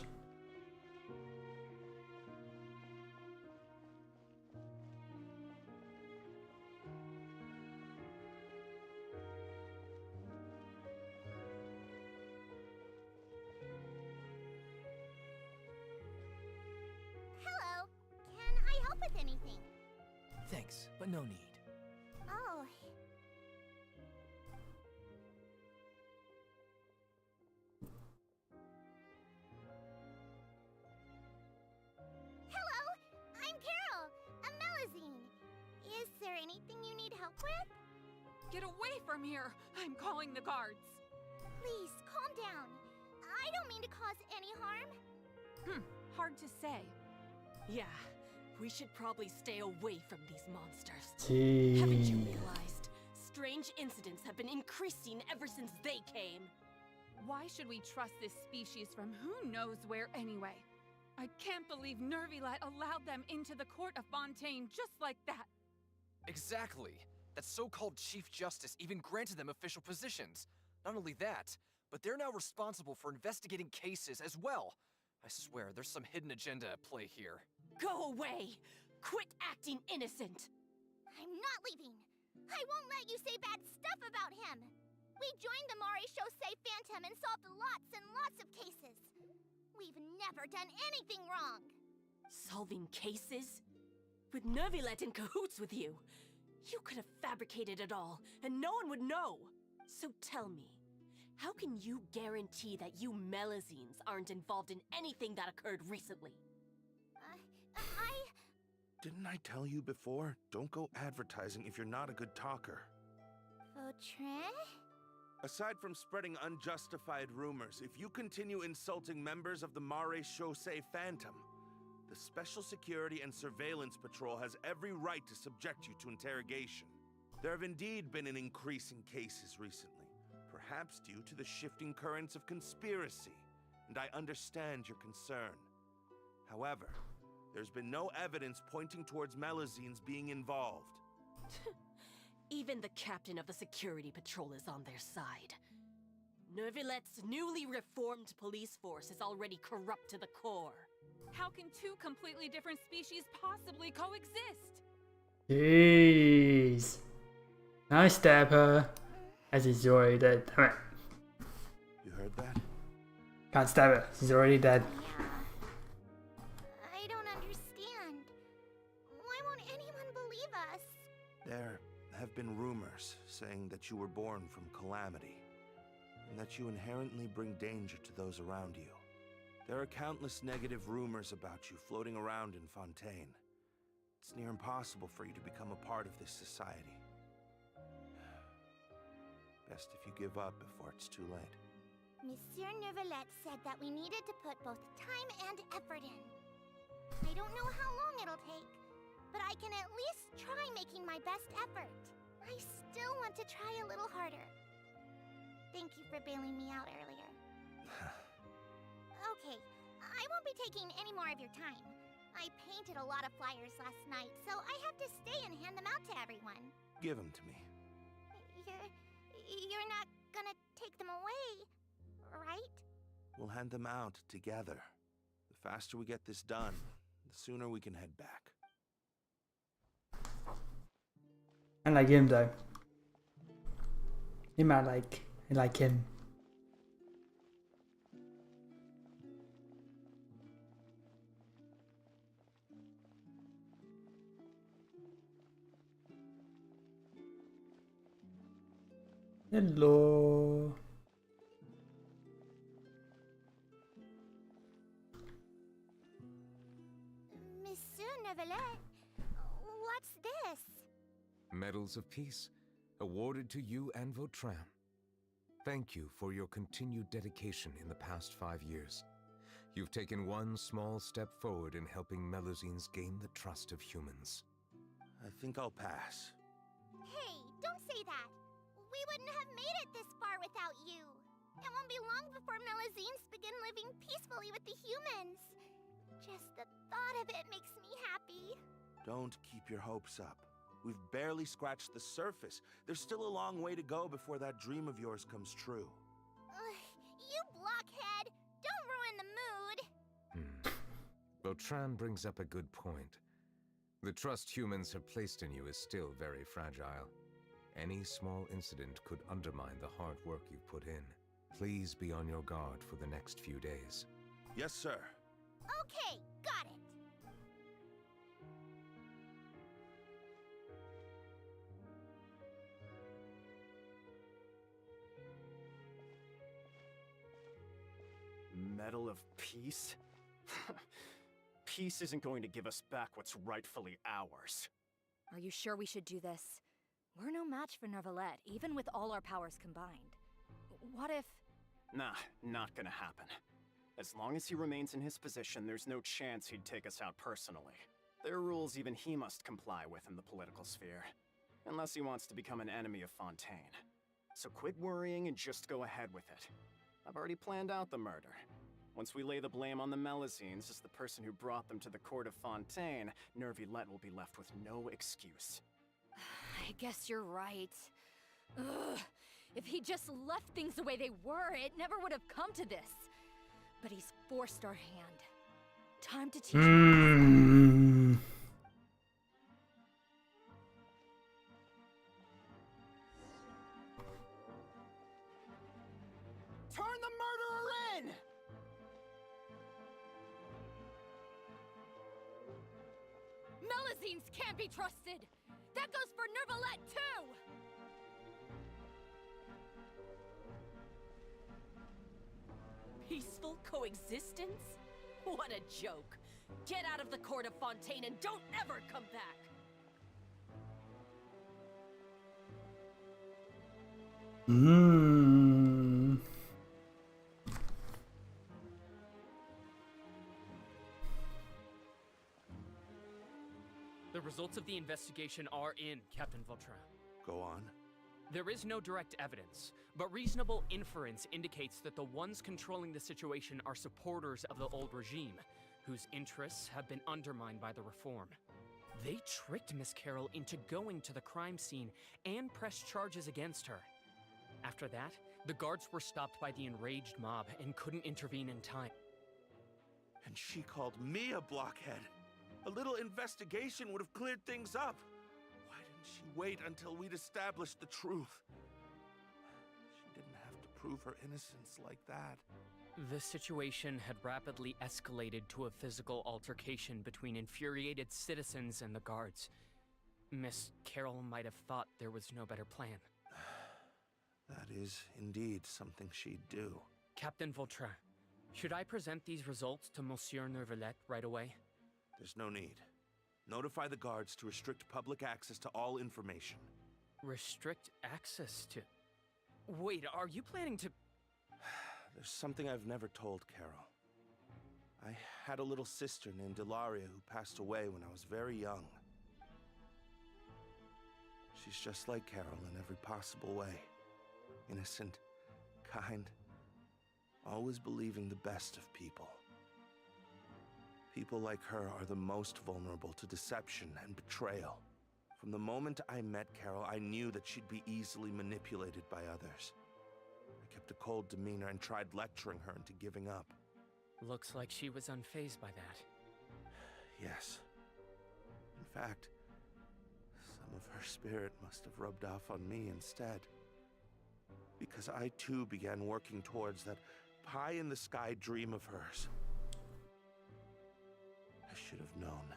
Hello. Can I help with anything? Thanks, but no need. Oh. Hello, I'm Carol, a Melazine. Is there anything you need help with? Get away from here! I'm calling the guards. Please, calm down. I don't mean to cause any harm. Hard to say. Yeah, we should probably stay away from these monsters. Jeez. Haven't you realized? Strange incidents have been increasing ever since they came. Why should we trust this species from who knows where anyway? I can't believe Neuvillette allowed them into the court of Fontaine just like that. Exactly. That so-called Chief Justice even granted them official positions. Not only that, but they're now responsible for investigating cases as well. I swear, there's some hidden agenda at play here. Go away! Quit acting innocent! I'm not leaving. I won't let you say bad stuff about him. We joined the Maréchaussée Phantom and solved lots and lots of cases. We've never done anything wrong. Solving cases? With Neuvillette in cahoots with you. You could have fabricated it all, and no one would know. So tell me, how can you guarantee that you Melazines aren't involved in anything that occurred recently? Didn't I tell you before? Don't go advertising if you're not a good talker. Vautrin? Aside from spreading unjustified rumors, if you continue insulting members of the Maréchaussée Phantom, the Special Security and Surveillance Patrol has every right to subject you to interrogation. There have indeed been an increase in cases recently, perhaps due to the shifting currents of conspiracy, and I understand your concern. However, there's been no evidence pointing towards Melazines being involved. Even the captain of the security patrol is on their side. Neuvillette's newly reformed police force is already corrupt to the core. How can two completely different species possibly coexist? Jeez. I stab her. As she's already dead. Damn it. You heard that? Can't stab her. She's already dead. I don't understand. Why won't anyone believe us? There have been rumors saying that you were born from calamity, and that you inherently bring danger to those around you. There are countless negative rumors about you floating around in Fontaine. It's near impossible for you to become a part of this society. Best if you give up before it's too late. Monsieur Neuvillette said that we needed to put both time and effort in. I don't know how long it'll take, but I can at least try making my best effort. I still want to try a little harder. Thank you for bailing me out earlier. Okay, I won't be taking any more of your time. I painted a lot of flyers last night, so I have to stay and hand them out to everyone. Give them to me. You're not gonna take them away, right? We'll hand them out together. The faster we get this done, the sooner we can head back. I like him though. Him I like him. Hello. Monsieur Neuvillette, what's this? Medals of Peace, awarded to you and Vautrin. Thank you for your continued dedication in the past 5 years. You've taken one small step forward in helping Melazines gain the trust of humans. I think I'll pass. Hey, don't say that. We wouldn't have made it this far without you. It won't be long before Melazines begin living peacefully with the humans. Just the thought of it makes me happy. Don't keep your hopes up. We've barely scratched the surface. There's still a long way to go before that dream of yours comes true. You blockhead! Don't ruin the mood! Vautrin brings up a good point. The trust humans have placed in you is still very fragile. Any small incident could undermine the hard work you've put in. Please be on your guard for the next few days. Yes, sir. Okay, got it! Medal of Peace? Peace isn't going to give us back what's rightfully ours. Are you sure we should do this? We're no match for Neuvillette, even with all our powers combined. What if... Nah, not gonna happen. As long as he remains in his position, there's no chance he'd take us out personally. There are rules even he must comply with in the political sphere. Unless he wants to become an enemy of Fontaine. So quit worrying and just go ahead with it. I've already planned out the murder. Once we lay the blame on the Melazines as the person who brought them to the court of Fontaine, Neuvillette will be left with no excuse. I guess you're right. Ugh. If he just left things the way they were, it never would have come to this. But he's forced our hand. Time to teach him. Turn the murderer in! Melazines can't be trusted! That goes for Neuvillette, too! Peaceful coexistence? What a joke! Get out of the court of Fontaine and don't ever come back! The results of the investigation are in, Captain Vautrin. Go on. There is no direct evidence, but reasonable inference indicates that the ones controlling the situation are supporters of the old regime, whose interests have been undermined by the reform. They tricked Miss Carroll into going to the crime scene and pressed charges against her. After that, the guards were stopped by the enraged mob and couldn't intervene in time. And she called me a blockhead. A little investigation would have cleared things up. Why didn't she wait until we'd established the truth? She didn't have to prove her innocence like that. The situation had rapidly escalated to a physical altercation between infuriated citizens and the guards. Miss Carroll might have thought there was no better plan. That is indeed something she'd do. Captain Vautrin, should I present these results to Monsieur Neuvillette right away? There's no need. Notify the guards to restrict public access to all information. Restrict access to... Wait, are you planning to... There's something I've never told Carol. I had a little sister named Ilaria who passed away when I was very young. She's just like Carol in every possible way. Innocent, kind, always believing the best of people. People like her are the most vulnerable to deception and betrayal. From the moment I met Carol, I knew that she'd be easily manipulated by others. I kept a cold demeanor and tried lecturing her into giving up. Looks like she was unfazed by that. Yes. In fact, some of her spirit must have rubbed off on me instead. Because I too began working towards that pie-in-the-sky dream of hers. I should have known.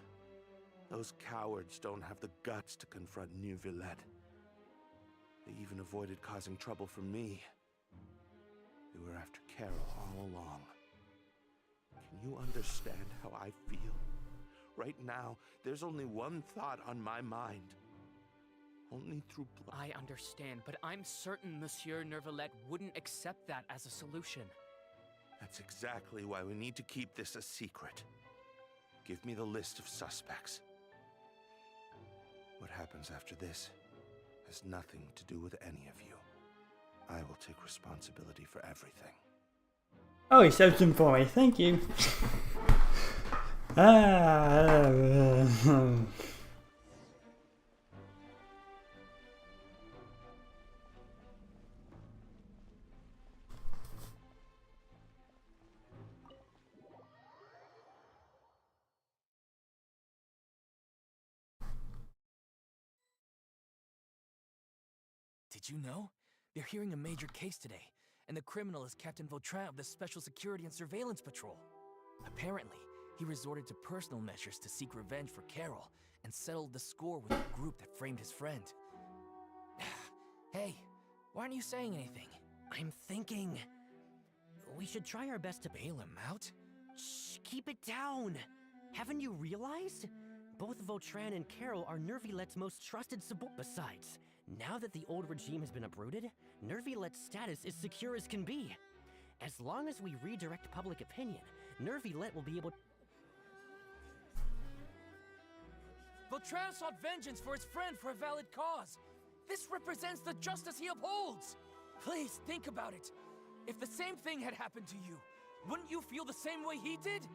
Those cowards don't have the guts to confront Neuvillette. They even avoided causing trouble for me. They were after Carol all along. Can you understand how I feel? Right now, there's only one thought on my mind. Only through blood. I understand, but I'm certain Monsieur Neuvillette wouldn't accept that as a solution. That's exactly why we need to keep this a secret. Give me the list of suspects. What happens after this has nothing to do with any of you. I will take responsibility for everything. Oh, he saved them for me. Thank you. Did you know? They're hearing a major case today, and the criminal is Captain Vautrin of the Special Security and Surveillance Patrol. Apparently, he resorted to personal measures to seek revenge for Carol and settled the score with the group that framed his friend. Hey, why aren't you saying anything? I'm thinking... we should try our best to bail him out. Shh, keep it down! Haven't you realized? Both Vautrin and Carol are Neuvillette's most trusted Besides, now that the old regime has been uprooted, Neuvillette's status is secure as can be. As long as we redirect public opinion, Neuvillette will be able... Vautrin sought vengeance for his friend for a valid cause. This represents the justice he upholds. Please, think about it. If the same thing had happened to you, wouldn't you feel the same way he did?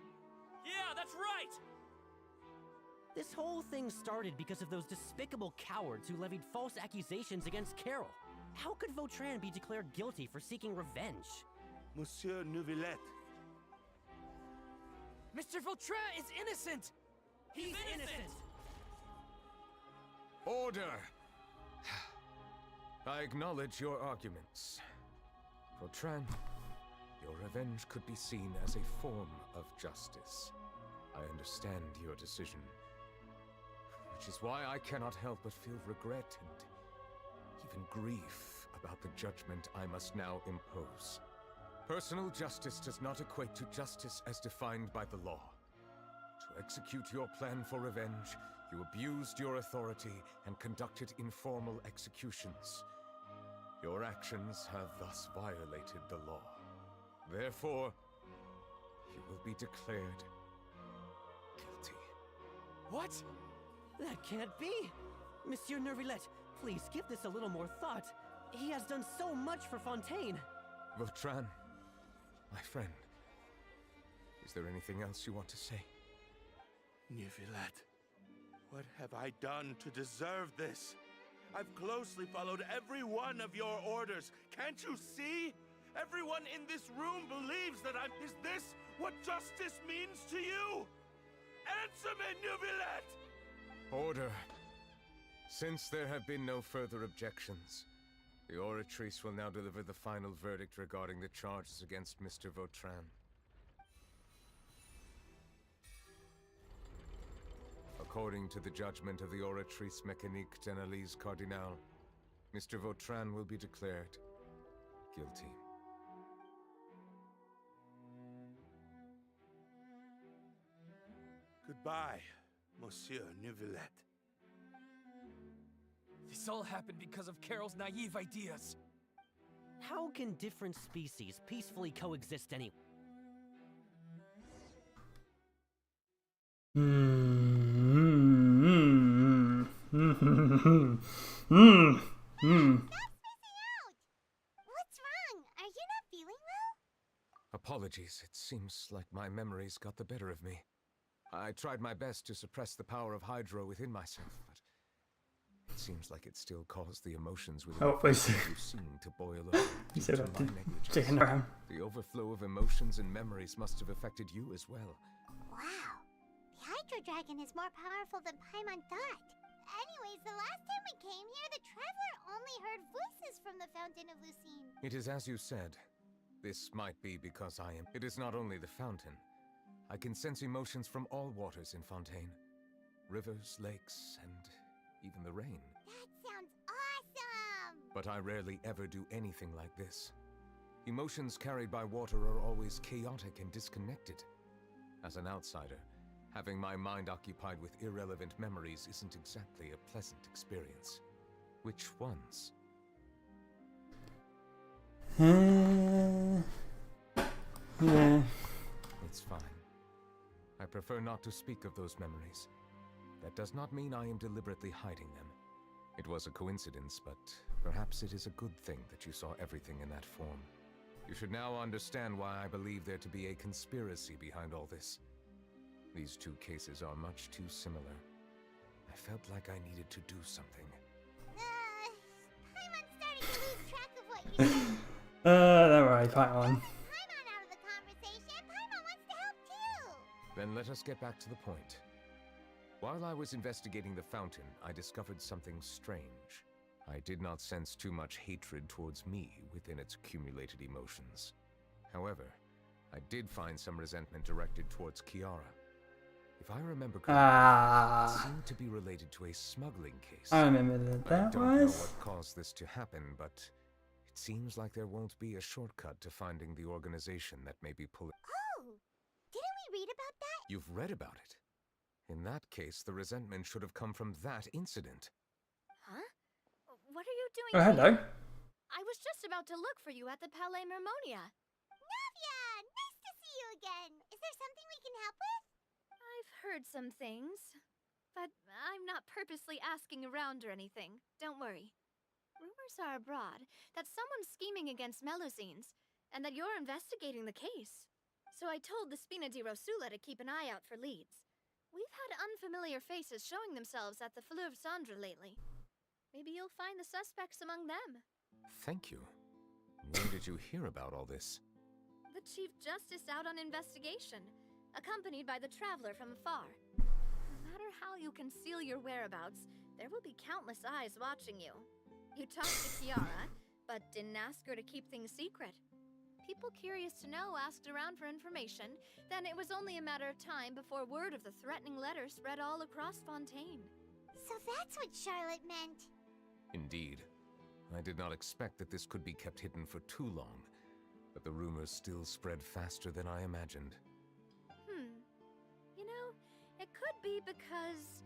Yeah, that's right! This whole thing started because of those despicable cowards who levied false accusations against Carol. How could Vautrin be declared guilty for seeking revenge? Monsieur Neuvillette. Mr. Vautrin is innocent! He's innocent! Order! I acknowledge your arguments. Vautrin, your revenge could be seen as a form of justice. I understand your decision. Which is why I cannot help but feel regret and even grief about the judgment I must now impose. Personal justice does not equate to justice as defined by the law. To execute your plan for revenge, you abused your authority and conducted informal executions. Your actions have thus violated the law. Therefore, you will be declared guilty. What? That can't be! Monsieur Neuvillette, please give this a little more thought. He has done so much for Fontaine. Vautrin, my friend, is there anything else you want to say? Neuvillette, what have I done to deserve this? I've closely followed every one of your orders. Can't you see? Everyone in this room believes that I'm... Is this what justice means to you? Answer me, Neuvillette! Order. Since there have been no further objections, the Oratrice will now deliver the final verdict regarding the charges against Mr. Vautrin. According to the judgment of the Oratrice Mécanique d'Analyse Cardinal, Mr. Vautrin will be declared guilty. Goodbye, Monsieur Neuvillette. This all happened because of Carol's naive ideas. How can different species peacefully coexist anyway? What's wrong? Are you not feeling well? Apologies, it seems like my memories got the better of me. I tried my best to suppress the power of Hydro within myself, but it seems like it still caused the emotions within you seem to boil over due to my negligence. The overflow of emotions and memories must have affected you as well. Wow. The Hydro Dragon is more powerful than Paimon thought. Anyways, the last time we came here, the Traveler only heard voices from the Fountain of Lucine. It is as you said. This might be because I am... It is not only the fountain. I can sense emotions from all waters in Fontaine. Rivers, lakes, and even the rain. That sounds awesome! But I rarely ever do anything like this. Emotions carried by water are always chaotic and disconnected. As an outsider, having my mind occupied with irrelevant memories isn't exactly a pleasant experience. Which ones? Yeah. It's fine. I prefer not to speak of those memories. That does not mean I am deliberately hiding them. It was a coincidence, but perhaps it is a good thing that you saw everything in that form. You should now understand why I believe there to be a conspiracy behind all this. These two cases are much too similar. I felt like I needed to do something. Paimon's starting to lose track of what you're saying. Don't worry, Paimon. Paimon out of the conversation. Paimon wants to help too. Then let us get back to the point. While I was investigating the fountain, I discovered something strange. I did not sense too much hatred towards me within its accumulated emotions. However, I did find some resentment directed towards Kiara. If I remember correctly, it seemed to be related to a smuggling case. I remember that I don't know was. what caused this to happen, but it seems like there won't be a shortcut to finding the organization that may be pulling. Oh, didn't we read about that? You've read about it. In that case, the resentment should have come from that incident. Huh? What are you doing Oh, hello. here? I was just about to look for you at the Palais Mermonia. Navia, nice to see you again. Is there something we can help with? I've heard some things, but I'm not purposely asking around or anything. Don't worry. Rumors are abroad that someone's scheming against Melusines, and that you're investigating the case. So I told the Spina di Rosula to keep an eye out for leads. We've had unfamiliar faces showing themselves at the Fleuve Cendre lately. Maybe you'll find the suspects among them. Thank you. Where did you hear about all this? The Chief Justice out on investigation, accompanied by the Traveler from afar. No matter how you conceal your whereabouts, there will be countless eyes watching you. You talked to Kiara, but didn't ask her to keep things secret. People curious to know asked around for information, then it was only a matter of time before word of the threatening letter spread all across Fontaine. So that's what Charlotte meant. Indeed. I did not expect that this could be kept hidden for too long, but the rumors still spread faster than I imagined. You know, it could be because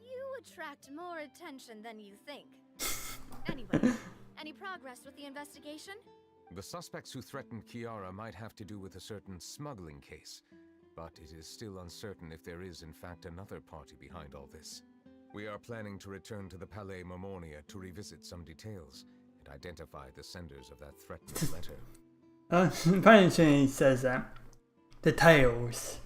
you attract more attention than you think. Anyway, any progress with the investigation? The suspects who threatened Kiara might have to do with a certain smuggling case, but it is still uncertain if there is in fact another party behind all this. We are planning to return to the Palais Mermonia to revisit some details and identify the senders of that threatening letter. Apparently it says that. Details.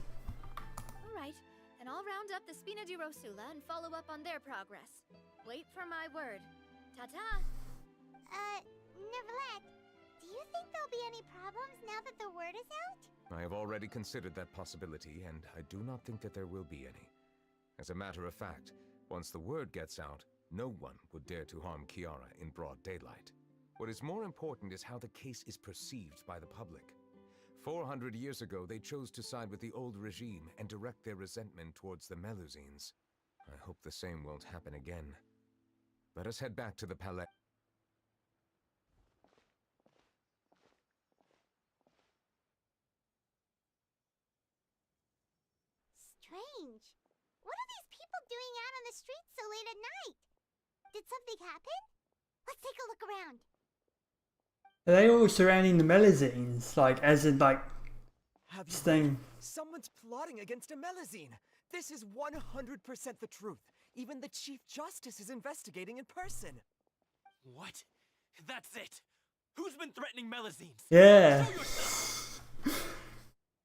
Alright, then I'll round up the Spina di Rosula and follow up on their progress. Wait for my word. Ta-ta! Neuvillette, do you think there'll be any problems now that the word is out? I have already considered that possibility, and I do not think that there will be any. As a matter of fact, once the word gets out, no one would dare to harm Kiara in broad daylight. What is more important is how the case is perceived by the public. 400 years ago, they chose to side with the old regime and direct their resentment towards the Melusines. I hope the same won't happen again. Let us head back to the Palais. Strange. What are these people doing out on the streets so late at night? Did something happen? Let's take a look around. Are they all surrounding the Melusines? Like, as in, like, Have you staying. heard? Someone's plotting against a Melusine. This is 100% the truth. Even the Chief Justice is investigating in person. What? That's it. Who's been threatening Melusines? Yeah.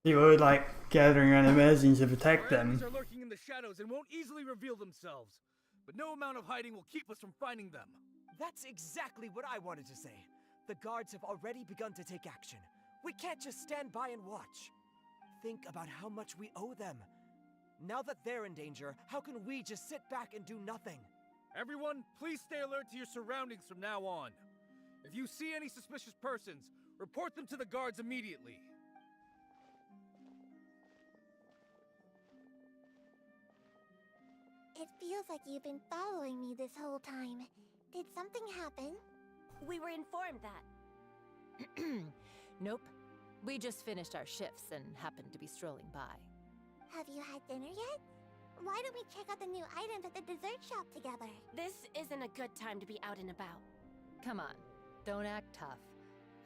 You were like gathering around the Melusines to protect Our enemies them. are lurking in the shadows and won't easily reveal themselves. But no amount of hiding will keep us from finding them. That's exactly what I wanted to say. The guards have already begun to take action. We can't just stand by and watch. Think about how much we owe them. Now that they're in danger, how can we just sit back and do nothing? Everyone, please stay alert to your surroundings from now on. If you see any suspicious persons, report them to the guards immediately. It feels like you've been following me this whole time. Did something happen? We were informed that. Nope. We just finished our shifts and happened to be strolling by. Have you had dinner yet? Why don't we check out the new items at the dessert shop together? This isn't a good time to be out and about. Come on, don't act tough.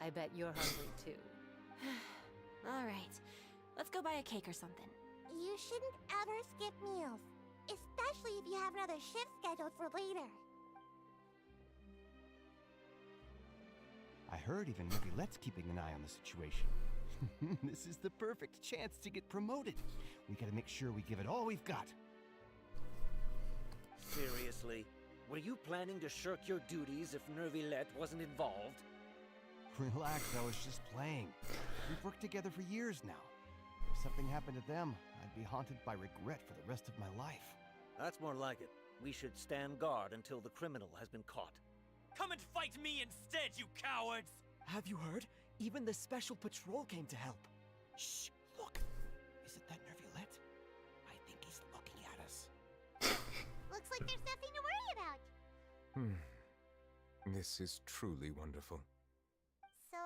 I bet you're hungry too. Alright, let's go buy a cake or something. You shouldn't ever skip meals, especially if you have another shift scheduled for later. I heard even Neuvillette's keeping an eye on the situation. This is the perfect chance to get promoted. We gotta make sure we give it all we've got. Seriously? Were you planning to shirk your duties if Neuvillette wasn't involved? Relax, I was just playing. We've worked together for years now. If something happened to them, I'd be haunted by regret for the rest of my life. That's more like it. We should stand guard until the criminal has been caught. Come and fight me instead, you cowards! Have you heard? Even the Special Patrol came to help. Shh! Look! Isn't that Neuvillette? I think he's looking at us. Looks like there's nothing to worry about. This is truly wonderful. So,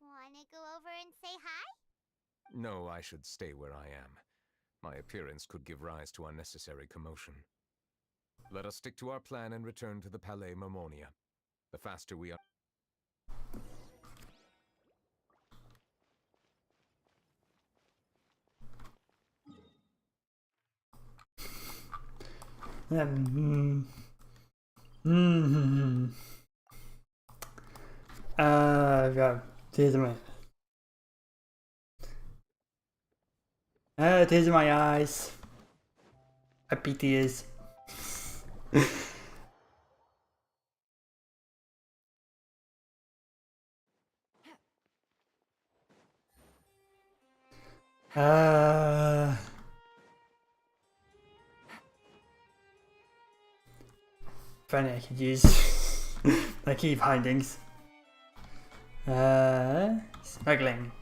wanna go over and say hi? No, I should stay where I am. My appearance could give rise to unnecessary commotion. Let us stick to our plan and return to the Palais Mermonia. The faster we are... God, tears in my... tears in my eyes. Happy tears. Funny, I could use my key findings. Smuggling.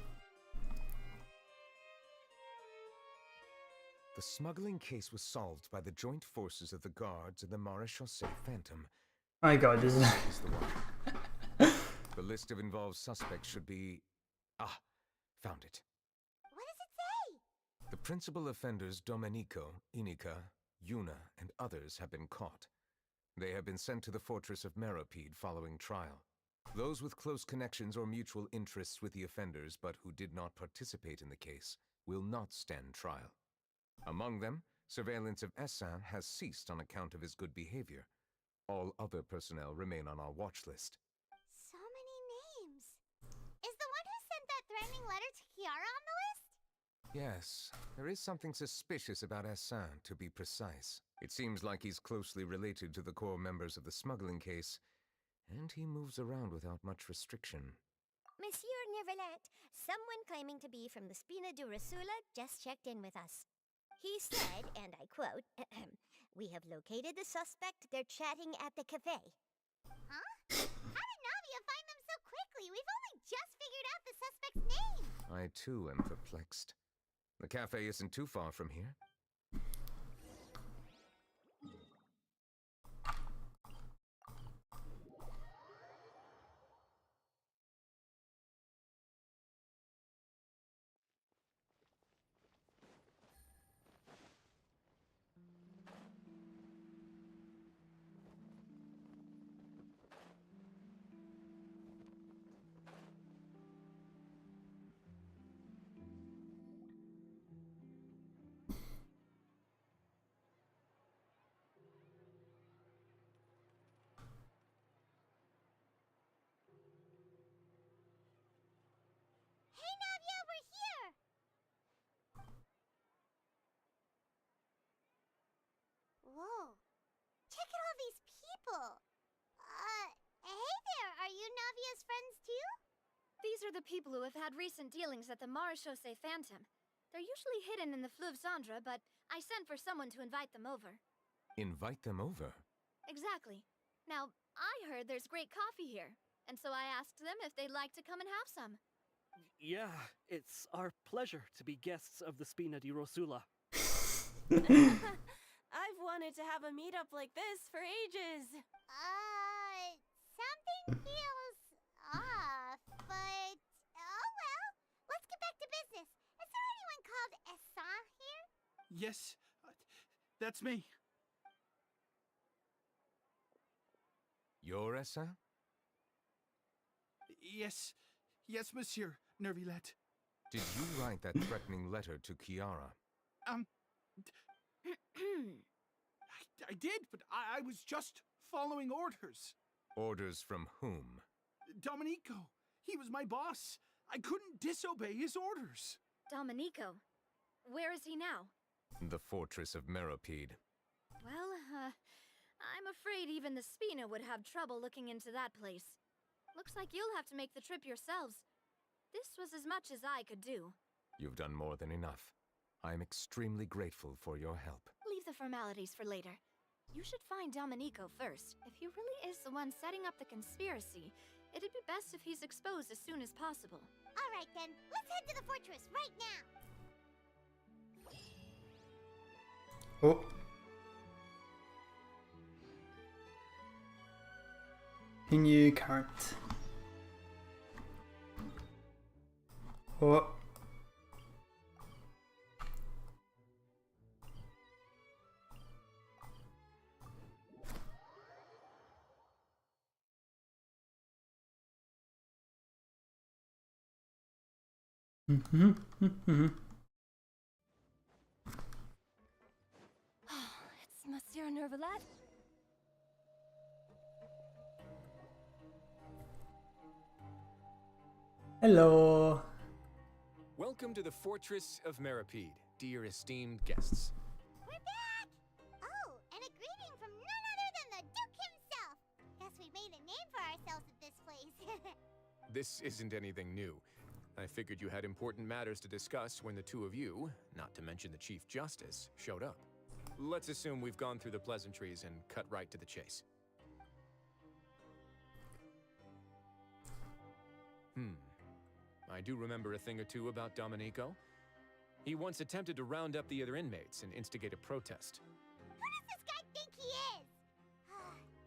The smuggling case was solved by the joint forces of the guards and the Maréchaussée Phantom. My God, this is the one. The list of involved suspects should be... Ah, found it. What does it say? The principal offenders Domenico, Inica, Yuna, and others have been caught. They have been sent to the fortress of Meropide following trial. Those with close connections or mutual interests with the offenders but who did not participate in the case will not stand trial. Among them, surveillance of Essin has ceased on account of his good behavior. All other personnel remain on our watch list. So many names. Is the one who sent that threatening letter to Kiara on the list? Yes, there is something suspicious about Essin, to be precise. It seems like he's closely related to the core members of the smuggling case, and he moves around without much restriction. Monsieur Neuvillette, someone claiming to be from the Spina di Rosula just checked in with us. He said, and I quote, "We have located the suspect. They're chatting at the cafe." Huh? How did Navia find them so quickly? We've only just figured out the suspect's name. I too am perplexed. The cafe isn't too far from here. Hey Navia, we're here! Whoa. Check out all these people. Hey there, are you Navia's friends too? These are the people who have had recent dealings at the Maréchaussée Phantom. They're usually hidden in the Fleuve Cendre, but I sent for someone to invite them over. Invite them over? Exactly. Now, I heard there's great coffee here, and so I asked them if they'd like to come and have some. Yeah, it's our pleasure to be guests of the Spina di Rosula. I've wanted to have a meetup like this for ages. Something feels off, but oh well. Let's get back to business. Is there anyone called Essin here? Yes, that's me. You're Essin? Yes, monsieur, Neuvillette. Did you write that threatening letter to Kiara? I did, but I was just following orders. Orders from whom? Domenico. He was my boss. I couldn't disobey his orders. Domenico. Where is he now? The fortress of Meropide. Well, I'm afraid even the Spina would have trouble looking into that place. Looks like you'll have to make the trip yourselves. This was as much as I could do. You've done more than enough. I am extremely grateful for your help. Leave the formalities for later. You should find Domenico first. If he really is the one setting up the conspiracy, it'd be best if he's exposed as soon as possible. Alright then, let's head to the fortress right now! Oh. Continue current. Oh. It's Monsieur Neuvillette. Hello. Welcome to the Fortress of Meropide, dear esteemed guests. We're back! Oh, and a greeting from none other than the Duke himself! Guess we made a name for ourselves at this place. This isn't anything new. I figured you had important matters to discuss when the two of you, not to mention the Chief Justice, showed up. Let's assume we've gone through the pleasantries and cut right to the chase. I do remember a thing or two about Domenico. He once attempted to round up the other inmates and instigate a protest. Who does this guy think he is?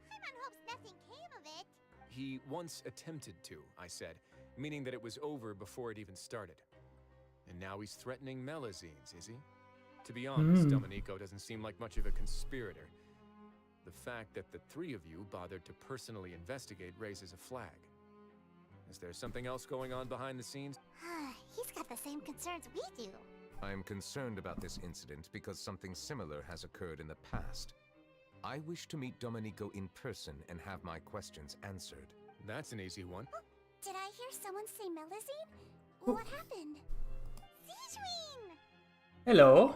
Paimon hopes nothing came of it. He once attempted to, I said, meaning that it was over before it even started. And now he's threatening Melazines, is he? To be honest, Domenico doesn't seem like much of a conspirator. The fact that the three of you bothered to personally investigate raises a flag. Is there something else going on behind the scenes? He's got the same concerns we do. I am concerned about this incident because something similar has occurred in the past. I wish to meet Domenico in person and have my questions answered. That's an easy one. Did I hear someone say Melazine? What happened? Zijween! Hello.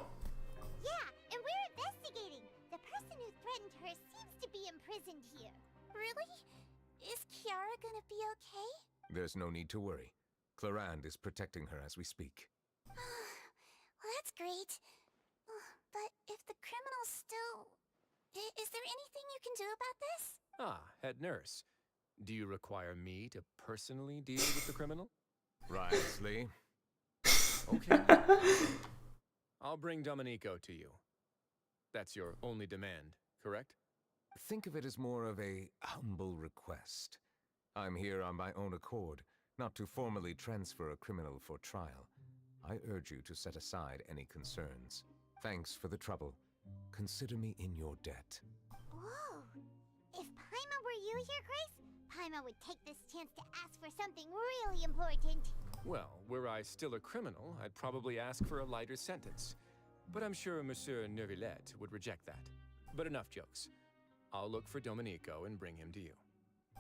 Yeah, and we're investigating. The person who threatened her seems to be imprisoned here. Really? Is Kiara gonna be okay? There's no need to worry. Clarande is protecting her as we speak. Well, that's great. But if the criminal's still... Is there anything you can do about this? Ah, head nurse. Do you require me to personally deal with the criminal? Wriothesley. Okay. I'll bring Domenico to you. That's your only demand, correct? Think of it as more of a humble request. I'm here on my own accord, not to formally transfer a criminal for trial. I urge you to set aside any concerns. Thanks for the trouble. Consider me in your debt. Whoa! If Paimon were you here, Grace, Paimon would take this chance to ask for something really important. Well, were I still a criminal, I'd probably ask for a lighter sentence. But I'm sure Monsieur Neuvillette would reject that. But enough jokes. I'll look for Domenico and bring him to you.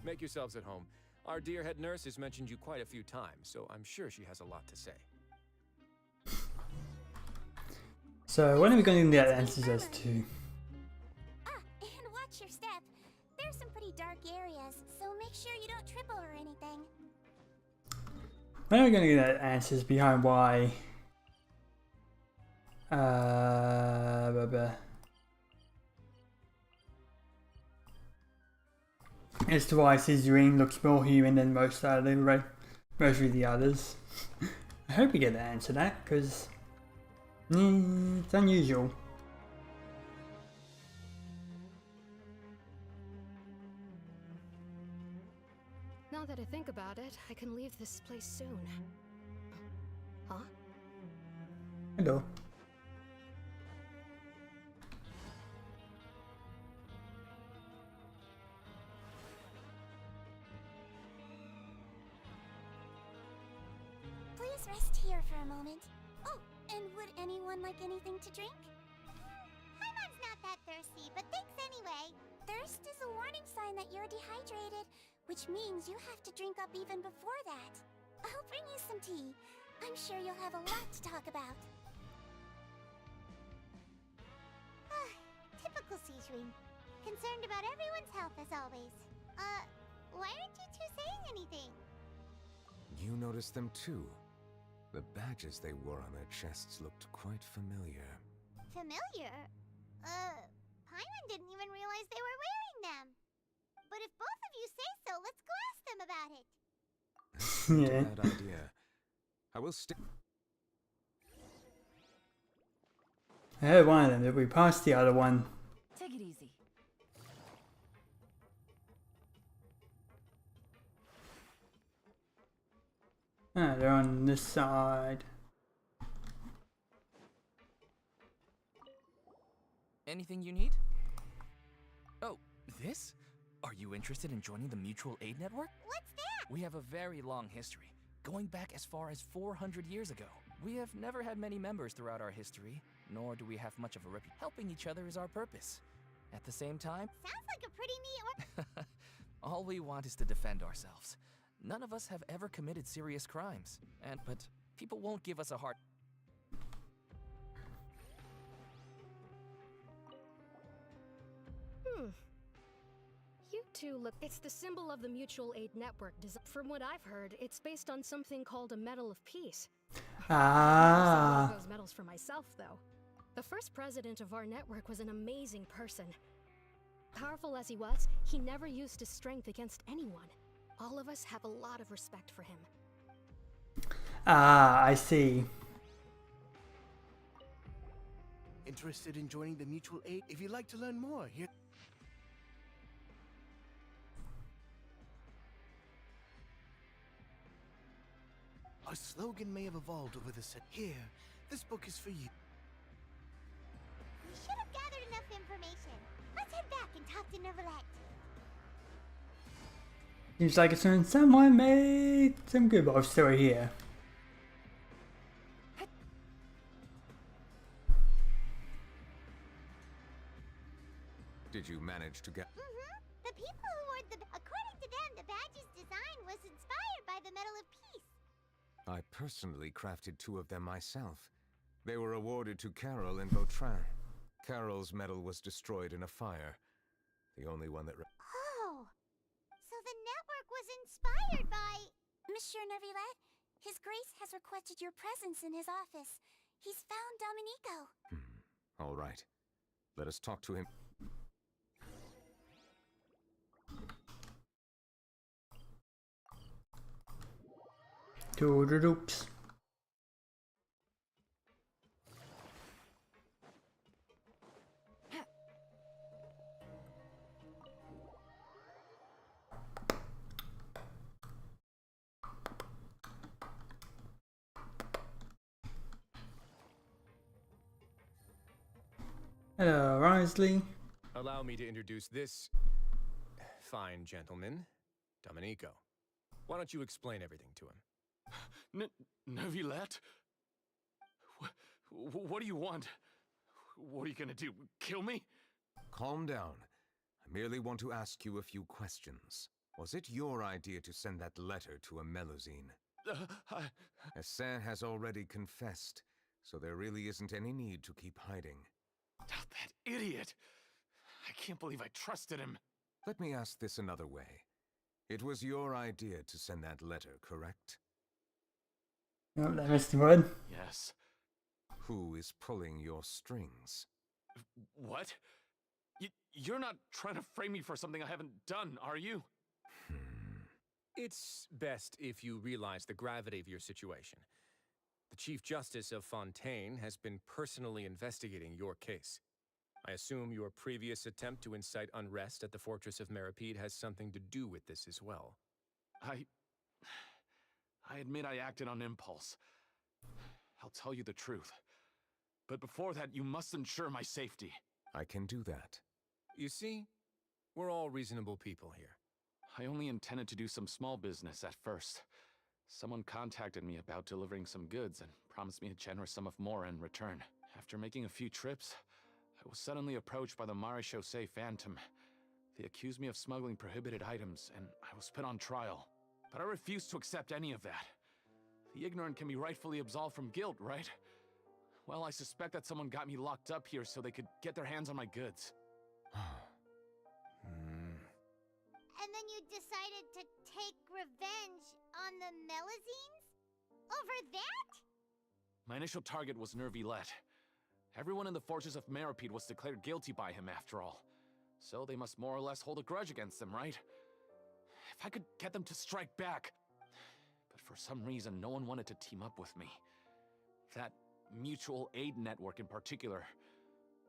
Make yourselves at home. Our dear head nurse has mentioned you quite a few times, so I'm sure she has a lot to say. So when are we going to get answers as to... And watch your step. There's some pretty dark areas, so make sure you don't trip over anything. When are we going to get answers behind why... as to why Sizurine looks more human than most of the others. I hope we get the answer to that, because it's unusual. Now that I think about it, I can leave this place soon. Huh? Hello. Please rest here for a moment. Oh, and would anyone like anything to drink? Paimon's not that thirsty, but thanks anyway. Thirst is a warning sign that you're dehydrated. which means you have to drink up even before that. I'll bring you some tea. I'm sure you'll have a lot to talk about. Typical Sejuin. Concerned about everyone's health as always. Why aren't you two saying anything? You noticed them too. The badges they wore on their chests looked quite familiar. Familiar? Paimon didn't even realize they were wearing them. But if both of you say so, let's go ask them about it. That's not a bad idea. I will stick. I heard one of them, did we pass the other one? Take it easy. Ah, they're on this side. Anything you need? Oh, this? Are you interested in joining the Mutual Aid Network? What's that? We have a very long history, going back as far as 400 years ago. We have never had many members throughout our history, nor do we have much of a reputation. Helping each other is our purpose. At the same time, sounds like a pretty neat all we want is to defend ourselves. None of us have ever committed serious crimes, but people won't give us a hard. You two look. It's the symbol of the Mutual Aid Network. From what I've heard, it's based on something called a Medal of Peace. Ah. Those medals for myself, though. The first president of our network was an amazing person. Powerful as he was, he never used his strength against anyone. All of us have a lot of respect for him. Ah, I see. Interested in joining the Mutual Aid? If you'd like to learn more, here. Our slogan may have evolved over the set. Here, this book is for you. We should have gathered enough information. Let's head back and talk to Neuvillette. Seems like it's when someone made some good of story here. Did you manage to get... The people who wore according to them, the badge's design was inspired by the Medal of Peace. I personally crafted 2 of them myself. They were awarded to Carol and Vautrin. Carol's medal was destroyed in a fire. The only one that... Oh, so the network was inspired by... Monsieur Neuvillette, His Grace has requested your presence in his office. He's found Domenico. All right. Let us talk to him. Doodle-doops. Hello, Risley. Allow me to introduce this fine gentleman, Domenico. Why don't you explain everything to him? Neuvillette? What do you want? What are you gonna do? Kill me? Calm down. I merely want to ask you a few questions. Was it your idea to send that letter to a Melusine? Hassan has already confessed, so there really isn't any need to keep hiding. That idiot! I can't believe I trusted him. Let me ask this another way. It was your idea to send that letter, correct? Oh, that missed the word. Yes. Who is pulling your strings? What? You're not trying to frame me for something I haven't done, are you? It's best if you realize the gravity of your situation. The Chief Justice of Fontaine has been personally investigating your case. I assume your previous attempt to incite unrest at the Fortress of Meripede has something to do with this as well. I admit I acted on impulse. I'll tell you the truth. But before that, you must ensure my safety. I can do that. You see, we're all reasonable people here. I only intended to do some small business at first. Someone contacted me about delivering some goods and promised me a generous sum of more in return. After making a few trips, I was suddenly approached by the Marechaussee Phantom. They accused me of smuggling prohibited items, and I was put on trial. But I refused to accept any of that. The ignorant can be rightfully absolved from guilt, right? Well, I suspect that someone got me locked up here so they could get their hands on my goods. And then you decided to take revenge on the Melazines? Over that? My initial target was Neuvillette. Everyone in the Fortress of Meropide was declared guilty by him, after all. So they must more or less hold a grudge against them, right? If I could get them to strike back. But for some reason, no one wanted to team up with me. That mutual aid network in particular.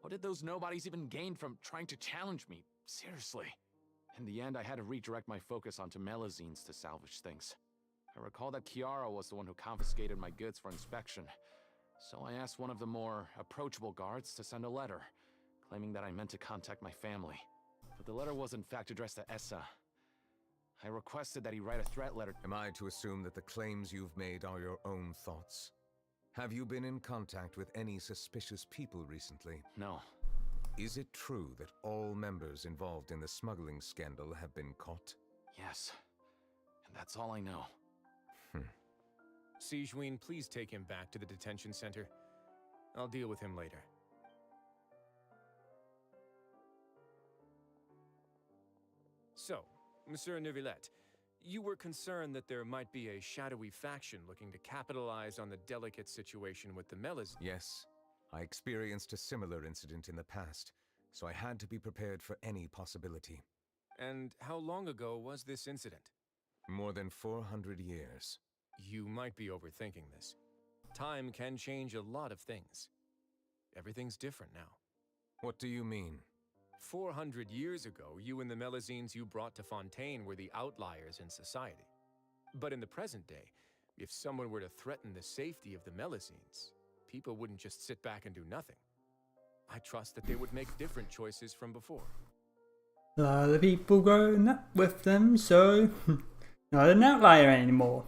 What did those nobodies even gain from trying to challenge me? Seriously. In the end, I had to redirect my focus onto Melazines to salvage things. I recall that Kiara was the one who confiscated my goods for inspection. So I asked one of the more approachable guards to send a letter, claiming that I meant to contact my family. But the letter was in fact addressed to Essa. I requested that he write a threat letter. Am I to assume that the claims you've made are your own thoughts? Have you been in contact with any suspicious people recently? No. Is it true that all members involved in the smuggling scandal have been caught? Yes. And that's all I know. Sijween, please take him back to the detention center. I'll deal with him later. So, Monsieur Neuvillette, you were concerned that there might be a shadowy faction looking to capitalize on the delicate situation with the Melazines. Yes. I experienced a similar incident in the past, so I had to be prepared for any possibility. And how long ago was this incident? More than 400 years. You might be overthinking this. Time can change a lot of things. Everything's different now. What do you mean? 400 years ago, you and the Melazines you brought to Fontaine were the outliers in society. But in the present day, if someone were to threaten the safety of the Melazines, people wouldn't just sit back and do nothing. I trust that they would make different choices from before. A lot of people growing up with them, so not an outlier anymore.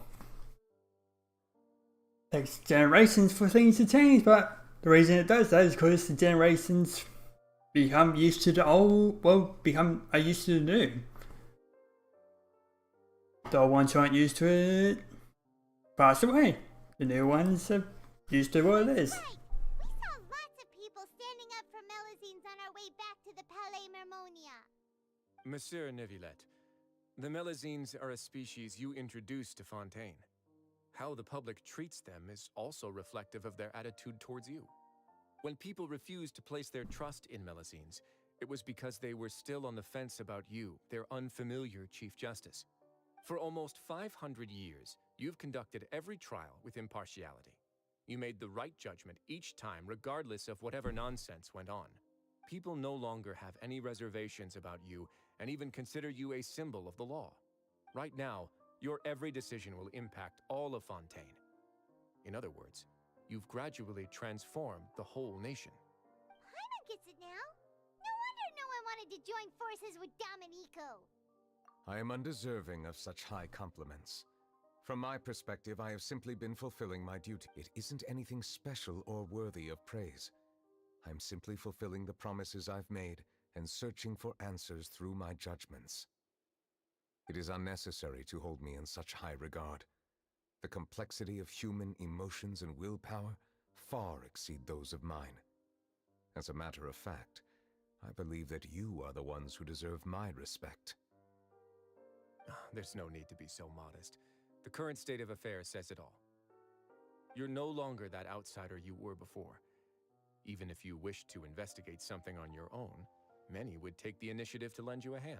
Takes generations for things to change, but the reason it does that is because the generations become used to the old, are used to the new. The old ones who aren't used to it pass away. The new ones are used to what it is. Right. We saw lots of people standing up for Melazines on our way back to the Palais Mermonia. Monsieur Neuvillette, the Melazines are a species you introduced to Fontaine. How the public treats them is also reflective of their attitude towards you. When people refused to place their trust in Melazines, it was because they were still on the fence about you, their unfamiliar Chief Justice. For almost 500 years, you've conducted every trial with impartiality. You made the right judgment each time, regardless of whatever nonsense went on. People no longer have any reservations about you and even consider you a symbol of the law. Right now, your every decision will impact all of Fontaine. In other words, you've gradually transformed the whole nation. Paimon gets it now. No wonder no one wanted to join forces with Domenico. I am undeserving of such high compliments. From my perspective, I have simply been fulfilling my duty. It isn't anything special or worthy of praise. I'm simply fulfilling the promises I've made and searching for answers through my judgments. It is unnecessary to hold me in such high regard. The complexity of human emotions and willpower far exceed those of mine. As a matter of fact, I believe that you are the ones who deserve my respect. There's no need to be so modest. The current state of affairs says it all. You're no longer that outsider you were before. Even if you wished to investigate something on your own, many would take the initiative to lend you a hand.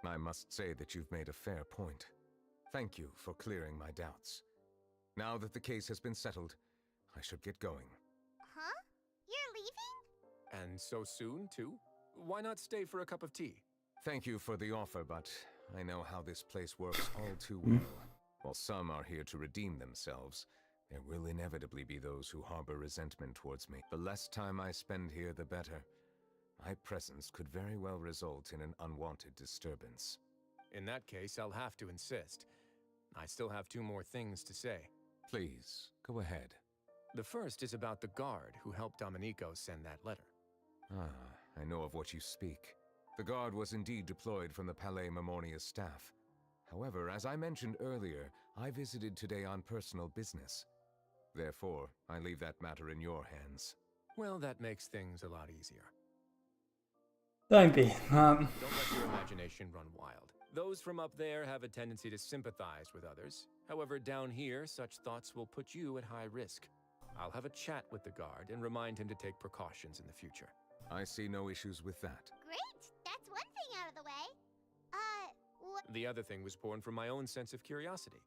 I must say that you've made a fair point. Thank you for clearing my doubts. Now that the case has been settled, I should get going. Huh? You're leaving? And so soon, too? Why not stay for a cup of tea? Thank you for the offer, but I know how this place works all too well. While some are here to redeem themselves, there will inevitably be those who harbor resentment towards me. The less time I spend here, the better. My presence could very well result in an unwanted disturbance. In that case, I'll have to insist. I still have 2 more things to say. Please, go ahead. The first is about the guard who helped Domenico send that letter. Ah, I know of what you speak. The guard was indeed deployed from the Palais Memoria's staff. However, as I mentioned earlier, I visited today on personal business. Therefore, I leave that matter in your hands. Well, that makes things a lot easier. Don't be. Don't let your imagination run wild. Those from up there have a tendency to sympathize with others. However, down here, such thoughts will put you at high risk. I'll have a chat with the guard and remind him to take precautions in the future. I see no issues with that. Great! That's one thing out of the way. What? The other thing was born from my own sense of curiosity.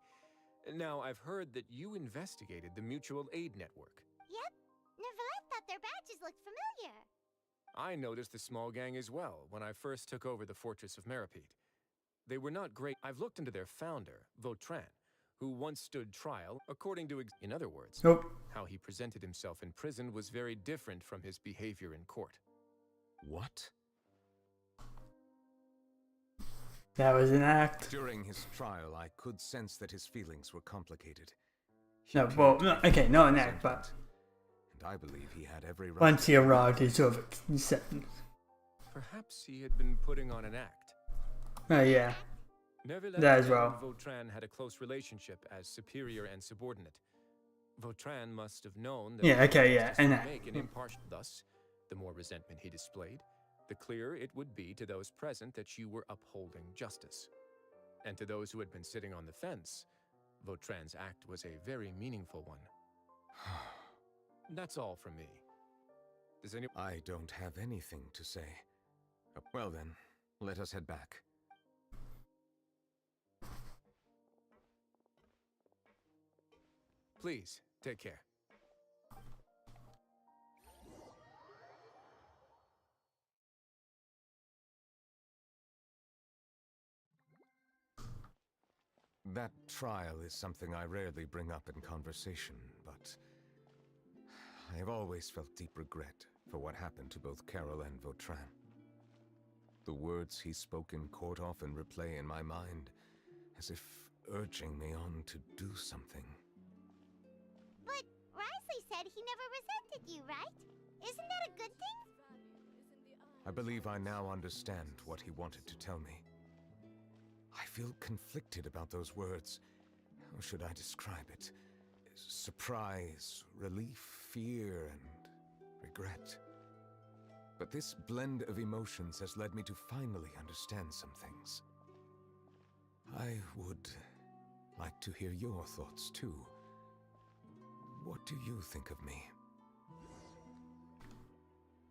Now, I've heard that you investigated the Mutual Aid Network. Yep. Neuvillette thought their badges looked familiar. I noticed the small gang as well when I first took over the Fortress of Meripede. They were not great. I've looked into their founder, Vautrin, who once stood trial, according to, in other words, how he presented himself in prison was very different from his behavior in court. What? That was an act. During his trial, I could sense that his feelings were complicated. No, well, no, okay, not an act, but And I believe he had every right. once he arrived, he sort of accepted. Perhaps he had been putting on an act. Oh, yeah. Neuvillette That as well. and Vautrin had a close relationship as superior and subordinate. Vautrin must have known that Yeah, okay, yeah, justice and would that. make an impartial. Thus, the more resentment he displayed, the clearer it would be to those present that you were upholding justice. And to those who had been sitting on the fence, Vautrin's act was a very meaningful one. That's all from me. Does anyone? I don't have anything to say. Well then, let us head back. Please, take care. That trial is something I rarely bring up in conversation, but I have always felt deep regret for what happened to both Carol and Vautrin. The words he spoke in court often replay in my mind, as if urging me on to do something. But Risley said he never resented you, right? Isn't that a good thing? I believe I now understand what he wanted to tell me. I feel conflicted about those words. How should I describe it? Surprise, relief, fear, and regret. But this blend of emotions has led me to finally understand some things. I would like to hear your thoughts too. What do you think of me?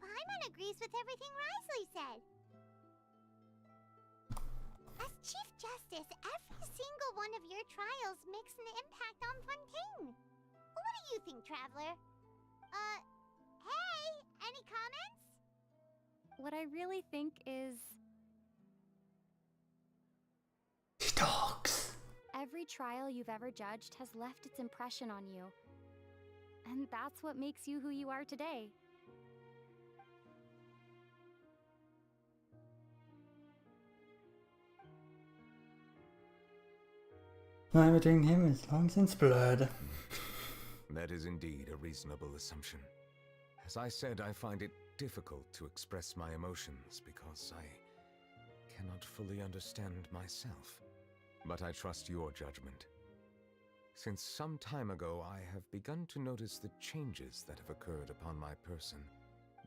Paimon agrees with everything Risley said. As Chief Justice, every single one of your trials makes an impact on Fontaine. What do you think, Traveler? Hey, any comments? What I really think is... She talks. Every trial you've ever judged has left its impression on you. And that's what makes you who you are today. I'm between him as long since blurred. That is indeed a reasonable assumption. As I said, I find it difficult to express my emotions because I cannot fully understand myself. But I trust your judgment. Since some time ago, I have begun to notice the changes that have occurred upon my person.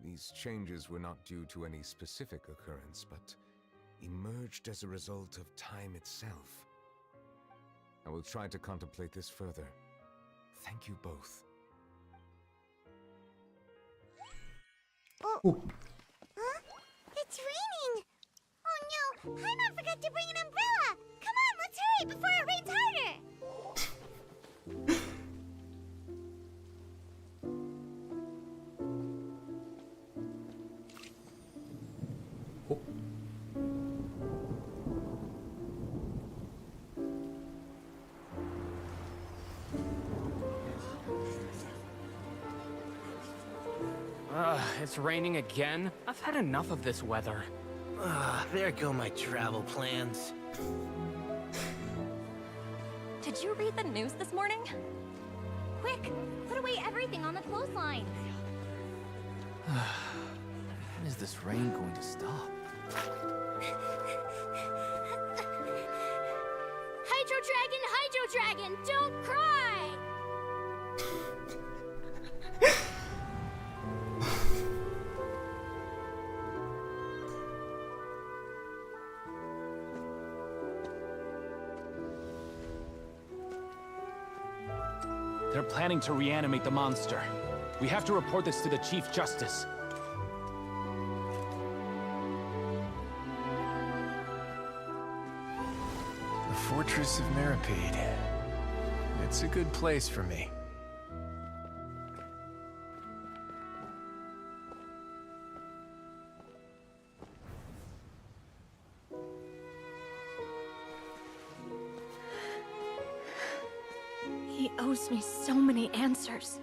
These changes were not due to any specific occurrence, but emerged as a result of time itself. I will try to contemplate this further. Thank you both. Oh. Huh? It's raining! Oh no! Paimon forgot to bring an umbrella! Come on, let's hurry before it rains harder! It's raining again? I've had enough of this weather. There go my travel plans. Did you read the news this morning? Quick, put away everything on the clothesline. When is this rain going to stop? Hydro Dragon, don't cry! They're planning to reanimate the monster. We have to report this to the Chief Justice. The Fortress of Meripede. It's a good place for me. He owes me so many answers.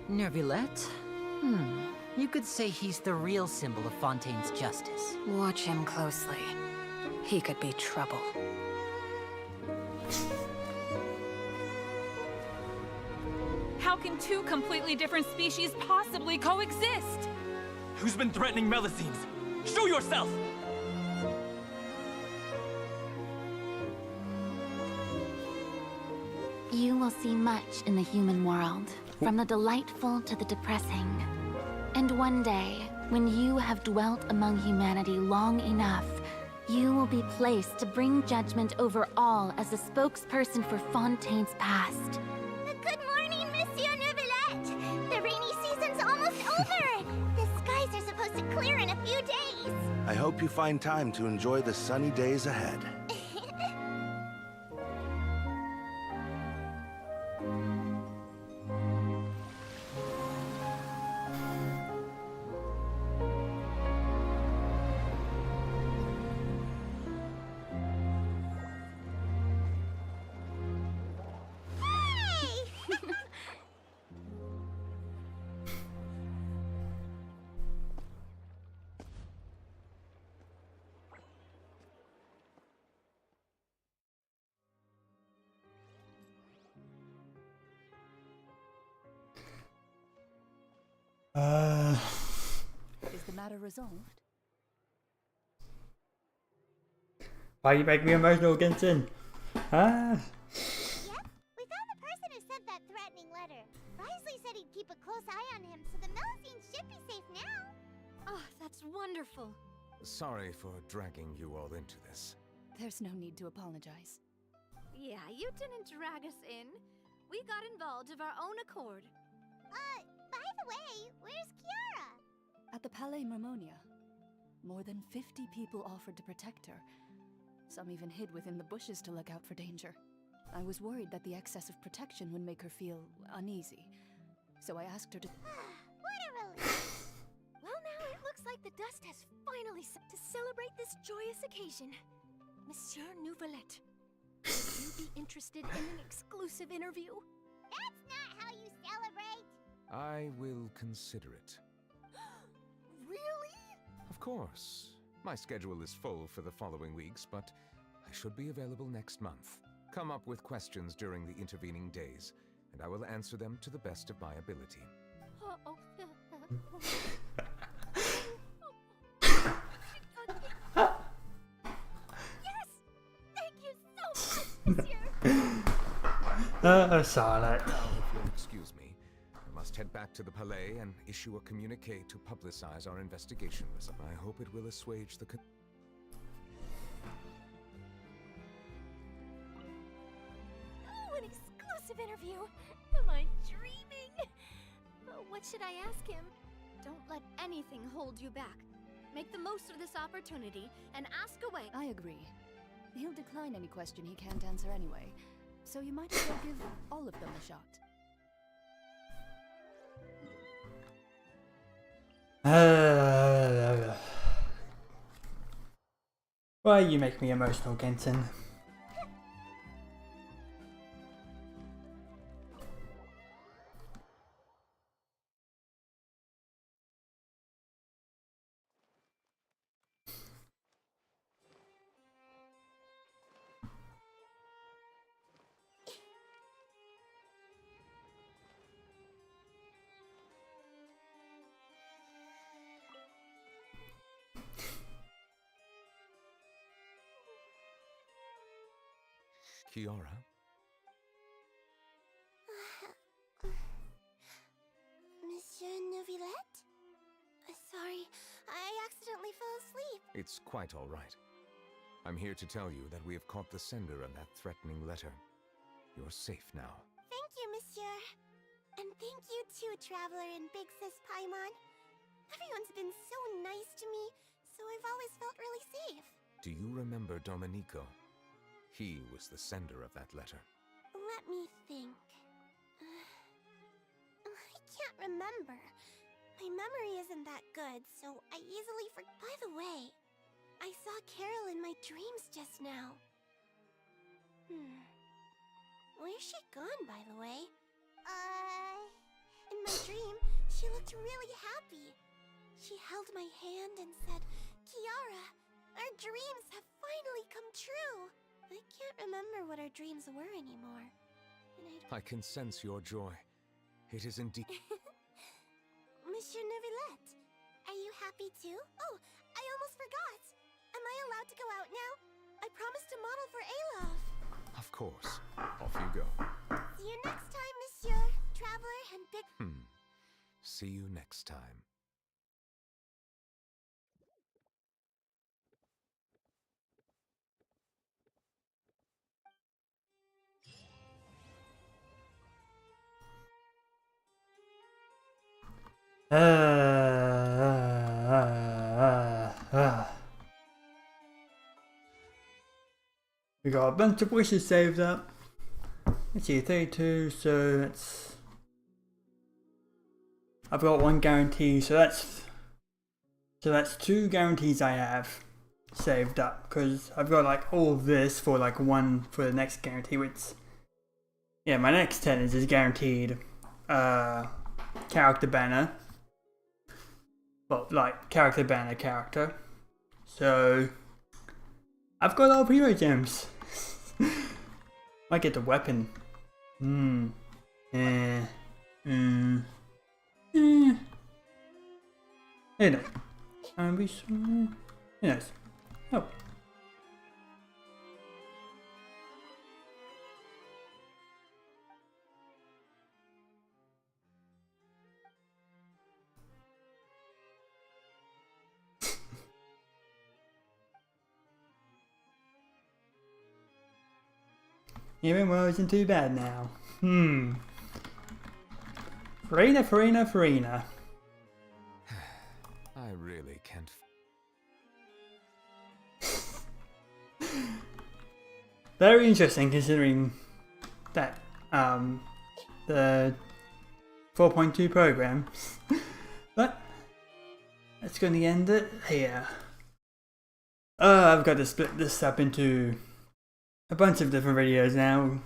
Neuvillette? You could say he's the real symbol of Fontaine's justice. Watch him closely. He could be trouble. How can two completely different species possibly coexist? Who's been threatening Melusines? Show yourself! You will see much in the human world, from the delightful to the depressing. And one day, when you have dwelt among humanity long enough, you will be placed to bring judgment over all as a spokesperson for Fontaine's past. Good morning, Monsieur Neuvillette! The rainy season's almost over! The skies are supposed to clear in a few days! I hope you find time to enjoy the sunny days ahead. Is the matter resolved? Why you make me emotional, Genshin? Yep, we found the person who sent that threatening letter. Risley said he'd keep a close eye on him, so the Melusines should be safe now. Oh, that's wonderful. Sorry for dragging you all into this. There's no need to apologize. Yeah, you didn't drag us in. We got involved of our own accord. By the way, where's Kiara? At the Palais Mermonia, more than 50 people offered to protect her. Some even hid within the bushes to look out for danger. I was worried that the excess of protection would make her feel uneasy. So I asked her to... What a relief! Well, now it looks like the dust has finally set to celebrate this joyous occasion. Monsieur Neuvillette, would you be interested in an exclusive interview? That's not how you celebrate! I will consider it. Really? Of course. My schedule is full for the following weeks, but I should be available next month. Come up with questions during the intervening days, and I will answer them to the best of my ability. Yes! Thank you so much, Monsieur! Charlotte. Now, if you'll excuse me, I must head back to the Palais and issue a communique to publicize our investigation result. I hope it will assuage the Oh, an exclusive interview! Am I dreaming? Oh, what should I ask him? Don't let anything hold you back. Make the most of this opportunity and ask away. I agree. He'll decline any question he can't answer anyway, so you might as well give all of them a shot. Why you make me emotional, Genshin? Kiara? Monsieur Neuvillette? Sorry, I accidentally fell asleep. It's quite all right. I'm here to tell you that we have caught the sender of that threatening letter. You're safe now. Thank you, Monsieur. And thank you too, Traveler and Big Sis Paimon. Everyone's been so nice to me, so I've always felt really safe. Do you remember Domenico? He was the sender of that letter. Let me think. I can't remember. My memory isn't that good, so I easily forget. By the way, I saw Carol in my dreams just now. Where's she gone, by the way? In my dream, she looked really happy. She held my hand and said, "Kiara, our dreams have finally come true." I can't remember what our dreams were anymore. I can sense your joy. It is indeed... Monsieur Neuvillette, are you happy too? Oh, I almost forgot. Am I allowed to go out now? I promised to model for Alof. Of course. Off you go. See you next time, Monsieur. Traveler and Big... See you next time. We got a bunch of wishes saved up. Let's see, 32, so that's... I've got one guarantee, so that's 2 guarantees I have saved up, because I've got like all of this for like one for the next guarantee, which, yeah, my next 10 is guaranteed character banner. Well, like character banner character. So I've got all hero gems. Might get the weapon. Who knows? Who knows? Oh. Even well isn't too bad now. Farina. I really can't... Very interesting considering that the 4.2 program. But that's going to end it here. I've got to split this up into a bunch of different videos now,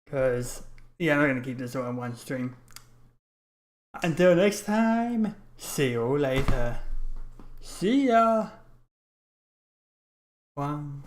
because yeah, I'm not going to keep this all in one stream. Until next time, see you all later. See ya. 1